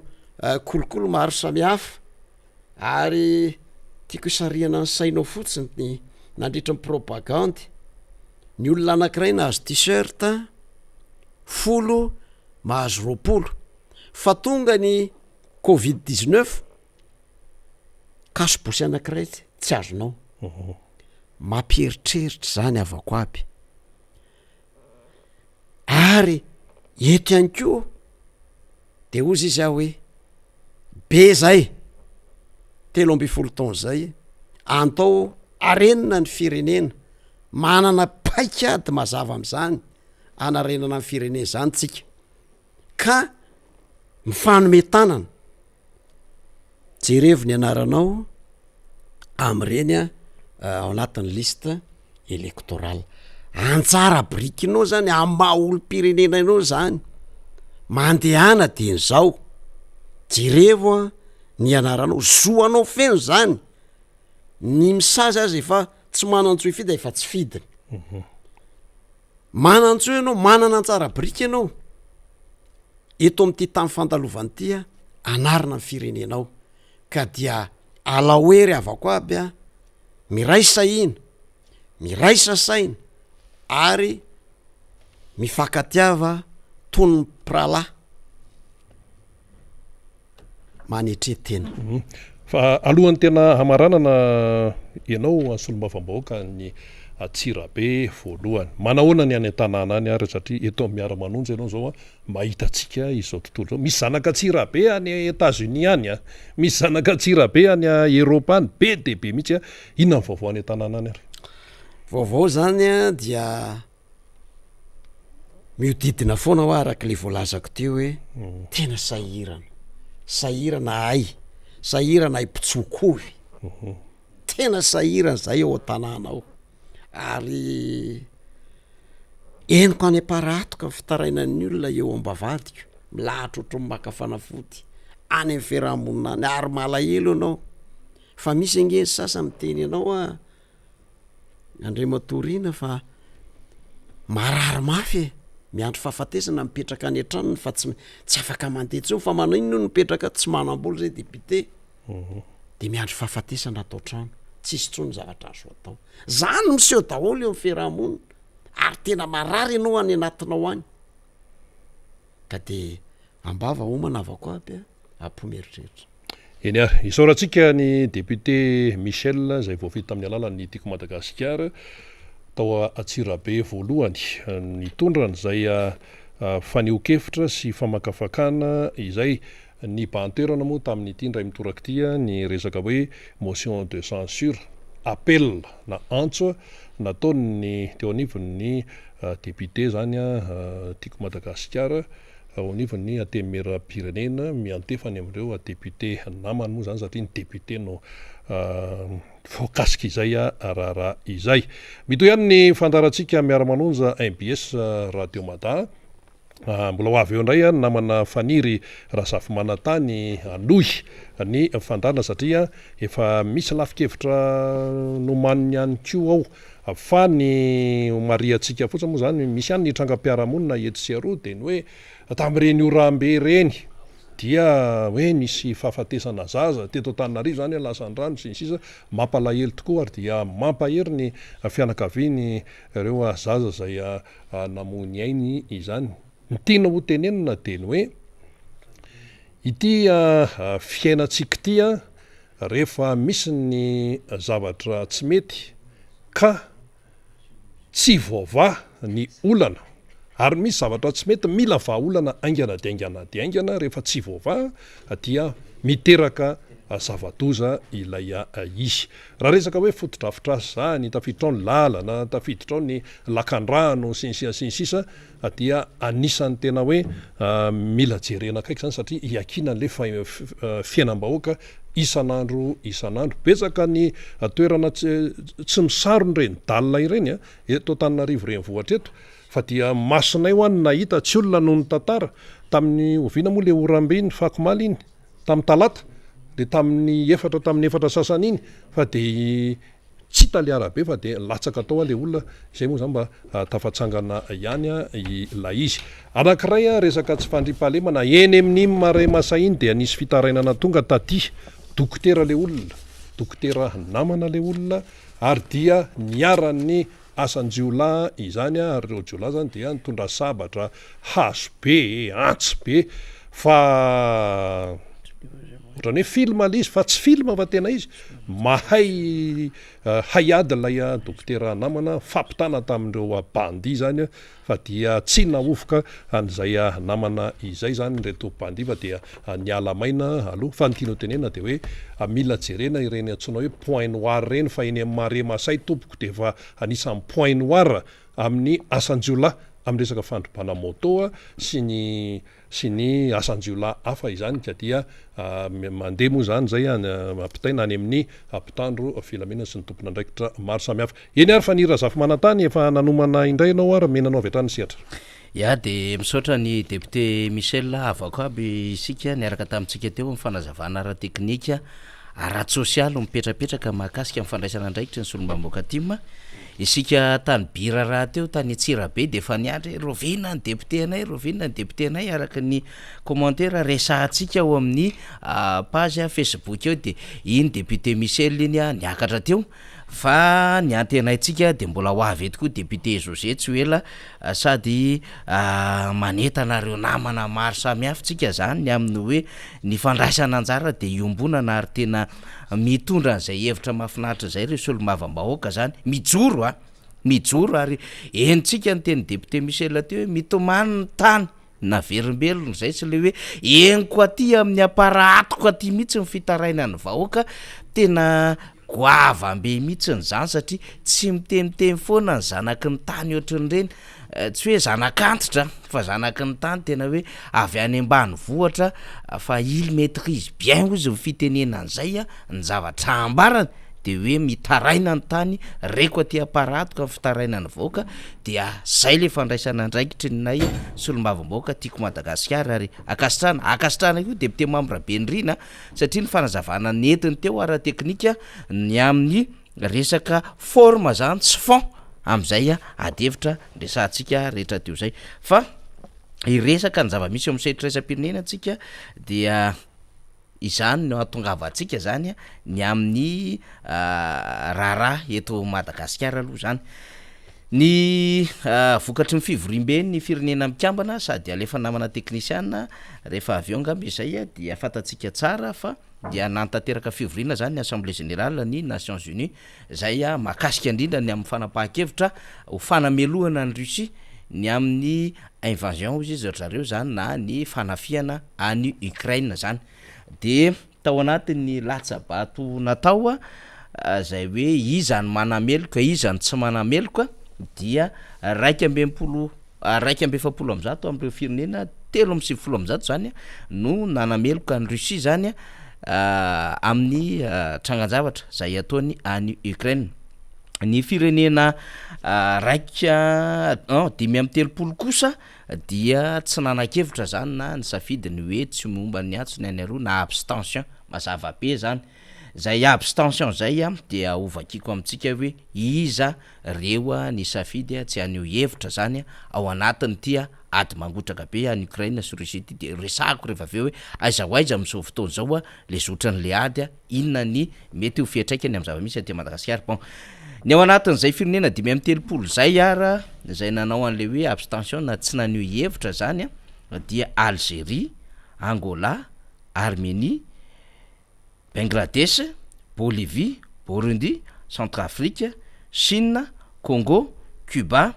kolokolo maro samihafa ary tiako isariana ny sainao fotsiny ny nandritra ny propagande ny olona anankiray nahazo t-shirt 10 mahazo 20 fa tonga ny covid-19 kasobosy anankiray tsy azonao mampieritreritra zany Avakoaby ary eto ihany koa de ozy izy hoe be zay 13 taona zay antao arenina ny firenena manana paikady mazava am'zany anarenana ny firenena zany tsika ka mifanometanana jerevo ny anaranao am'ireny ao anatin'ny liste électorale antsara brikinao zany amin'ny maha olo-pirenena inao zany mandehana de nzao jerevo ny anaranao zoanao feno zany ny misazy azy efa tsy manantsoa ifidy efa tsy fidiny manantsoa ianao manana antsara brika ianao eto am'ty tamy fandalovanytya anarina ny firenenao ka dia alahoery avako aby a miraisa ina miraisa saina ary mifakatiava tony prala manetretena fa alohan'ny tena hamaranana ianao ansolombavam-bahoaka ny atsirabe voalohany manahoana ny any an-tanàna any ary satria eto amin'ny miara-manonjy ianao zao a mahita atsika izao tontolo zao misy zanaka atsirabe any Etats-Unis any a misy zanaka atsirabe any Eropa any be de be mihitsy a inona ny vaovao any an-tanàna any ary vaovao zany a dia miodidina foana ho araka le voalazako teo hoe tena sahirana ay sahirana ay mpitsokovy tena sahirana zay ao an-tanàna ao ary eniko any aparatoka fitarainan'ny olona eo ambavadiko milahatra ohatry ny maka fanafody any amin'ny fiarahamonina any ary malahelo anao fa misy angeny sasa miteny anao a Andriamatorina fa marary mafy miandro fahafatesana mipetraka any an-tranony fa tsy afaka mandeha tsony fa manao ino no mipetraka tsy manam-bola zay député de miandro fahafatesana atao trano tsisy tsony zavatra azo atao zany miseho daholo eo amin'ny fiarahamonina ary tena marary ianao any anatinao any ka de ambava homana avako aby ampomeritreritra eny ary isaorantsika ny député Michel zay voafita amin'ny alalan'ny tiako Madagasikara tao Atsirabe voalohany nitondrany zay faneho-kevitra sy famakafakana izay ny bantoerana moa tamin'ny ity ndray mitorak'itya ny resaka hoe motion de censure appel na antso nataony teo anivon'ny député zany tiako Madagasikara ao anivon'ny atemeram-pirenena miantefany amin'ireo député namany moa zany satria ny député no voakasika izay raharaha izay mitoy ihany ny fandarantsika miara-manonja MBS Radio Mada mbola ho avy eo indray namana faniry Rasafy Manantany anohy ny fandana satria efa misy lafikevitra nomaniny ihany koa ao fa ny mariatsika fotsiny moa zany misy ihany ny trangam-piarahamonina eto sy aroa de ny hoe tamin'ireny orambe reny dia hoe misy fahafatesana zaza teto Antananarivo zany lasandrano sy ny sisa mampalahelo tokoa ary dia mampahery ny fianakaviany ireo zaza zay namony ainy izany ny tena ho tenenina de ny hoe ity fiainatsika ty rehefa misy ny zavatra tsy mety ka tsy voava ny olana ary misy zavatra tsy mety mila vahaolana aingana de aingana rehefa tsy voava dia miteraka zava-doza ilay izy raha resaka hoe fotodrafitrasa zany tafiditra ao ny lalana tafiditra ao ny lakandrano sy ny sisa dia anisan'ny tena hoe mila jerena kaiky zany satria iakina an'le fiainam-bahoaka isan'andro betsaka ny toerana tsy misaro ny reny dalina ireny eto Antananarivo reny vohatra eto fa dia masonay ho any nahita tsy olona noho ny tantara tamin'ny oviana moa le orambe ny fakomaly iny tamin'ny talata de tamin'ny efatra sasany iny fa de tsy taliarabe fa de latsaka tao le olona izay moa zany mba tafatsangana ihany la izy anankiray resaka tsy fandripahalemana eny amin'ny maray masa iny de anisy fitarainana tonga taty dokotera le olona dokotera namana le olona ary dia niaran'ny asan-jiolahy izany ary reo jiolahy zany dia nitondra sabatra hazo be antsy be fa ohatrany hoe film le izy fa tsy film fa tena izy mahay haiady lay dokotera namana fampitana tamin'ireo bandi zany fa dia tsy nahofoka an'izay namana izay zany reto bandi fa dia niala maina aloha fa nytiana tenena de hoe mila jerena ireny antsoina hoe point noir reny fa eny amin'ny mare masay tompoko de fa anisan'ny point noir amin'ny asan-jiolahy amin'ny resaka fandrobana moto sy ny asan-jiolahy hafa izany ka dia mandeha moa zany zay ampitaina any amin'ny mpitandro filaminana sy ny tompona andraikitra maro samihafa eny ary fa ny Rasafy Manantany efa nanomana indray ianao ary menanao avy hatrany sehatra ia de misaotra ny député Michel avako aby isika niaraka tamintsika teo mifanazavana ara teknika araty sosialy mipetrapetraka mahakasika mifandraisana andraikitry ny solombamboaka atima isika tany bira raha teo tany Tsirabe de fa niandry rovina ny député anay rovina ny député anay araka ny commentaire resahantsika ao amin'ny page Facebook eo de iny député Michel iny niakatra teo fa ny antenaitsika de mbola ho avy eto koa député José tsy hoela sady manetanareo namana maro samihafa tsika zany ny amin'ny hoe ny fandraisana anjara de iombonana ary tena mitondra an'izay hevitra mahafinaritra zay re solomavambahoaka zany mijoro ary enitsika ny teny député Michel teo hoe mitomany ny tany na verimbelona zay tsy le hoe eniko aty amin'ny aparatoko aty mihitsy ny fitaraina ny vahoaka tena goavambe mihitsy ny zany satria tsy mitemitemy foana ny zanaky ny tany ohatran'ireny tsy hoe zanak'antitra fa zanaky ny tany tena hoe avy any ambany vohatra fa il maîtrise bien ozy ny fitenena an'izay ny zavatra ambarany de hoe mitaraina ny tany reko aty aparatoko amin'ny fitaraina ny vahoaka dia zay le fandraisana andraikitry nay solomavambahoaka tiako Madagasikara ary akasitrana io député membre Benrina satria ny fanazavana netiny teo ara teknika ny amin'ny resaka forme zany tsy fond am'izay adevitra resantsika rehetra teo zay fa iresaka ny zava-misy amin'ny setrotraisam-pirenena antsika dia izany no atongavantsika zany ny amin'ny raharaha eto Madagasikara aloha zany ny vokatry ny fivoriam-be ny firenena mikambana sady alefa namana teknisiana rehefa avy eo angamba izay dia fantatsika tsara fa dia nantanteraka fivoriana zany ny Assemblée générale ny Nations Unies zay mahakasika indrindra ny amin'ny fanapahan-kevitra ho fanamelohana ny Russie ny amin'ny invasion ozy izy zareo zany na ny fanafiana any Ukraine zany de tao anatin'ny latsabato natao zay hoe iza ny manameloka iza ny tsy manameloka dia 1.7 am'zato am'ireo firenena 3.7 am'zato zany no nanameloka ny Russie zany amin'ny tranganjavatra zay ataony any Ukraine ny firenena raika 5.3 kosa dia tsy nanan-kevitra zany na ny safidy ny hoe tsy momba ny antsony any aroa na abstention mazava be zany zay abstention zay dia ovakiko amintsika hoe iza reo ny safidy tsy anio hevitra zany ao anatiny tia ady mangotraka be any Ukraine sy Russie de resako rehefa aveo hoe aiza amin'izao fotoana zao le zotran'le ady inona ny mety ho fiatraikany amin'ny zava-misy aty Madagasikara bon ny ao anatin'izay firenena 5.3 zay ara zay nanao an'le hoe abstention na tsy nanio hevitra zany dia Algérie, Angola, Arménie, Bangladesh, Bolivie, Burundi, Centrafrique, Chine, Congo, Cuba,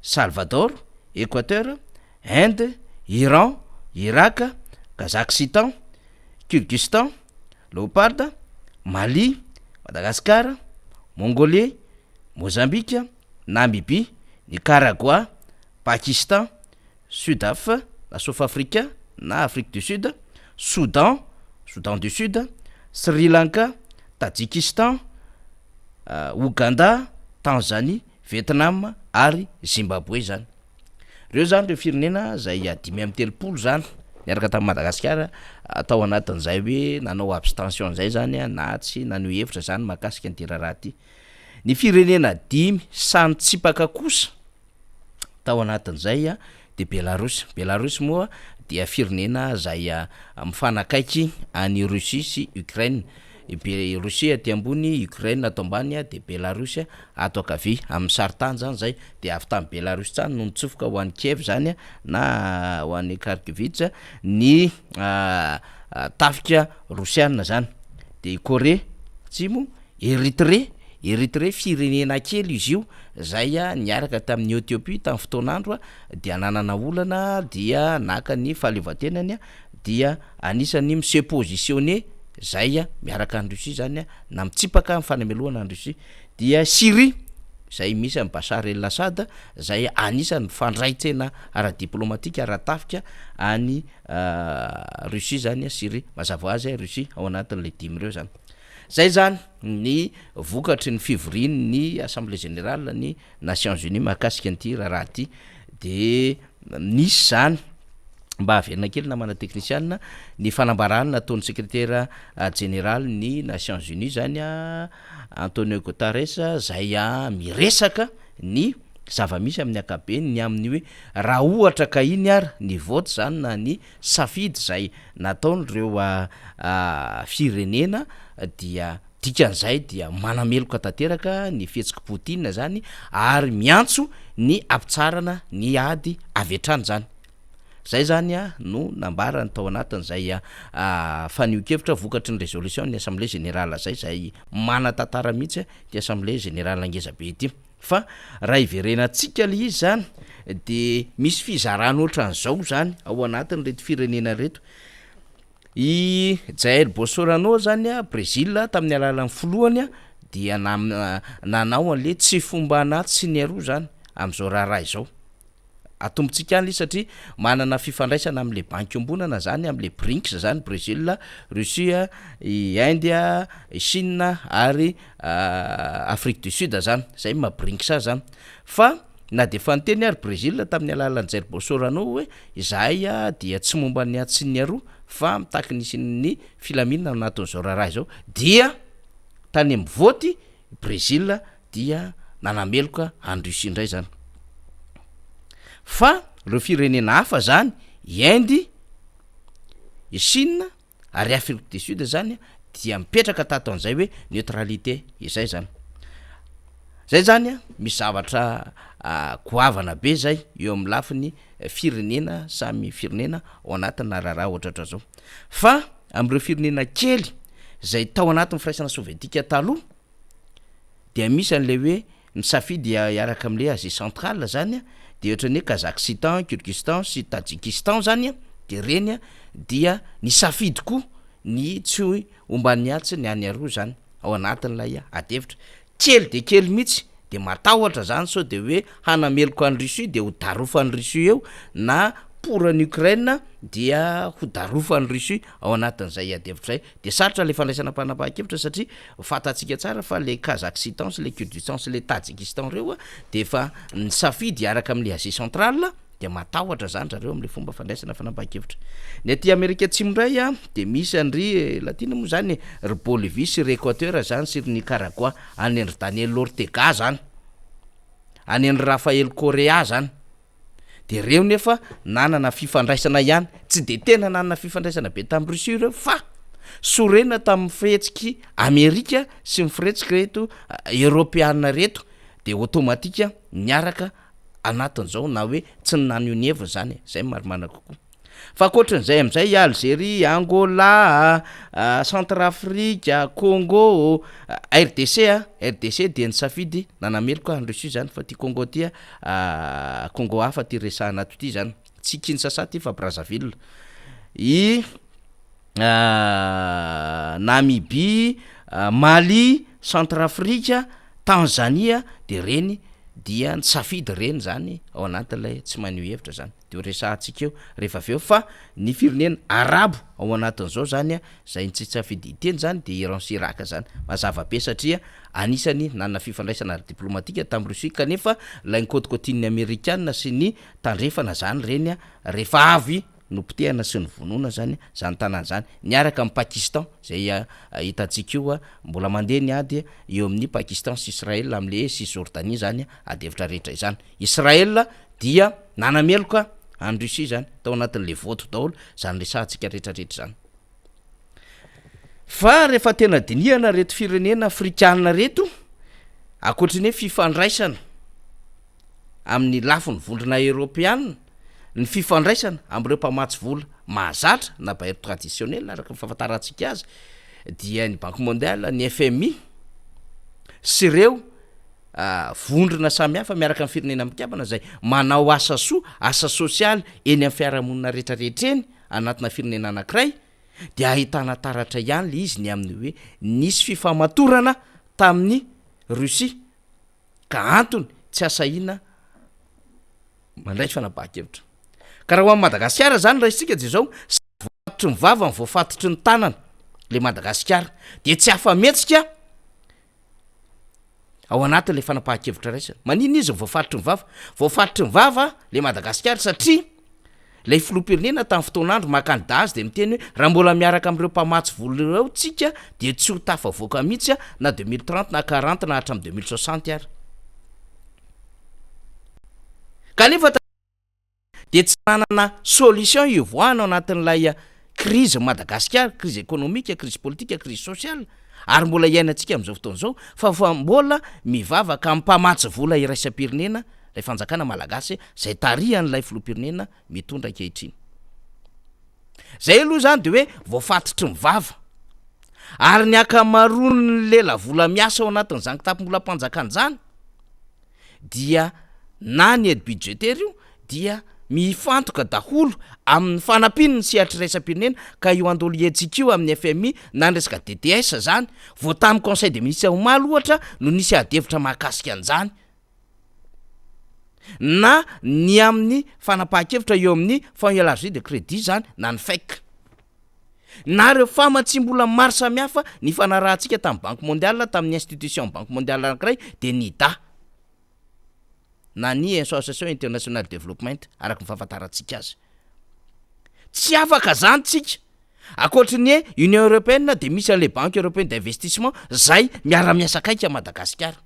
Salvador, Équateur, Inde, Iran, Irak, Kazakhstan, Kyrgyzstan, Léopard, Mali, Madagascar, Mongolie, Mozambique, Namibie, Nicaragua, Pakistan, Sudaf, la South-Afrique, na Afrique du Sud, Soudan du Sud, Sri Lanka, Tadjikistan, Ouganda, Tanzanie, Vietnam ary Zimbabwe zany. Reo zany reo firenena zay 5.3 zany niaraka tamin'ny Madagasikara atao anatin'izay hoe nanao abstention zay zany na tsy nanao hevitra zany mahakasika ny raha ty. Ny firenena 5 samy tsipaka kosa tao anatin'izay de Belarus moa dia firenena zay mifanakaiky any Russie sy Ukraine. Russie aty ambony, Ukraine ato ambany de Belarus ato akavy amin'ny saritany zany zay de avy tamin'ny Belarus tsany no nitsofoka ho an'ny Kiev zany na ho an'ny Kharkiv ny tafika Rosiana zany de Corée Atsimo, Eritrea firenena kely izy io zay niaraka tamin'ny Ethiopie tamin'ny fotoan'andro dia nanana olana dia naka ny fahaleovantenany dia anisany se positionner zay miaraka ny Russie zany na mitsipaka amin'ny fanamelohana ny Russie. Dia Syrie zay misy amin'ny Bashar el-Assad zay anisany fandraitsena ara-diplomatika ara-tafika any Russie zany Syrie mazava azy Russie ao anatin'le 5 reo zany. Zay zany ny vokatry ny fivoriany ny Assemblée générale ny Nations Unies mahakasika an'ity raha ty de nisy zany mba averina kely namana technicianna ny fanambarana nataon'ny secrétaire général ny Nations Unies zany Antonio Guterres zay miresaka ny zava-misy amin'ny akabeny ny amin'ny hoe raha ohatra ka iny ary ny vote zany na ny safidy zay nataon'ireo firenena dia dikan'izay dia manameloka tanteraka ny fihetsika Poutine zany ary miantso ny ampitsarana ny ady avy hatrany zany. Zay zany no nambarany tao anatin'izay fanio-kevitra vokatry ny résolution ny assemblée générale zay mana-tantara mihitsy ty assemblée générale angeza-be ity. Fa raha iverenantsika le izy zany de misy fizarana ohatran'izao zany ao anatin' reto firenena reto. I Jair Bolsonaro zany Brésil tamin'ny alalan'ny filohany dia nanao an'le tsy fomba anaty sy ny aroa zany am'izao raharaha izao. Atombotsika any satria manana fifandraisana am'le banky ombonana zany am'le BRICS zany Brésil, Russia, India, Chine ary Afrique du Sud zany zay ma BRICS zany. Fa na de fa niteny ary Brésil tamin'ny alalan'ny Jair Bolsonaro hoe izahay dia tsy momba ny aty sy ny aroa fa mitaky ny filaminana anatin'izao raharaha izao dia tany amin'ny voty Brésil dia nanameloka any Russie indray zany. Fa reo firenena hafa zany Inde, Chine ary Afrique du Sud zany dia mipetraka tato an'izay hoe neutralité izay zany. Zay zany misy zavatra goavana be zay eo amin'ny lafiny firenena samy firenena ao anatin'ny raharaha ohatra zao. Fa am'ireo firenena kely zay tao anatin'ny firaisana sovietika taloha dia misy an'le hoe misafidy iaraka am'le Asie centrale zany de ohatran'ny hoe Kazakhstan, Kyrgyzstan sy Tadjikistan zany de reny dia ny safidy koa ny tsy omban'ny atsy ny any aroa zany ao anatin'ilay adevitra kely de kely mihitsy de matahotra zany so de hoe hanameloka any Russie de ho darofany Russie eo na pour ny Ukraine dia ho darofany Russie ao anatin'izay adevitra zay de sarotra le fandraisana mpanapa-kevitra satria fatatsika tsara fa le Kazakhstan sy le Kyrgyzstan sy le Tadjikistan reo de efa ny safidy araka am'le Asie centrale de matahotra zany zareo am'le fomba fandraisana fanapa-kevitra. Ny aty Amerika Atsimo ndray de misy andry latina moa zany ry Bolivie sy ry Équateur zany sy ry Nicaragua any andry Daniel Ortega zany any andry Rafael Correa zany de reo nefa nanana fifandraisana ihany tsy de tena nanana fifandraisana be tamin'ny Russie reo fa sorena tamin'ny fihetsiky Amerika sy mifiretsika reto Europeana reto de automatika niaraka anatin'izao na hoe tsy nany io nevy zany zay maromana kokoa. Fa akoatran'izay am'izay Algérie, Angola, Centrafrika, Congo, RDC de nisafidy nanameloka any Russie zany fa ty Congo ty Congo hafa ty resahana ato ty zany tsy Kinshasa ty fa Brazzaville. I Namibie, Mali, Centrafrika, Tanzania de reny dia nisafidy reny zany ao anatin'ilay tsy manio hevitra zany de resahantsika eo rehefa aveo fa ny firenena arabo ao anatin'izao zany zay tsy safidy iteny zany de Iran sy Irak zany mazava be satria anisany nanana fifandraisana diplomatika tamin'ny Russie kanefa lainy côte-côtine américaine sy ny tandrefana zany reny rehefa avy nopotehana sy ny vonoana zany zany tanàna zany niaraka amin'ny Pakistan zay hitantsika io mbola mandeha ny ady eo amin'ny Pakistan sy Israël am'le sy Jordanie zany adevitra rehetra izany. Israël dia nanameloka any Russie zany tao anatin'le voto daholo zany resahantsika rehetrarehetra zany. Fa rehefa tena dinihana reto firenena afrikana reto akoatrin'ny hoe fifandraisana amin'ny lafiny vondrona Europeana ny fifandraisana am'ireo mpamatsy vola mahazatra na bairo traditionnel araka ny fahafantarantsika azy dia ny Banque mondiale, ny FMI sy ireo vondrona samihafa miaraka amin'ny firenena mikabana zay manao asa soa, asa sosialy eny amin'ny fiarahamonina rehetrarehetra eny anatina firenena anankiray dia ahitana taratra ihany le izy ny amin'ny hoe nisy fifamatorana tamin'ny Russie ka antony tsy asahina mandray fanapahakevitra. Ka raha ho amin'ny Madagasikara zany raha isika de zao voafatotry ny vava ny voafatotry ny tanana le Madagasikara de tsy afa-metsika ao anatin'le fanapahan-kevitra raisana manina izy voafaritry ny vava le Madagasikara satria lay filoham-pirenena tamin'ny fotoanandro makandida azy de miteny hoe raha mbola miaraka am'ireo mpamatsy vola ireo tsika de tsy ho tafavoaka mihitsy na 2030 na 40 na hatramin'ny 2060 ary kanefa de tsy manana solution ivoahana ao anatin'ilay crise Madagasikara, crise économique, crise politique, crise sociale ary mbola iainantsika am'izao fotoana zao fa mbola mivavaka amin'ny mpamatsy vola iraisam-pirenena lay fanjakana malagasy zay tarihan'ilay filoham-pirenena mitondra ankehitriny. Zay aloha zany de hoe voafatitry mivava ary ny akamaroany lela vola miasa ao anatin'izany kitapo-mbolam-panjakana zany dia na ny aide budgétaire io dia mifantoka daholo amin'ny fanampiny ny sehatra iraisam-pirenena ka io andolo ietsika io amin'ny FMI na ny resaka DTS zany vao tamin'ny conseil des ministres omaly ohatra no nisy adevitra mahakasika an'izany na ny amin'ny fanapahan-kevitra eo amin'ny fonds élargi de crédit zany na ny FEC na reo famatsim-bola maro samihafa ny fanarahantsika tamin'ny banque mondiale tamin'ny institution banque mondiale anankiray de NIDA na ny association international development araky ny fahafantarantsika azy tsy afaka zany tsika akoatry ny Union européenne de misy an'le banque européenne d'investissement zay miara-miasa akaika Madagasikara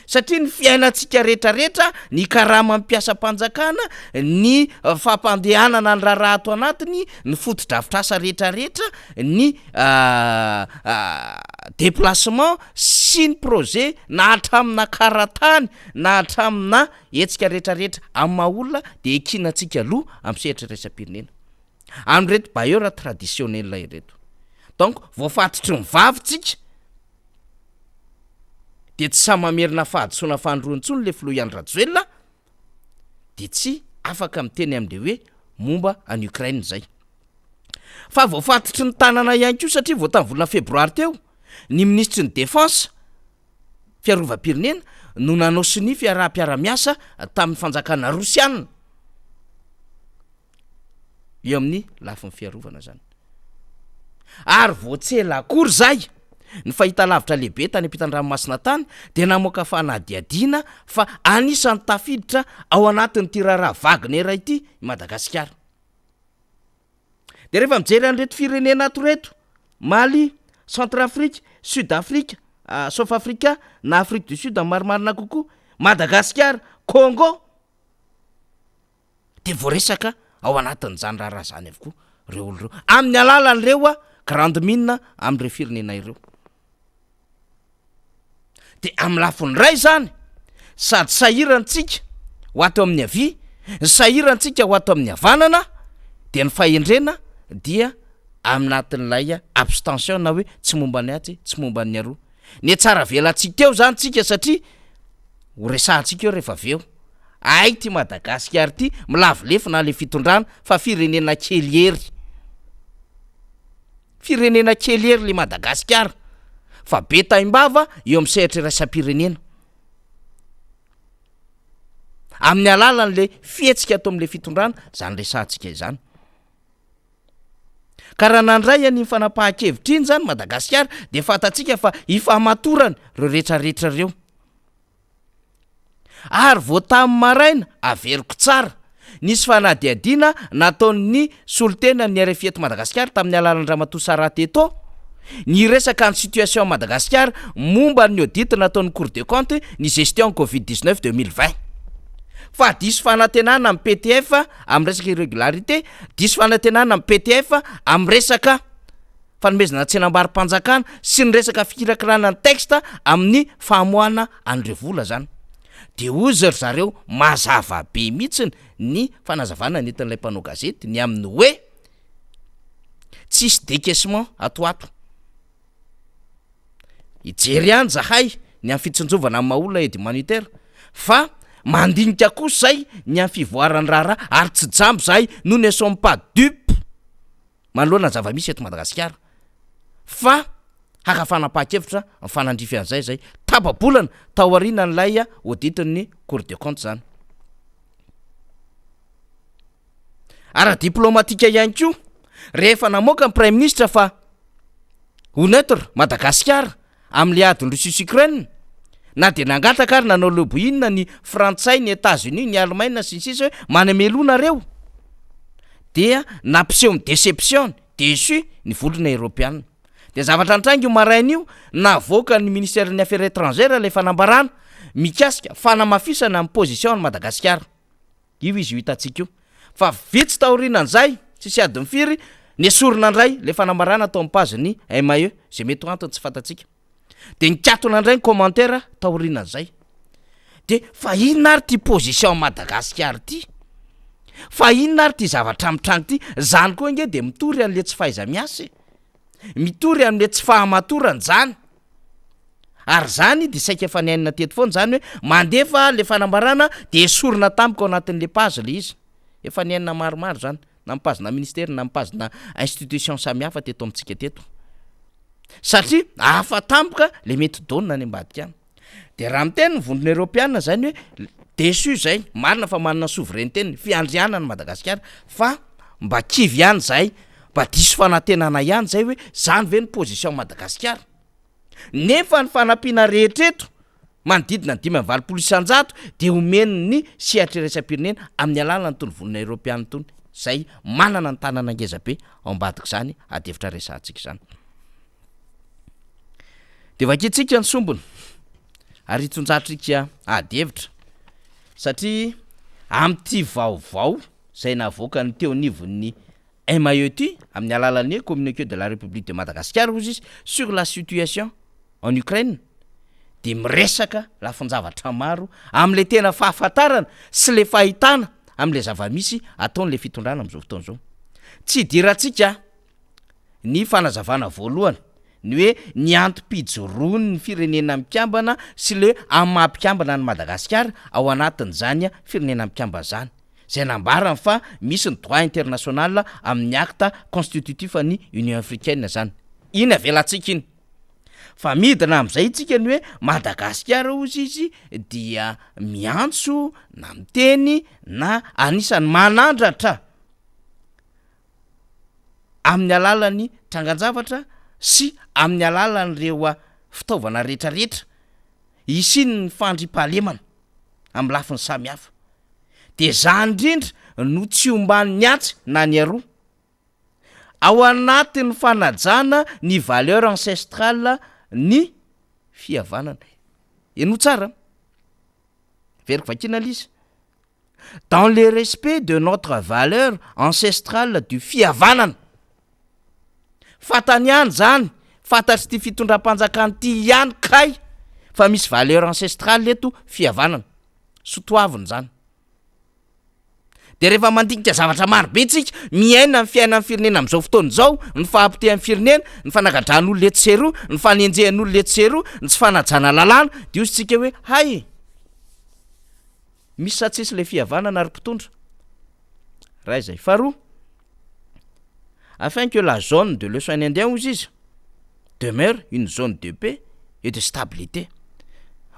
satria ny fiainantsika rehetrarehetra ny karama mampiasa-panjakana ny fampandehanana ny raha ato anatiny ny fotodrafitrasa rehetrarehetra ny déplacement sy ny projet na hatramina karatany na hatramina etsika rehetrarehetra amin'ny maha-olona de ekinantsika aloha amin'ny sehatra iraisam-pirenena am'reto bailleur traditionnel ireto donc voafatitry mivavitsika de tsy samamerina fahadisoana fandroantsony le filoha Iany Rajoelina de tsy afaka miteny am'le hoe momba any Ukraine zay fa voafatitry ny tanana ihany koa satria vao tamin'ny volana febroary teo ny ministry ny défense fiarovam-pirenena no nanao siny fiaraha-piara-miasa tamin'ny fanjakana Rosiana eo amin'ny lafin'ny fiarovana zany ary voatsela akory zay ny fahita lavitra lehibe tany ampitan-dranomasina tany de namoaka fanadiadiana fa anisan'ny tafiditra ao anatin'ny tiraraha Wagner ity Madagasikara de rehefa mijery an'reto firenena ato reto Mali, Centrafrique, Sud-Afrique, South Africa na Afrique du Sud marimarina kokoa Madagasikara, Congo de voaresaka ao anatin'izany raha zany avokoa reo olo reo amin'ny alalan'ireo grande mine am'ireo firenena ireo de amin'ny lafiny ray zany sady sahirantsika ho ato amin'ny avia ny sahirantsika ho ato amin'ny havanana de ny fahendrena dia aminatin'ilay abstention na hoe tsy momba ny atsy tsy momba ny aroa ny tsara velantsika teo zany tsika satria ho resahantsika eo rehefa aveo ay ty Madagasikara ty milavilefy na le fitondrana fa firenena keliery le Madagasikara fa be taimbava eo amin'ny sehatra iraisam-pirenena amin'ny alalan'le fihetsika atao amin'le fitondrana zany resahantsika izany ka raha nandray any fanapahan-kevitra iny zany Madagasikara de fantatsika fa ifamatorany reo rehetrarehetra reo ary vao tamin'ny maraina averiko tsara nisy fanadiadiana nataon'ny solitena ny RFI eto Madagasikara tamin'ny alalan'ny Ramatoa Sarateto ny resaka ny situation Madagasikara momba ny audit nataon'ny Cour des comptes ny gestion Covid-19 2020 fa diso fanantenana amin'ny PTF amin'ny resaka irrégularité diso fanantenana amin'ny PTF amin'ny resaka fanomezana tsenam-barim-panjakana sy ny resaka fikirakirana ny texte amin'ny famoahana an'ireo vola zany de ozy ry zareo mazava be mihitsiny ny fanazavana nentin'ilay mpanao gazety ny amin'ny hoe tsisy décaissement atoato ijery any zahay ny amin'ny fitsinjovana amin'ny maha-olona aide humanitaire fa mandinika kosa zay ny amin'ny fivoarany rara ary tsy jambo zahay nous ne sommes pas dupes manoloana ny zava-misy eto Madagasikara fa haka fanapahan-kevitra mifanandrify an'izay tapabolana taoriana n'ilay auditiny Cour des comptes zany ara-diplomatika ihany koa rehefa namoaka ny prime ministre fa ho neutre Madagasikara amin'ny adiny Russie sy Ukraine na de nangataka ary nanao loboinina ny frantsay ny États-Unis ny Allemagne sy ny sisa hoe manamelonareo dia nampiseho ny déception déçu ny volona Européenne de zavatra nitrangy io maraina io navoaka ny ministère ny affaires étrangères le fanambarana mikasika fanamafisana amin'ny position ny Madagasikara io izy hitantsika io fa vitsy taorinan'izay tsisy ady mifiry ny esorina indray le fanambarana atao ampaziny MAE zay mety antony tsy fantatsika de nikatona indray ny commentaire taorinan'izay de fa inona ary ty position Madagasikara ty fa inona ary ty zavatra mitrango ty zany koa nge de mitory an'le tsy fahaiza miasa mitory am'le tsy fahamatorany zany ary zany de saika efa niainana teto foana zany hoe mandefa le fanambarana de esorina tampoka ao anatin'le page le izy efa niainana maromaro zany na mipazina ministère na mipazina institution samihafa teto amitsika teto satria afa tampoka le mety donina ny ambadika any de raha miteny ny vondrona Européenne zany hoe déçu zay marina fa manana souveraineté ny fiandriana ny Madagasikara fa mba kivy ihany zay mba diso fanantenana ihany zay hoe zany ve ny position Madagasikara nefa ny fanampiana rehetreto manodidina 5.9 isanjato de omeny ny sihatreresa-pirenena amin'ny alalany tony vonona Européenne tony zay manana ny tanana ngeza be ao ambadika zany adevitra resantsika zany de vakitsika ny sombony ary itonjatrika adevitra satria am'ty vaovao zay navoaka ny teo nivon'ny MAET amin'ny alalan'ny communiqué de la République de Madagascar ozy izy sur la situation en Ukraine de miresaka lafinjavatra maro am'le tena fahafantarana sy le fahitana am'le zavamisy ataon'le fitondrana am'izao fotoana zao tsy diratsika ny fanazavana voalohany ny hoe ny antom-pijoroany ny firenena mikambana sy le amampikambana ny Madagasikara ao anatin'izany firenena mikambana zany zay nambarany fa misy ny droit international amin'ny acte constitutif ny Union africaine zany iny avelatsika iny fa midina am'izay tsika ny hoe Madagasikara ozy izy dia miantso na miteny na anisany manandratra amin'ny alalany tranganjavatra sy amin'ny alalan'ireo fitaovana rehetrarehetra isiny ny fandripahalemana amin'ny lafiny samihafa de zany indrindra no tsy omban'ny atsy na ny aroa ao anatin'ny fanajana ny valeur ancestrale ny fihavanana eno tsara veriko vakina lisa dans le respect de notre valeur ancestrale du fihavanana fatany ihany zany fantatry ty fitondram-panjakany ty ihany kay fa misy valeur ancestrale eto fihavanana sotoaviny zany de rehefa mandinika zavatra maro be tsika miaina amin'ny fiaina amin'ny firenena am'izao fotoana zao ny fahampite amin'ny firenena ny fanagadrahan'olo le tsy seroa ny fanenjehan'olo le tsy seroa ny tsy fanajana lalàna de ozy tsika hoe hay misy satsisy le fihavanana ary mpitondra raha izay faharoa afin que la zone de l'océan Indien ozy izy demeure une zone de paix et de stabilité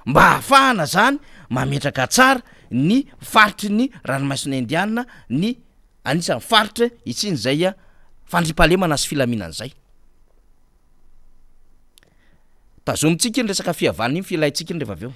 mba hahafahana zany mametraka tsara ny faritry ny ranomasina indiana ny anisan'ny faritra itsiny zay fandripahalemana sy filaminan'izay tazomitsika iny resaka fihavanana iny filaitsika iny rehefa aveo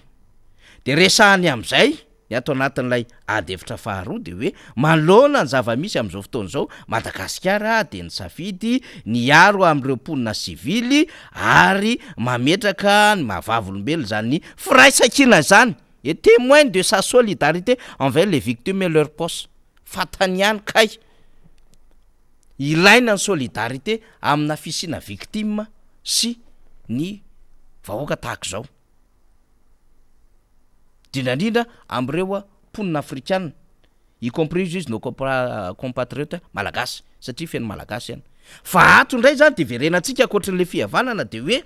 de resahany am'izay ny ato anatin'ilay adevitra faharoa de hoe manoloana ny zava-misy am'izao fotoana zao Madagasikara de ny safidy ny aro am'ireo mponina sivily ary mametraka ny mahavavolombelo zany ny firaisankina zany et témoigne de sa solidarité envers les victimes et leurs proches fatany ihany kay ilaina ny solidarité amina fisina victime sy ny vahoaka tahaka zao dindrandrindra am'ireo mponina afrikana y compris izy nos compatriotes malagasy satria fiainy malagasy ihany fa ato indray zany de verenantsika akoatrin'le fihavanana de hoe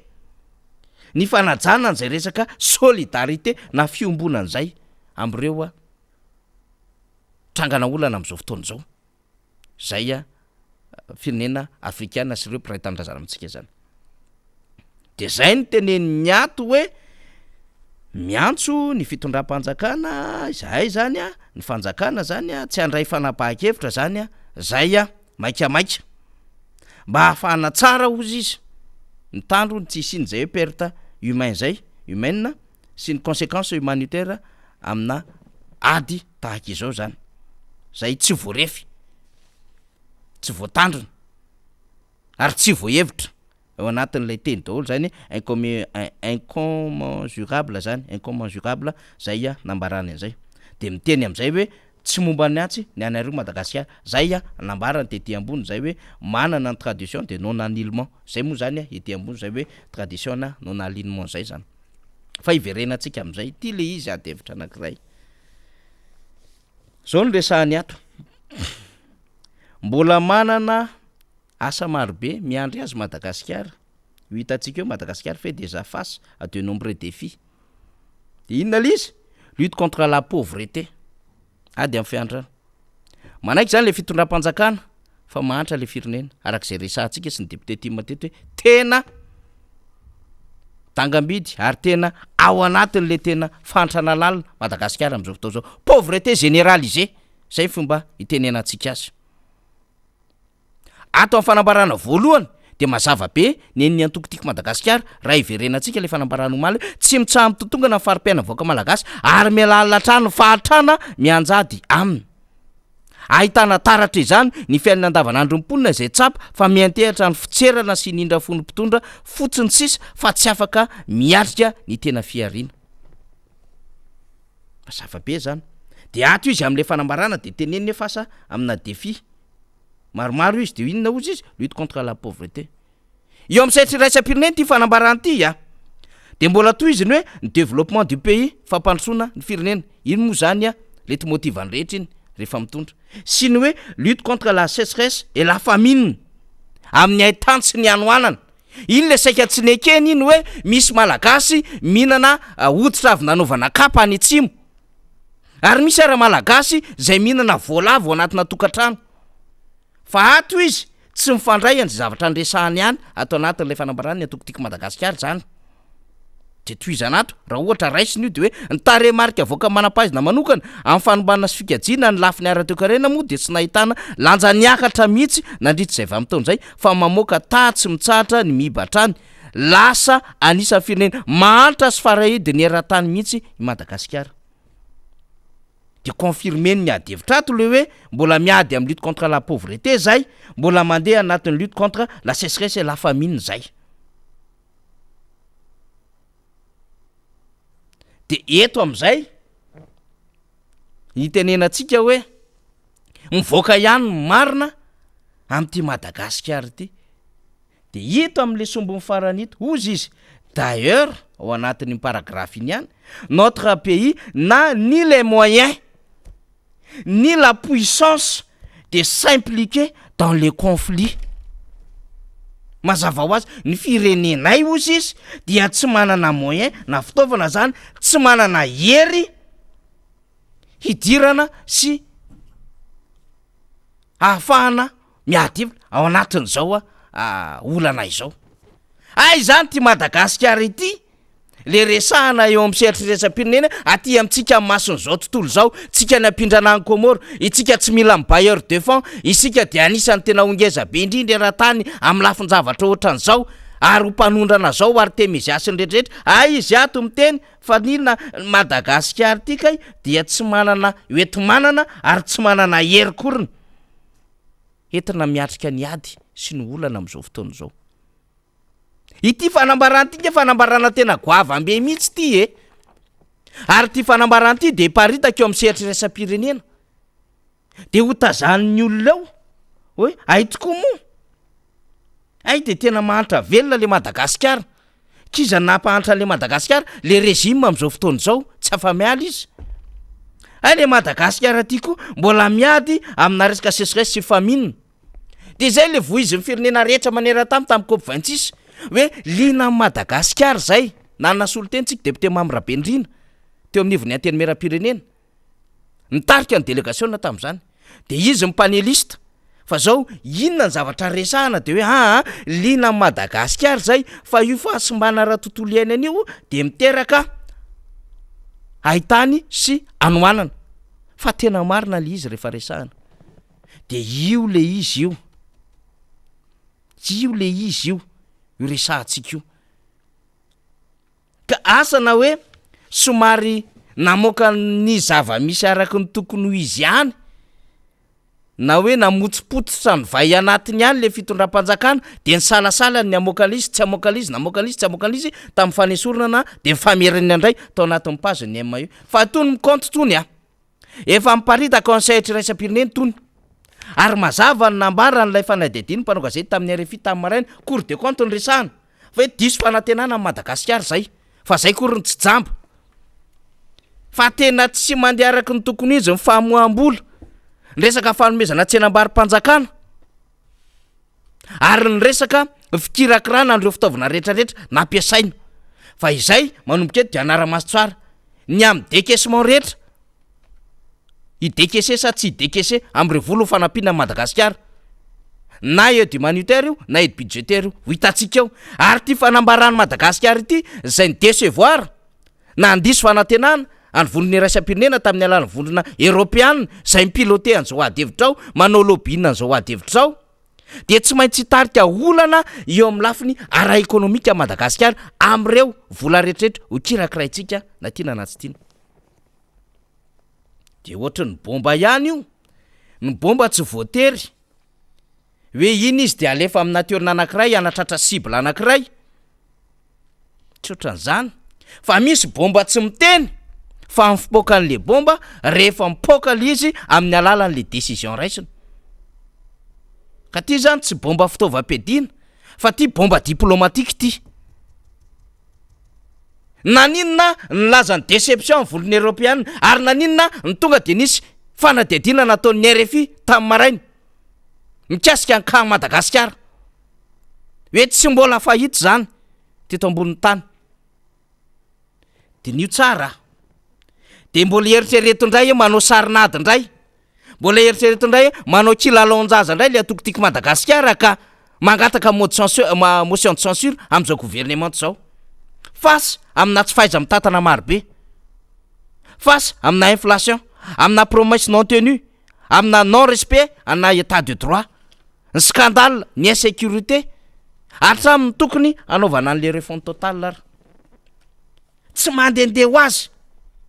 ny fanajana n'izay resaka solidarité na fiombonan'izay am'ireo trangana olana am'izao fotoana zao zay firenena afrikana sy ireo mpiray tanindrazana amitsika zany de zay ny tenen'ny ato hoe miantso ny fitondram-panjakana zay zany ny fanjakana zany tsy handray fanapahan-kevitra zany zay maikamaika mba hahafahana tsara ozy izy ny tandro ny tsisiny zay hoe perte humain zay humaine sy ny conséquence humanitaire amina ady tahaka izao zany zay tsy voarefy tsy voatandrina ary tsy voahevitra ao anatin'ilay teny daholo zany incommensurable zany incommensurable zay nambarany an'izay de miteny am'izay hoe tsy momba ny antsy ny anareo Madagasikara zay nambarany tety ambony zay hoe manana ny tradition de non alignement zay moa zany ety ambony zay hoe tradition na non alignement zay zany fa iverenantsika am'izay ty le izy adevitra anankiray zao no resahany ato mbola manana asa marobe miandry azy Madagasikara ho hitantsika eo Madagasikara fait des face à de nombreux défis de inona l'izy lutte contre la pauvreté ady amin'ny fiandrana manaiky zany le fitondram-panjakana fa mahantra le firenena arak'izay resahantsika sy ny député ty matety hoe tena tangambidy ary tena ao anatin'le tena fantrana lalina Madagasikara am'izao fotoa zao pauvreté généralisée zay fomba itenenantsika azy ato amin'ny fanambarana voalohany de mazava be ny antokotiko Madagasikara raha iverenantsika le fanambarana omaly tsy mitsaha totongana faripiaina voaka malagasy ary mialalina trano fahatrana mianjady aminy ahitana taratra izany ny fiainana andavanandro mponina zay tsapa fa miantehatra ny fitserana sy nindra fony mpitondra fotsiny sisa fa tsy afaka miatrika ny tena fiariana mazava be zany de ato izy am'le fanambarana de teneny efasa amina défi maromaro izy de inona ozy izy lutte contre la pauvreté eo am'izay tsiraisam-pirenena ty fanambarana ty de mbola toy izy ny hoe ny développement du pays fampandrosoana ny firenena ino moa zany lety motivany rehetra iny rehefa mitondra sy ny hoe lutte contre la sécheresse et la famine amin'ny haitany sy ny anoanana iny le saika tsy nekeny iny hoe misy malagasy mihinana hoditra avy nanaovana kapa any atsimo ary misy ara malagasy zay mihinana voalavo anatina tokantrano fa ato izy tsy mifandray an'zay zavatra andresahany ihany ato anatin'ilay fanambarana ny atokotiko Madagasikara zany de toizana ato raha ohatra raisiny io de hoe ny taremarika voaka manam-pahaizina manokana amin'ny fanombanana sy fikajiana ny lafiny ara-toekarena moa de tsy nahitana lanja niakatra mihitsy nandritra zay vamintaona zay fa mamoaka tatsy mitsahatra ny mibatrany lasa anisan'ny firenena mahantra sy farahidiny eran-tany mihitsy i Madagasikara de confirmer ny adevitra ato le hoe mbola miady amin'ny lutte contre la pauvreté zay mbola mandeha anatin'ny lutte contre la sécheresse et la famine zay de eto am'izay hitenenantsika hoe mivoaka ihany marina am'ty Madagasikara ty de hito am'le sombony farany hito ozy izy d'ailleurs ao anatin'ny paragraphe iny ihany notre pays n'a ni les moyens ni la puissance de s'impliquer dans les conflits mazava ho azy ny firenenay ozy izy dia tsy manana moyen na fitaovana zany tsy manana hery hidirana sy ahafahana miadivina ao anatin'izao olana izao zany ty Madagasikara ity le resahana eo amin'ny sehatriresa-pirenena aty amintsika mason'izao tontolo zao tsika ny ampindranany Komoro itsika tsy mila my bailleur de fonds isika de anisany tena ongeza be indrindra eran-tany amin'ny lafin-javatra ohatran'izao ary ho mpanondrana zao ary temiziasiny rehetrarehetra izy ato miteny fa nina Madagasikara ty kay dia tsy manana oetimanana ary tsy manana hery koriny entina miatrika ny ady sy ny olana am'izao fotoana zao ity fanambarana ty fanambarana tena goava ambe mihitsy ty ary ty fanambarana ty de paritaka eo amin'ny sehatriresa-pirenena de ho tazan'ny olona ao hoe tokoa moa de tena mahantra velona le Madagasikara kiza nampahantra le Madagasikara le régime am'izao fotoana zao tsy afa-miala izy le Madagasikara ty koa mbola miady amina resaka sécheresse sy famine de zay le voizy ny firenena rehetra maneran-tamy COP26 hoe lina Madagasikara zay nanasolo teny tsika député Mamrabendrina teo amin'ny ivony anteny meram-pirenena nitarika ny délégation tam'izany de izy mipanelista fa zao inona ny zavatra resahana de hoe lina Madagasikara zay fa io fahasimbana raha tontolo iainana io de miteraka ahitany sy anoanana fa tena marina le izy rehefa resahana de io le izy io io resahantsika io ka asana hoe somary namoaka ny zava-misy araky ny tokony ho izy ihany na hoe namotsopototra ny vai anatiny ihany le fitondram-panjakana de ny salasala ny amoakana izy tsy amoakana izy namoakana izy tsy amoakana izy tamin'ny fanesorana na de mifamerina indray tao anatin'ny paziny ema io fa tony mikonto tony a efa miparita conseil traisa-pireneny tony ary mazava ny nambara n'ilay fanadidiny mpanao gazety tamin'ny RFI tamin'ny maraina cour de compte ny resahana fa hoe diso fanantenana Madagasikara zay fa zay kory ny tsy jamba fa tena tsy mandeha araky ny tokony izy ny famoaham-bola ny resaka fanomezana tsenam-bary-panjakana ary ny resaka fikirakirana an'ireo fitaovana rehetrarehetra nampiasaina fa izay manomboka eto de anara-maso tsara ny amin'ny décaissement rehetra i décaissé sa tsy décaissé am'ireo vola fanampiana Madagasikara na aide humanitaire io na aide budgétaire io ho hitantsika eo ary ty fanambarany Madagasikara ity zay ny décevoir na andiso fanantenana any vondrony raisam-pirenena tamin'ny alalany vondrona européenne zay mipiloté an'izao ady hevitra ao manao lobbying an'izao ady hevitra ao de tsy maintsy hitarika olana eo amin'ny lafiny ara-économique Madagasikara am'ireo vola rehetrarehetra ho kirakiraintsika na tiana na tsy tiana de ohatra ny bomba ihany io ny bomba tsy voatery hoe iny izy de alefa amin'ny natiorina anankiray anatratra cible anankiray tsy ohatran'izany fa misy bomba tsy miteny fa mifipoaka an'le bomba rehefa mipoaka le izy amin'ny alalan'le décision raisina ka ty zany tsy bomba fitaovam-piadiana fa ty bomba diplomatique ty naninona nylazany déception ny volony européenne ary naninona ny tonga de nisy fanadihadiana nataon'ny RFI tamin'ny maraina mikasika ny kang Madagasikara hoe tsy mbola fahita zany teto ambonin'ny tany de nio tsara de mbola eritrereto indray manao sarinady indray mbola eritrereto indray manao kilalao-njaza indray le atokotiky Madagasikara ka mangataka motion de censure am'izao gouvernement zao face amina tsy faiza mitantana marobe face amina inflation amina promesse non tenue amina non respect ana état de droit ny scandale ny insécurité hatramin'ny tokony anaovana an'le refonte totale ary tsy mandendeha ho azy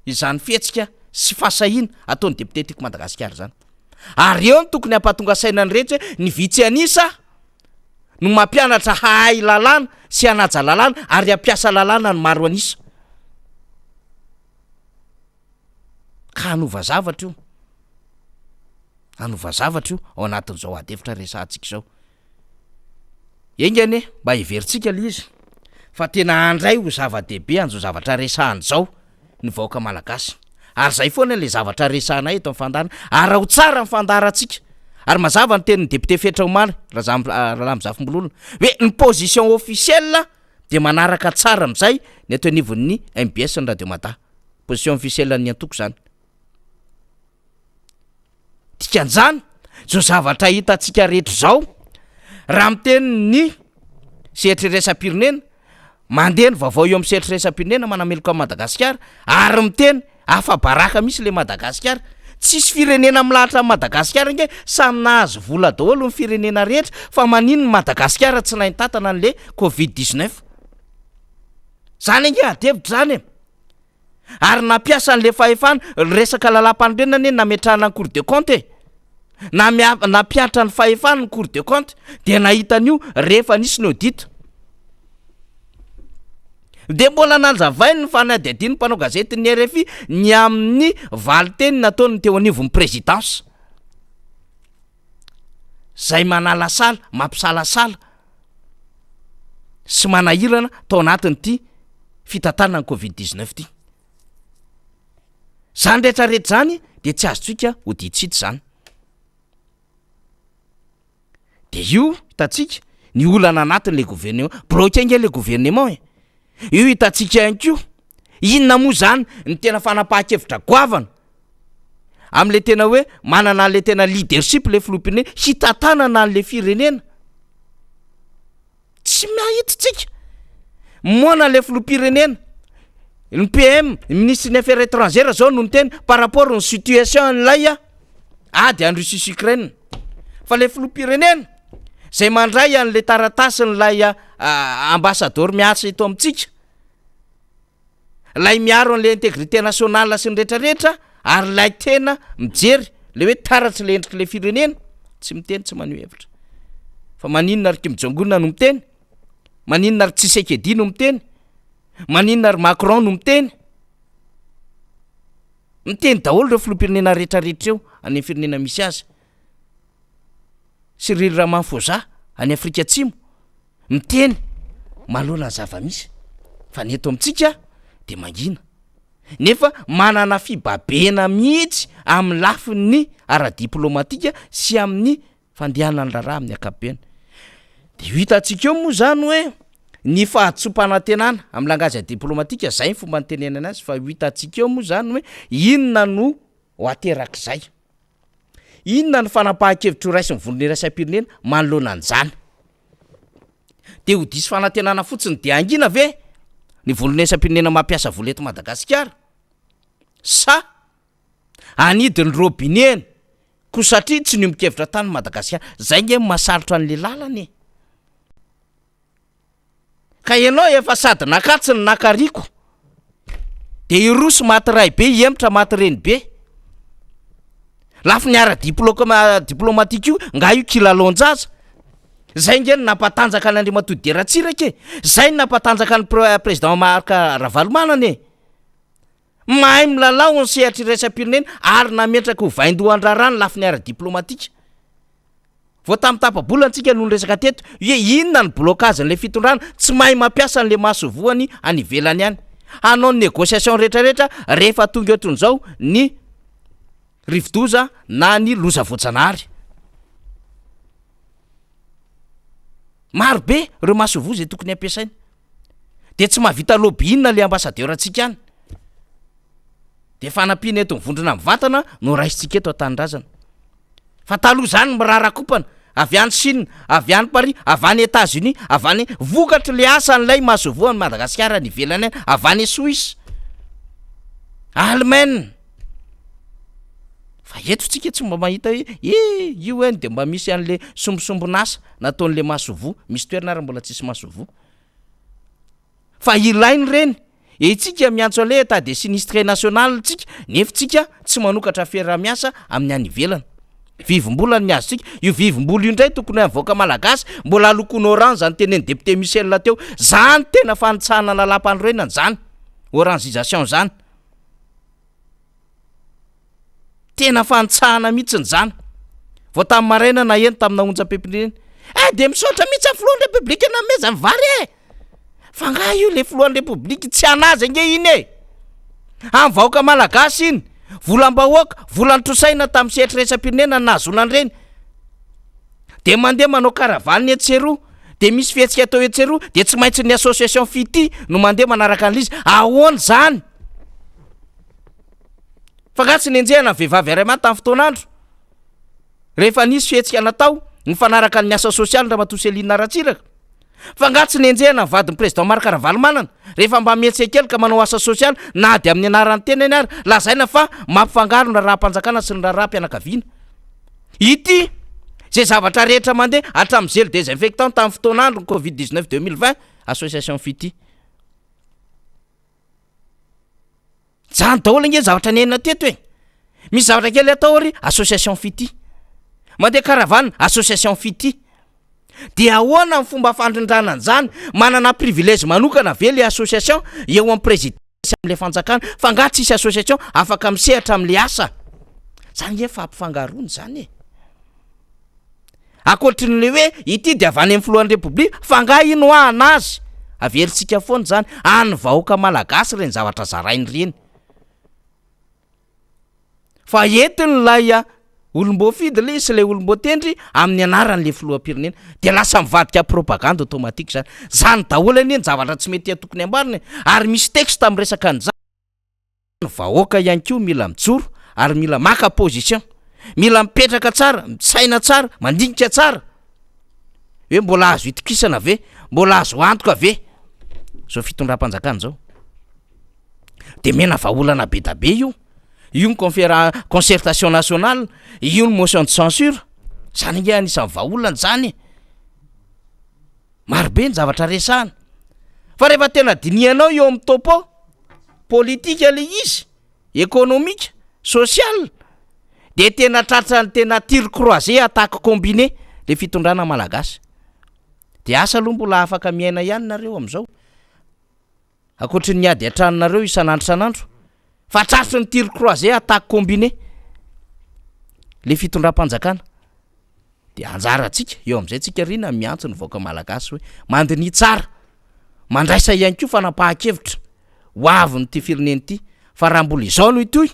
izany fihetsika sy fasahina ataon'ny député tiako Madagasikara zany ary eo ny tokony hampatonga saina ny rehetra ny vitsy anisa no mampianatra hahay lalàna sy hanaja lalàna ary hampiasa lalàna ny maro anisa ka hanova zavatra io ao anatin'izao ady hevitra resantsika zao engane mba hiveritsika le izy fa tena andray ho zava-dehibe an'izao zavatra resahany zao ny vahoaka malagasy ary zay foana le zavatra resahana eto amin'ny fandahana ary ho tsara ny fandaharantsika ary mazava ny tenin'ny député Fetra Omary raha mizafimbololona hoe ny position officielle de manaraka tsara am'izay ny ato anivon'ny MBS ny Radio Mata position officielle ny antoko zany dikan'izany zao zavatra hitantsika rehetra zao raha mitenin'ny sehatra raisam-pirenena mandeha ny vaovao eo amin'ny sehatra raisam-pirenena manameloka Madagasikara ary miteny afa-baraka misy le Madagasikara tsisy firenena milahatra Madagasikara nge samy nahazo vola daholo ny firenena rehetra fa manino ny Madagasikara tsy nahitantana an'le Covid-19 zany nge adevitra zany ary nampiasa an'le fahefana resaka lalam-panorenana nametrahana ny cour de compte nampiatra ny fahefana ny cour de compte de nahitan'io rehefa nisy ny audit de mbola nanjavainy ny fanadihadiany mpanao gazety ny RFI ny amin'ny valiteny nataony teo anivon'ny présidence zay manalasala mampisalasala sy manahirana tao anatin'ity fitantanana ny Covid-19 ty zany rehetrarehetra zany de tsy azotsika auditsity zany de io hitatsika ny olana anatin'le gouvernement brokenge le gouvernement io hitatsika ihany ko inona moa zany ny tena fanapahan-kevitra goavana am'le tena hoe manana an'le tena leadership le filoham-pirenena hitantanana an'le firenena tsy mahitsitsika moana le filoham-pirenena ny PM ministre des affaires étrangères zao no ny teny par rapport ny situation n'lay ady any Russie sy Ukraine fa le filoham-pirenena zay mandray an'le taratasy n'lay ambassadeur miasa eto amintsika lay miaro an'le intégrité nationale sy ny rehetrarehetra ary lay tena mijery le hoe taratsy le endriky le firenena tsy miteny tsy maneho hevitra fa maninona ary Kim Jong Un no miteny, maninona ary Tshisekedi no miteny, maninona ary Macron no miteny daholo ireo filoham-pirenena rehetrarehetra eo any firenena misy azy. Cyril Ramaphosa any Afrika Atsimo miteny malona zava-misy fa neto amintsika de mangina nefa manana fibabena mihitsy amin'ny lafin'ny ara-diplomatika sy amin'ny fandehanany raharaha amin'ny akapobeny. De hitantsika eo moa zany hoe ny fahatsopanantenana amin'ny langage diplomatika zay ny fomba nitenenana azy, fa hitantsika eo moa zany hoe inona no ho aterak'izay, inona ny fanapahan-kevitro raisy ny volony raisam-pirenena manoloana an'izany. De ho diso fanantenana fotsiny de angina ve ny volony raisam-pirenena mampiasa vola eto Madagasikara sa anidiny robinet ko satria tsy niombon-kevitra tany Madagasikara, zay nge masarotra an'le lalany. Ka ianao efa sady nakatsiny nakariko de irosy maty ray be hiemitra maty reny be, lafi ny ara-diplomatika io nga io kilalonjaza, zay nge nampatanjaka an'Andriamatoa Deratsiraka, zay nampatanjaka ny président Marc Ravalomanana. Mahay milalao ny sehatra iraisam-pirenena ary nametraka ho vaindohan-drarano lafi ny ara-diplomatika. Vao tamin'ny tapa-bola antsika no resaka teto hoe inona ny blocage-n'le fitondrana, tsy mahay mampiasa an'le masovoany any ivelany any. Hanao ny négociation rehetrarehetra rehefa tonga eto zao ny rivodoza na ny loza voajanahary. Maro be ireo masovo zay tokony ampiasaina. De tsy mahavita lobby inona le ambassadeur antsika any. De fanampiana eto mivondrona mivantana no raisitsika eto an-tanindrazana. Fa taloha zany mirarakopana avy any Chine, avy any Paris, avy any États-Unis, avy any vokatra le asa an'ilay masovo any Madagasikara ny ivelany any, avy any Suisse, Allemagne. Fa eto tsika tsy mba mahita hoe io any de mba misy an'le sombosombonasa nataon'le masovo, misy toerana ary mbola tsisy masovo. Fa ilainy reny. Itsika miantso an'le état de sinistre national tsika, nefa tsika tsy manokatra fiara-miasa amin'ny any ivelany. Vivim-bola ny azo tsika, io vivim-bola io indray tokony avoaka malagasy, mbola lokony orange zany tenen'ny député Michel teo, zany tena fanitsahana lalam-panorenana zany, orangisation zany. Tena fanitsahana mihitsy zany. Vao tamin'ny maraina na eny tamina onjam-pempirenena. De misaotra mihitsy amin'ny filohan'ny republika na mezany vary fa nga io le filohan'ny republika tsy anazy nge iny amin'ny vahoaka malagasy iny, volam-bahoaka, volan'ny trosaina tamin'ny sehatra raisam-pirenena nazonany reny. De mandeha manao karavany Etseroa, de misy fihetsika atao Etseroa, de tsy maintsy ny association Fity no mandeha manaraka an'izy. Ahoana zany? Fa nga tsy nenjehana vehivavy iray maty tamin'ny fotoanandro. Rehefa nisy fihetsika natao ny fanaraka ny asa sosialy Ramatoa Selinina Ratsiraka. Fa nga tsy nenjehana vadin'ny président Marc Ravalomanana rehefa mba mietsika kely ka manao asa sosialy na de amin'ny anaran'ny tenany ary lazaina fa mampifangaro ny raha-mpanjakana sy ny raha-pianakaviana. Ity zay zavatra rehetra mandeha hatramin'ny gel désinfectant tamin'ny fotoanandro ny Covid-19 2020 association Fity. Zany daholo nge zavatra nenina teto hoe misy zavatra kely atao ary association Fity, mandeha karavana association Fity. De ahoana ny fomba fandrindrana an'izany, manana privilège manokana ve le association eo amin'ny président sy amin'le fanjakana, fa nga tsisy association afaka misehatra amin'le asa. Zany nge fampifangarony zany akoatrin'le hoe ity de avy any amin'ny filohan'ny republika, fa nga ino anazy averintsika foana zany any vahoaka malagasy reny zavatra zarainy reny. Fa entiny lay olom-boafidy le sy le olom-boatendry amin'ny anaran'le filoham-pirenena de lasa mivadika propagande automatique zany. Zany daholo anie ny zavatra tsy mety tokony ambariny, ary misy texte amin'ny resaka an'izany. Ny vahoaka ihany koa mila mijoro ary mila maka position, mila mipetraka tsara, misaina tsara, mandinika tsara. Hoe mbola azo itokisana ve? Mbola azo antoka ve? Zao fitondram-panjakana zao. De mena vahaolana be da be io. Io ny concertation nationale, io ny motion de censure. Zany nge anisan'ny vahaolana zany. Maro be ny zavatra resahana. Fa rehefa tena dinianao eo amin'ny topo, politika le izy, économique, social, de tena tratrany tena tir croisé attaque combiné le fitondrana malagasy. De asa aloha mbola afaka miaina ihany nareo am'izao. Akoatry ny ady antranonareo isan'andro fa tratry ny tir croisé attaque combiné le fitondram-panjakana. De anjarantsika eo am'izay tsika rina miantso ny vaoaka malagasy hoe mandiny tsara, mandraisa ihany koa fanapahan-kevitra ho avy ny ty fireneny ty, fa raha mbola izao no itoy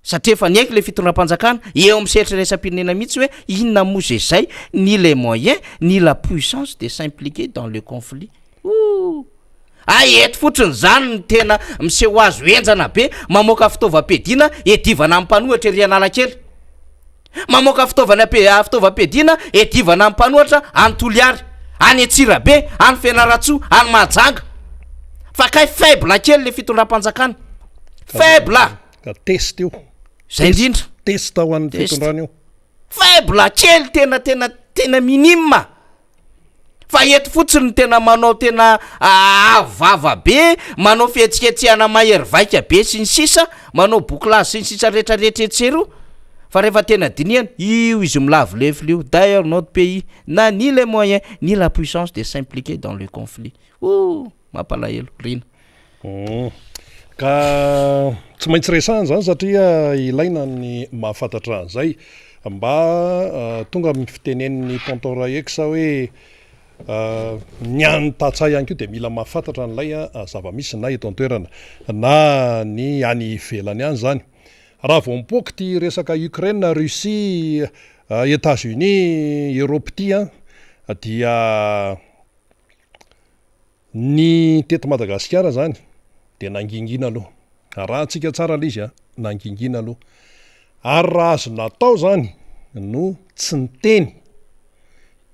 satria efa niaiky le fitondram-panjakana eo amin'ny sehatry raisam-pirenena mihitsy hoe inona mozy izay ni les moyens ni la puissance de s'impliquer dans le conflit. Eto fotriny zany ny tena miseho azo enjana be, mamoaka fitaovam-piadiana edivana amin'ny mpanohatra ery Analakely, mamoaka fitaovam-piadiana edivana amin'ny mpanohatra any Toliary, any Antsirabe, any Fianaratsoa, any Mahajanga. Fa kay faible kely le fitondram-panjakana, faible test io zay indrindra test ho an'ny fitondrana io, faible kely tena minime. Fa eto fotsiny tena manao tena vava be, manao fihetsiketsehana mahery vaika be sy ny sisa, manao bouclage sy ny sisa rehetrarehetra etsero. Fa rehefa tena dinihana io izy milavo lefy io. D'ailleurs notre pays n'a ni les moyens ni la puissance de s'impliquer dans le conflit. Mampalahelo rina. Ka tsy maintsy resahana zany satria ilaina ny mahafantatra an'izay mba tonga amin'ny fitenen'ny tonton Raex hoe ny tatsay ihany koa de mila mahafantatra an'ilay zava-misy na eto an-toerana na ny any ivelany ihany zany. Raha vao mipoaka ty resaka Ukraine, Russie, États-Unis, Europe ty dia ny teto Madagasikara zany de nangingina aloha. Raha antsika tsara le izy nangingina aloha. Ary raha azo natao zany no tsy niteny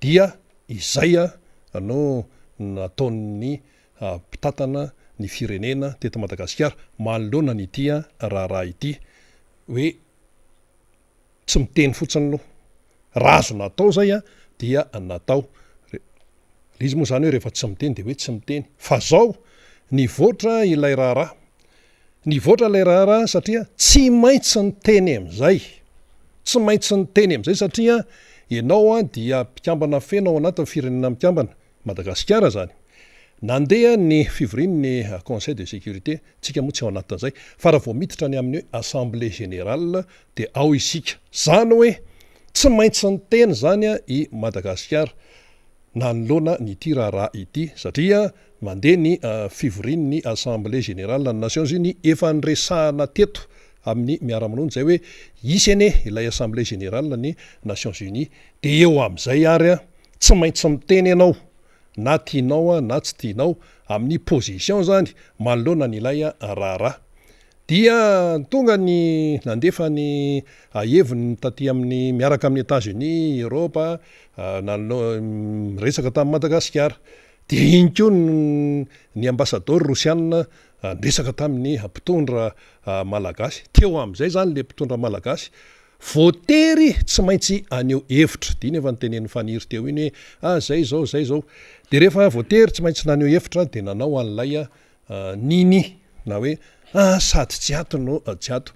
dia izay no nataon'ny mpitatana ny firenena teto Madagasikara manoloana ny ity raha ity hoe tsy miteny fotsiny aloha. Raha azo natao zay dia natao. Izy moa zany hoe rehefa tsy miteny de hoe tsy miteny. Fa zao nivoatra ilay raharaha, nivoatra ilay raharaha satria tsy maintsy niteny am'izay, tsy maintsy niteny am'izay satria ianao dia mpikambana feno ao anatin'ny firenena mikambana Madagasikara zany. Nandeha ny fivorian'ny Conseil de sécurité, tsika moa tsy ao anatin'izay, fa raha vao miditra ny amin'ny hoe Assemblée générale de ao isika. Zany hoe tsy maintsy niteny zany i Madagasikara nanoloana nyity raharaha ity satria mandeha ny fivorian'ny Assemblée générale ny Nations Unies efa niresahana teto amin'ny miara-monina zay hoe isy ane ilay Assemblée générale ny Nations Unies de eo am'izay ary tsy maintsy miteny ianao na tianao na tsy tianao amin'ny position zany manoloana n'ilay raharaha. Dia tonga ny nandefa ny heviny taty amin'ny miaraka amin'ny États-Unis, Europa, resaka tamin'ny Madagasikara. De iny koa ny ambassadeur rosianina resaka tamin'ny mpitondra malagasy. Teo am'izay zany le mpitondra malagasy voatery tsy maintsy aneo hevitra. Diny efa nytenen'ny faniry teo iny hoe zay zao. De rehefa voatery tsy maintsy naneo hevitra de nanao an'ilay niny na hoe sady tsy ato no tsy ato.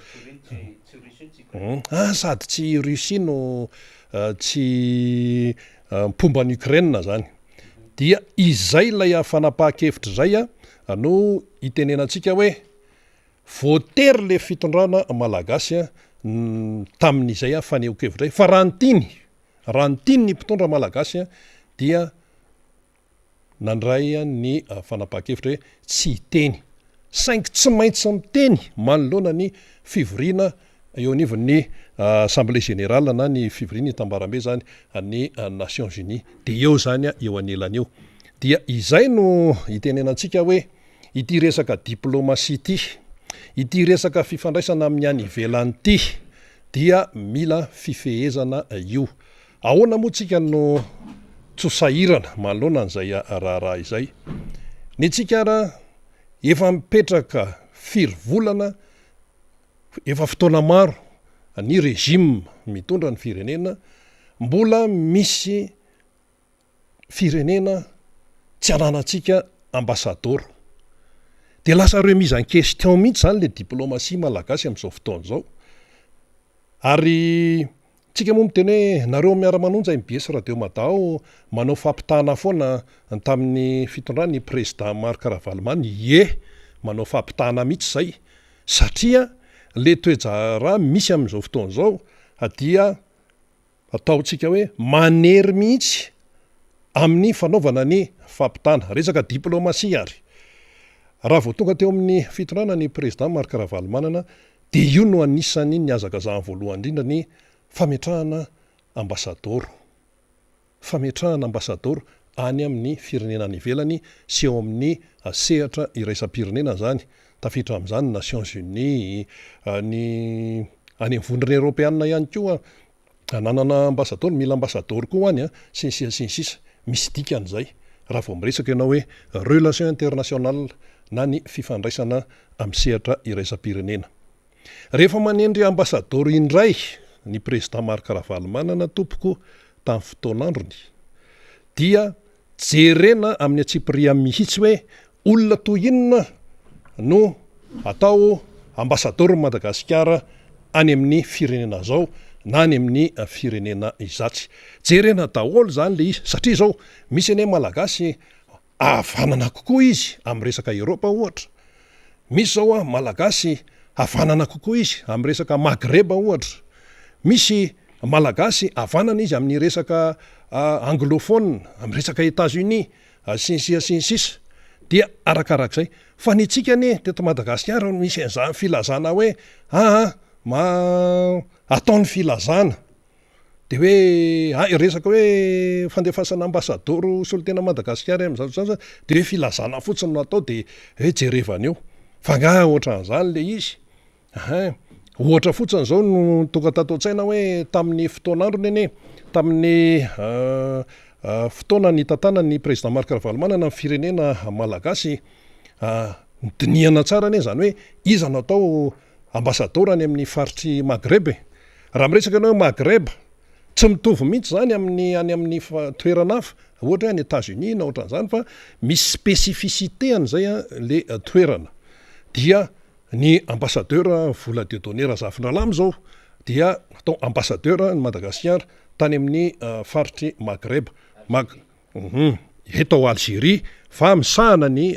Sady tsy Russie no tsy mpomban'ny Ukraine zany. Dia izay lay fanapahan-kevitra zay no itenenantsika hoe voatery le fitondrana malagasy tamin'izay faneho-kevitra. Fa raha nytiny ny mpitondra malagasy dia nandray ny fanapahan-kevitra hoe tsy hiteny. Saingy tsy maintsy miteny manoloana ny fivoriana eo anivon'ny Assemblée générale na ny fivoriana tambarambe zany ny Nations Unies. De eo zany eo anelany eo. Dia izay no itenenantsika hoe ity resaka diplomatie ty, ity resaka fifandraisana amin'ny any ivelany ty dia mila fifehezana io. Ahoana moa tsika no tsosahirana manoloana an'izay raharaha izay. Ny tsika efa mipetraka firy volana, efa fotoana maro ny régime mitondra ny firenena, mbola misy firenena tsy ananantsika ambassador. de lasa reo mise en question mihitsy zany le diplomatie malagasy am'izao fotoana zao. Ary tsika moa miteny hoe nareo miara-manonja MBS Radio Madao manao fampitana foana tamin'ny fitondrany président Marc Ravalomanana, manao fampitana mihitsy zay satria le toejara misy am'izao fotoana zao dia ataotsika hoe manery mihitsy amin'ny fanaovana ny fampitana resaka diplomatie ary. Raha vao tonga teo amin'ny fitondrana ny président Marc Ravalomanana de io no anisany niazakazahany voalohany indrindra ny fametrahana ambassador any amin'ny firenena ny ivelany sy eo amin'ny sehatra iraisam-pirenena zany, tafiditra amin'izany Nations Unies, any vondrona européenne ihany koa nanana ambassador, mila ambassador koa any sy ny sisa misy dikan'izay raha vao miresaka ianao hoe relation internationale na ny fifandraisana amin'ny sehatra iraisam-pirenena. Rehefa manendry ambassador indray ny président Marc Ravalomanana tompoko tamin'ny fotoan'androny dia jerena amin'ny atsipria mihitsy hoe olona toy inona no atao ambassador Madagasikara any amin'ny firenena zao na any amin'ny firenena izatsy. Jerena daholo zany le izy satria zao misy ane malagasy avanana kokoa izy amin'ny resaka Europa ohatra. Misy zao malagasy avanana kokoa izy amin'ny resaka Maghreb ohatra. Misy malagasy avanana izy amin'ny resaka anglophone, amin'ny resaka États-Unis, sy ny sisa. Dia arakarak'izay fa ny tsika ne teto Madagasikara misy an'izany filazana hoe ataony filazana de hoe resaka hoe fandefasana ambassador solotena Madagasikara am'zao de hoe filazana fotsiny no atao de hoe jerevana eo fa nga ohatran'izany le izy. Ohatra fotsiny zao no tonga tato an-tsaina hoe tamin'ny fotoan'androny ane tamin'ny fotoana ny tantana ny président Marc Ravalomanana ny firenena malagasy dinihana tsara ane zany hoe iza no atao ambassador any amin'ny faritry Maghreb. Raha miresaka anao Maghreb tsy mitovy mihitsy zany any amin'ny toerana hafa ohatra hoe any États-Unis na ohatran'izany fa misy spécificité an'izay le toerana. Dia ny ambassadeur Vola Dieudonné Razafindralamy zao dia atao ambassadeur ny Madagasikara tany amin'ny faritry Maghreb eto Algérie fa misahana ny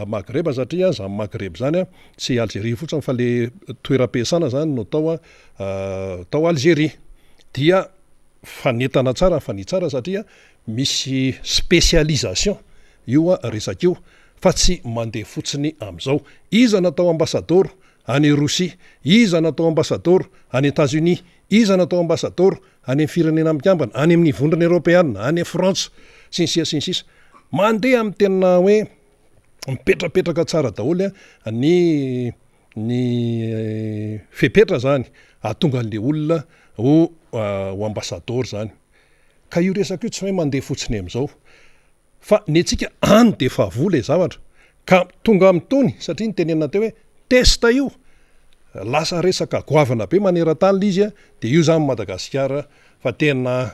Maghreb satria zany Maghreb zany tsy Algérie fotsiny fa le toeram-piasana zany no tao Algérie. Dia fanetana tsara fanitsara satria misy spécialisation io resak'io fa tsy mandeha fotsiny am'izao. Iza natao ambassador any Russie, iza natao ambassador any États-Unis, iza natao ambassador any firenena mikambana, any amin'ny vondrona européenne, any France sy ny sisa. Mandeha amin'ny tena hoe mipetrapetraka tsara daholo ny fepetra zany atonga an'le olona ho ambassador zany. Ka io resaka io tsy hoe mandeha fotsiny am'izao. Fa ny antsika any de fa vola le zavatra ka tonga amin'ny tony satria ny tenena teo hoe testa io lasa resaka goavana be maneran-tany le izy de io zany Madagasikara fa tena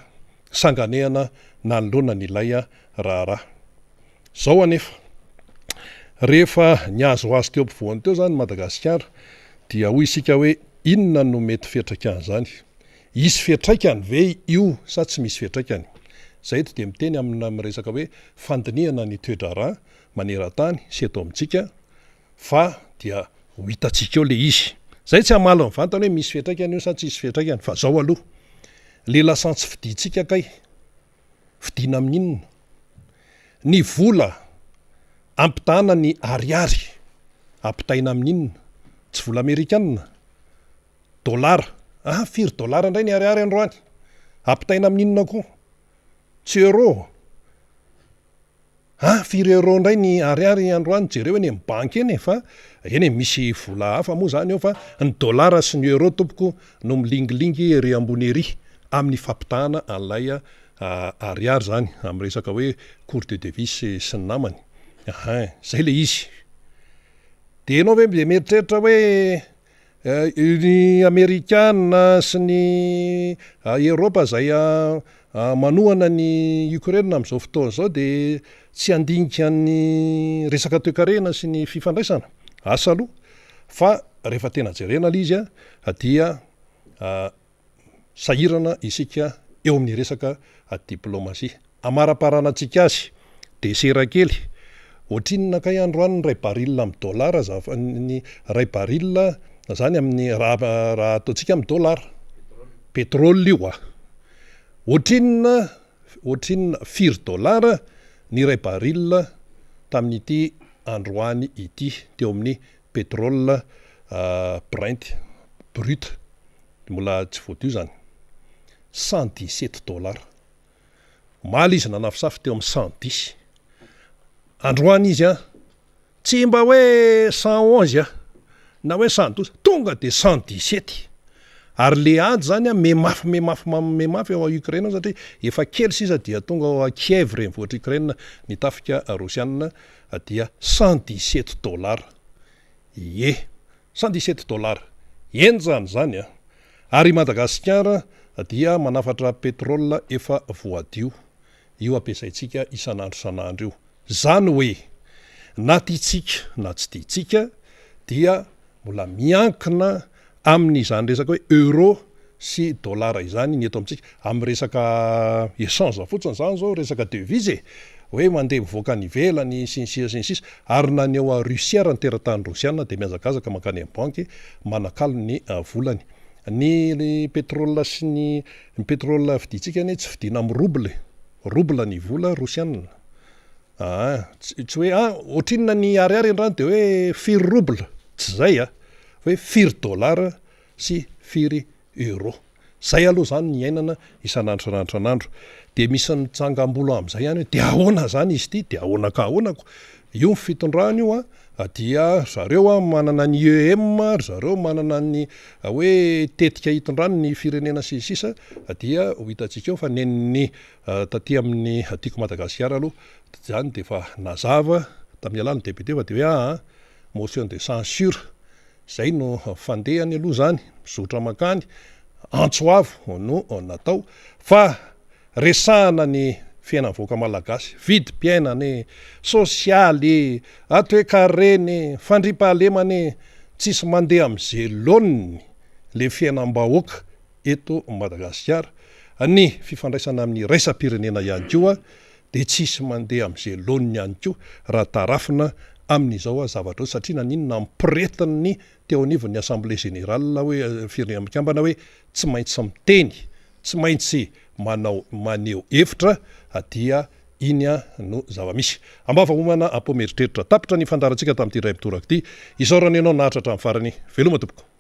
sanganehana nanoloana n'ilay raharaha. Zao anefa rehefa niazoazo teo ampovoany teo zany Madagasikara dia hoy isika hoe inona no mety fiatraikany zany. Isy fiatraikany ve io sa tsy misy fiatraikany? Zay de miteny amina miresaka hoe fandinihana ny toedrara maneran-tany sy eto amintsika fa dia ho hitatsika eo le izy. Zay tsy hamalo ny vantana hoe misy fiatraikany io sa tsy misy fiatraikany fa zao aloha le lasantsy fiditsika kay fidina amin'inona? Ny vola ampitahana ny ariary ampitaina amin'inona? Tsy vola amerikanina, dollara, firy dollara indray ny ariary androany ampitaina amin'inona koa? Tsy euro, firy euro indray ny ariary androany jereo eny amin'ny banky eny fa eny misy vola hafa moa zany eo fa ny dollara sy ny euro tompoko no milingilingy ery ambony ery amin'ny fampitahana an'ilay ariary zany amin'ny resaka hoe cours de devise sy ny namany. Zay le izy. De ianao ve meritreritra hoe ny amerikana sy ny eropa zay manohana ny Ukraine amin'izao fotoana zao de tsy andinika ny resaka toe-karena sy ny fifandraisana asa aloha fa rehefa tena jerena l izy dia sahirana isika eo amin'ny resaka diplomasia amaraparana antsika azy de serakely ohatrinna kay androany ray baril amin'ny dollara ny ray baril zany amin'ny raha ataontsika amin'ny dollara petrôle io ohatrinna $4 ny ray baril tamin'ity androany ity teo amin'ny pétrole Brent brut mbola tsy voadio zany $117 maly izy nanafisafy teo amin'ny 110 androany izy tsy mba hoe 111 na hoe 112 tonga de 117 ary le ady zany memafy ao Ukraine satria efa kely sisa dia tonga ao Kiev renivohitra Ukraine nitafika Rosiana dia $117 $117 enjany zany ary Madagasikara dia manafatra pétrole efa voadio io ampiasaitsika isan'andro io zany hoe na tiatsika na tsy tiatsika dia mbola miankina amin'ny izany resaka hoe euro sy dollara izany ny eto amintsika amin'ny resaka échange fotsiny zany zao resaka devise hoe mandeha mivoaka ny velany sinsis ary na ny eo a Russia raha ny teratany Rosiana de miazakazaka mankany amin'ny banky manakalo ny volany ny pétrole sy ny pétrole viditsika ny tsy vidina amin'ny rouble ny vola Rosiana tsy hoe ohatrinna ny ariary andrany de hoe $4 rouble tsy zay hoe $4 sy €4 zay aloha zany ny ainana isan'andro de misy nitsangam-bolo am'izay any de ahoana zany izy ty de ahoana ka ahoanako io fitondrany io dia zareo manana ny EM zareo manana ny hoe tetika hitondrany ny firenena sisa dia ho hitatsika eo fa nen'ny taty amin'ny tiako Madagasikara aloha zany de fa nazava tamin'ny alany député fa de hoe motion de censure zay no fandehany aloha zany mizotra makany antsoavo no natao fa resahana ny fiainam-voaka malagasy vidim-piainany sosialy atoekareny fandripahalemany tsisy mandeha am'izay laoniny le fiainam-bahoaka eto Madagasikara ny fifandraisana amin'ny raisam-pirenena ihany koa de tsisy mandeha am'izay laoniny ihany koa raha tarafina amin'izao zavatra satria naninona mpiretin'ny teo anivon'ny assemblée générale hoe firenena mikambana hoe tsy maintsy miteny tsy maintsy maneho hevitra dia iny no zava-misy ambava-homana apo meritreritra tapitra ny fandarantsika tamin'ity ray mitoraka ity isaorany ianao nahatratra amin'ny farany veloma tompoko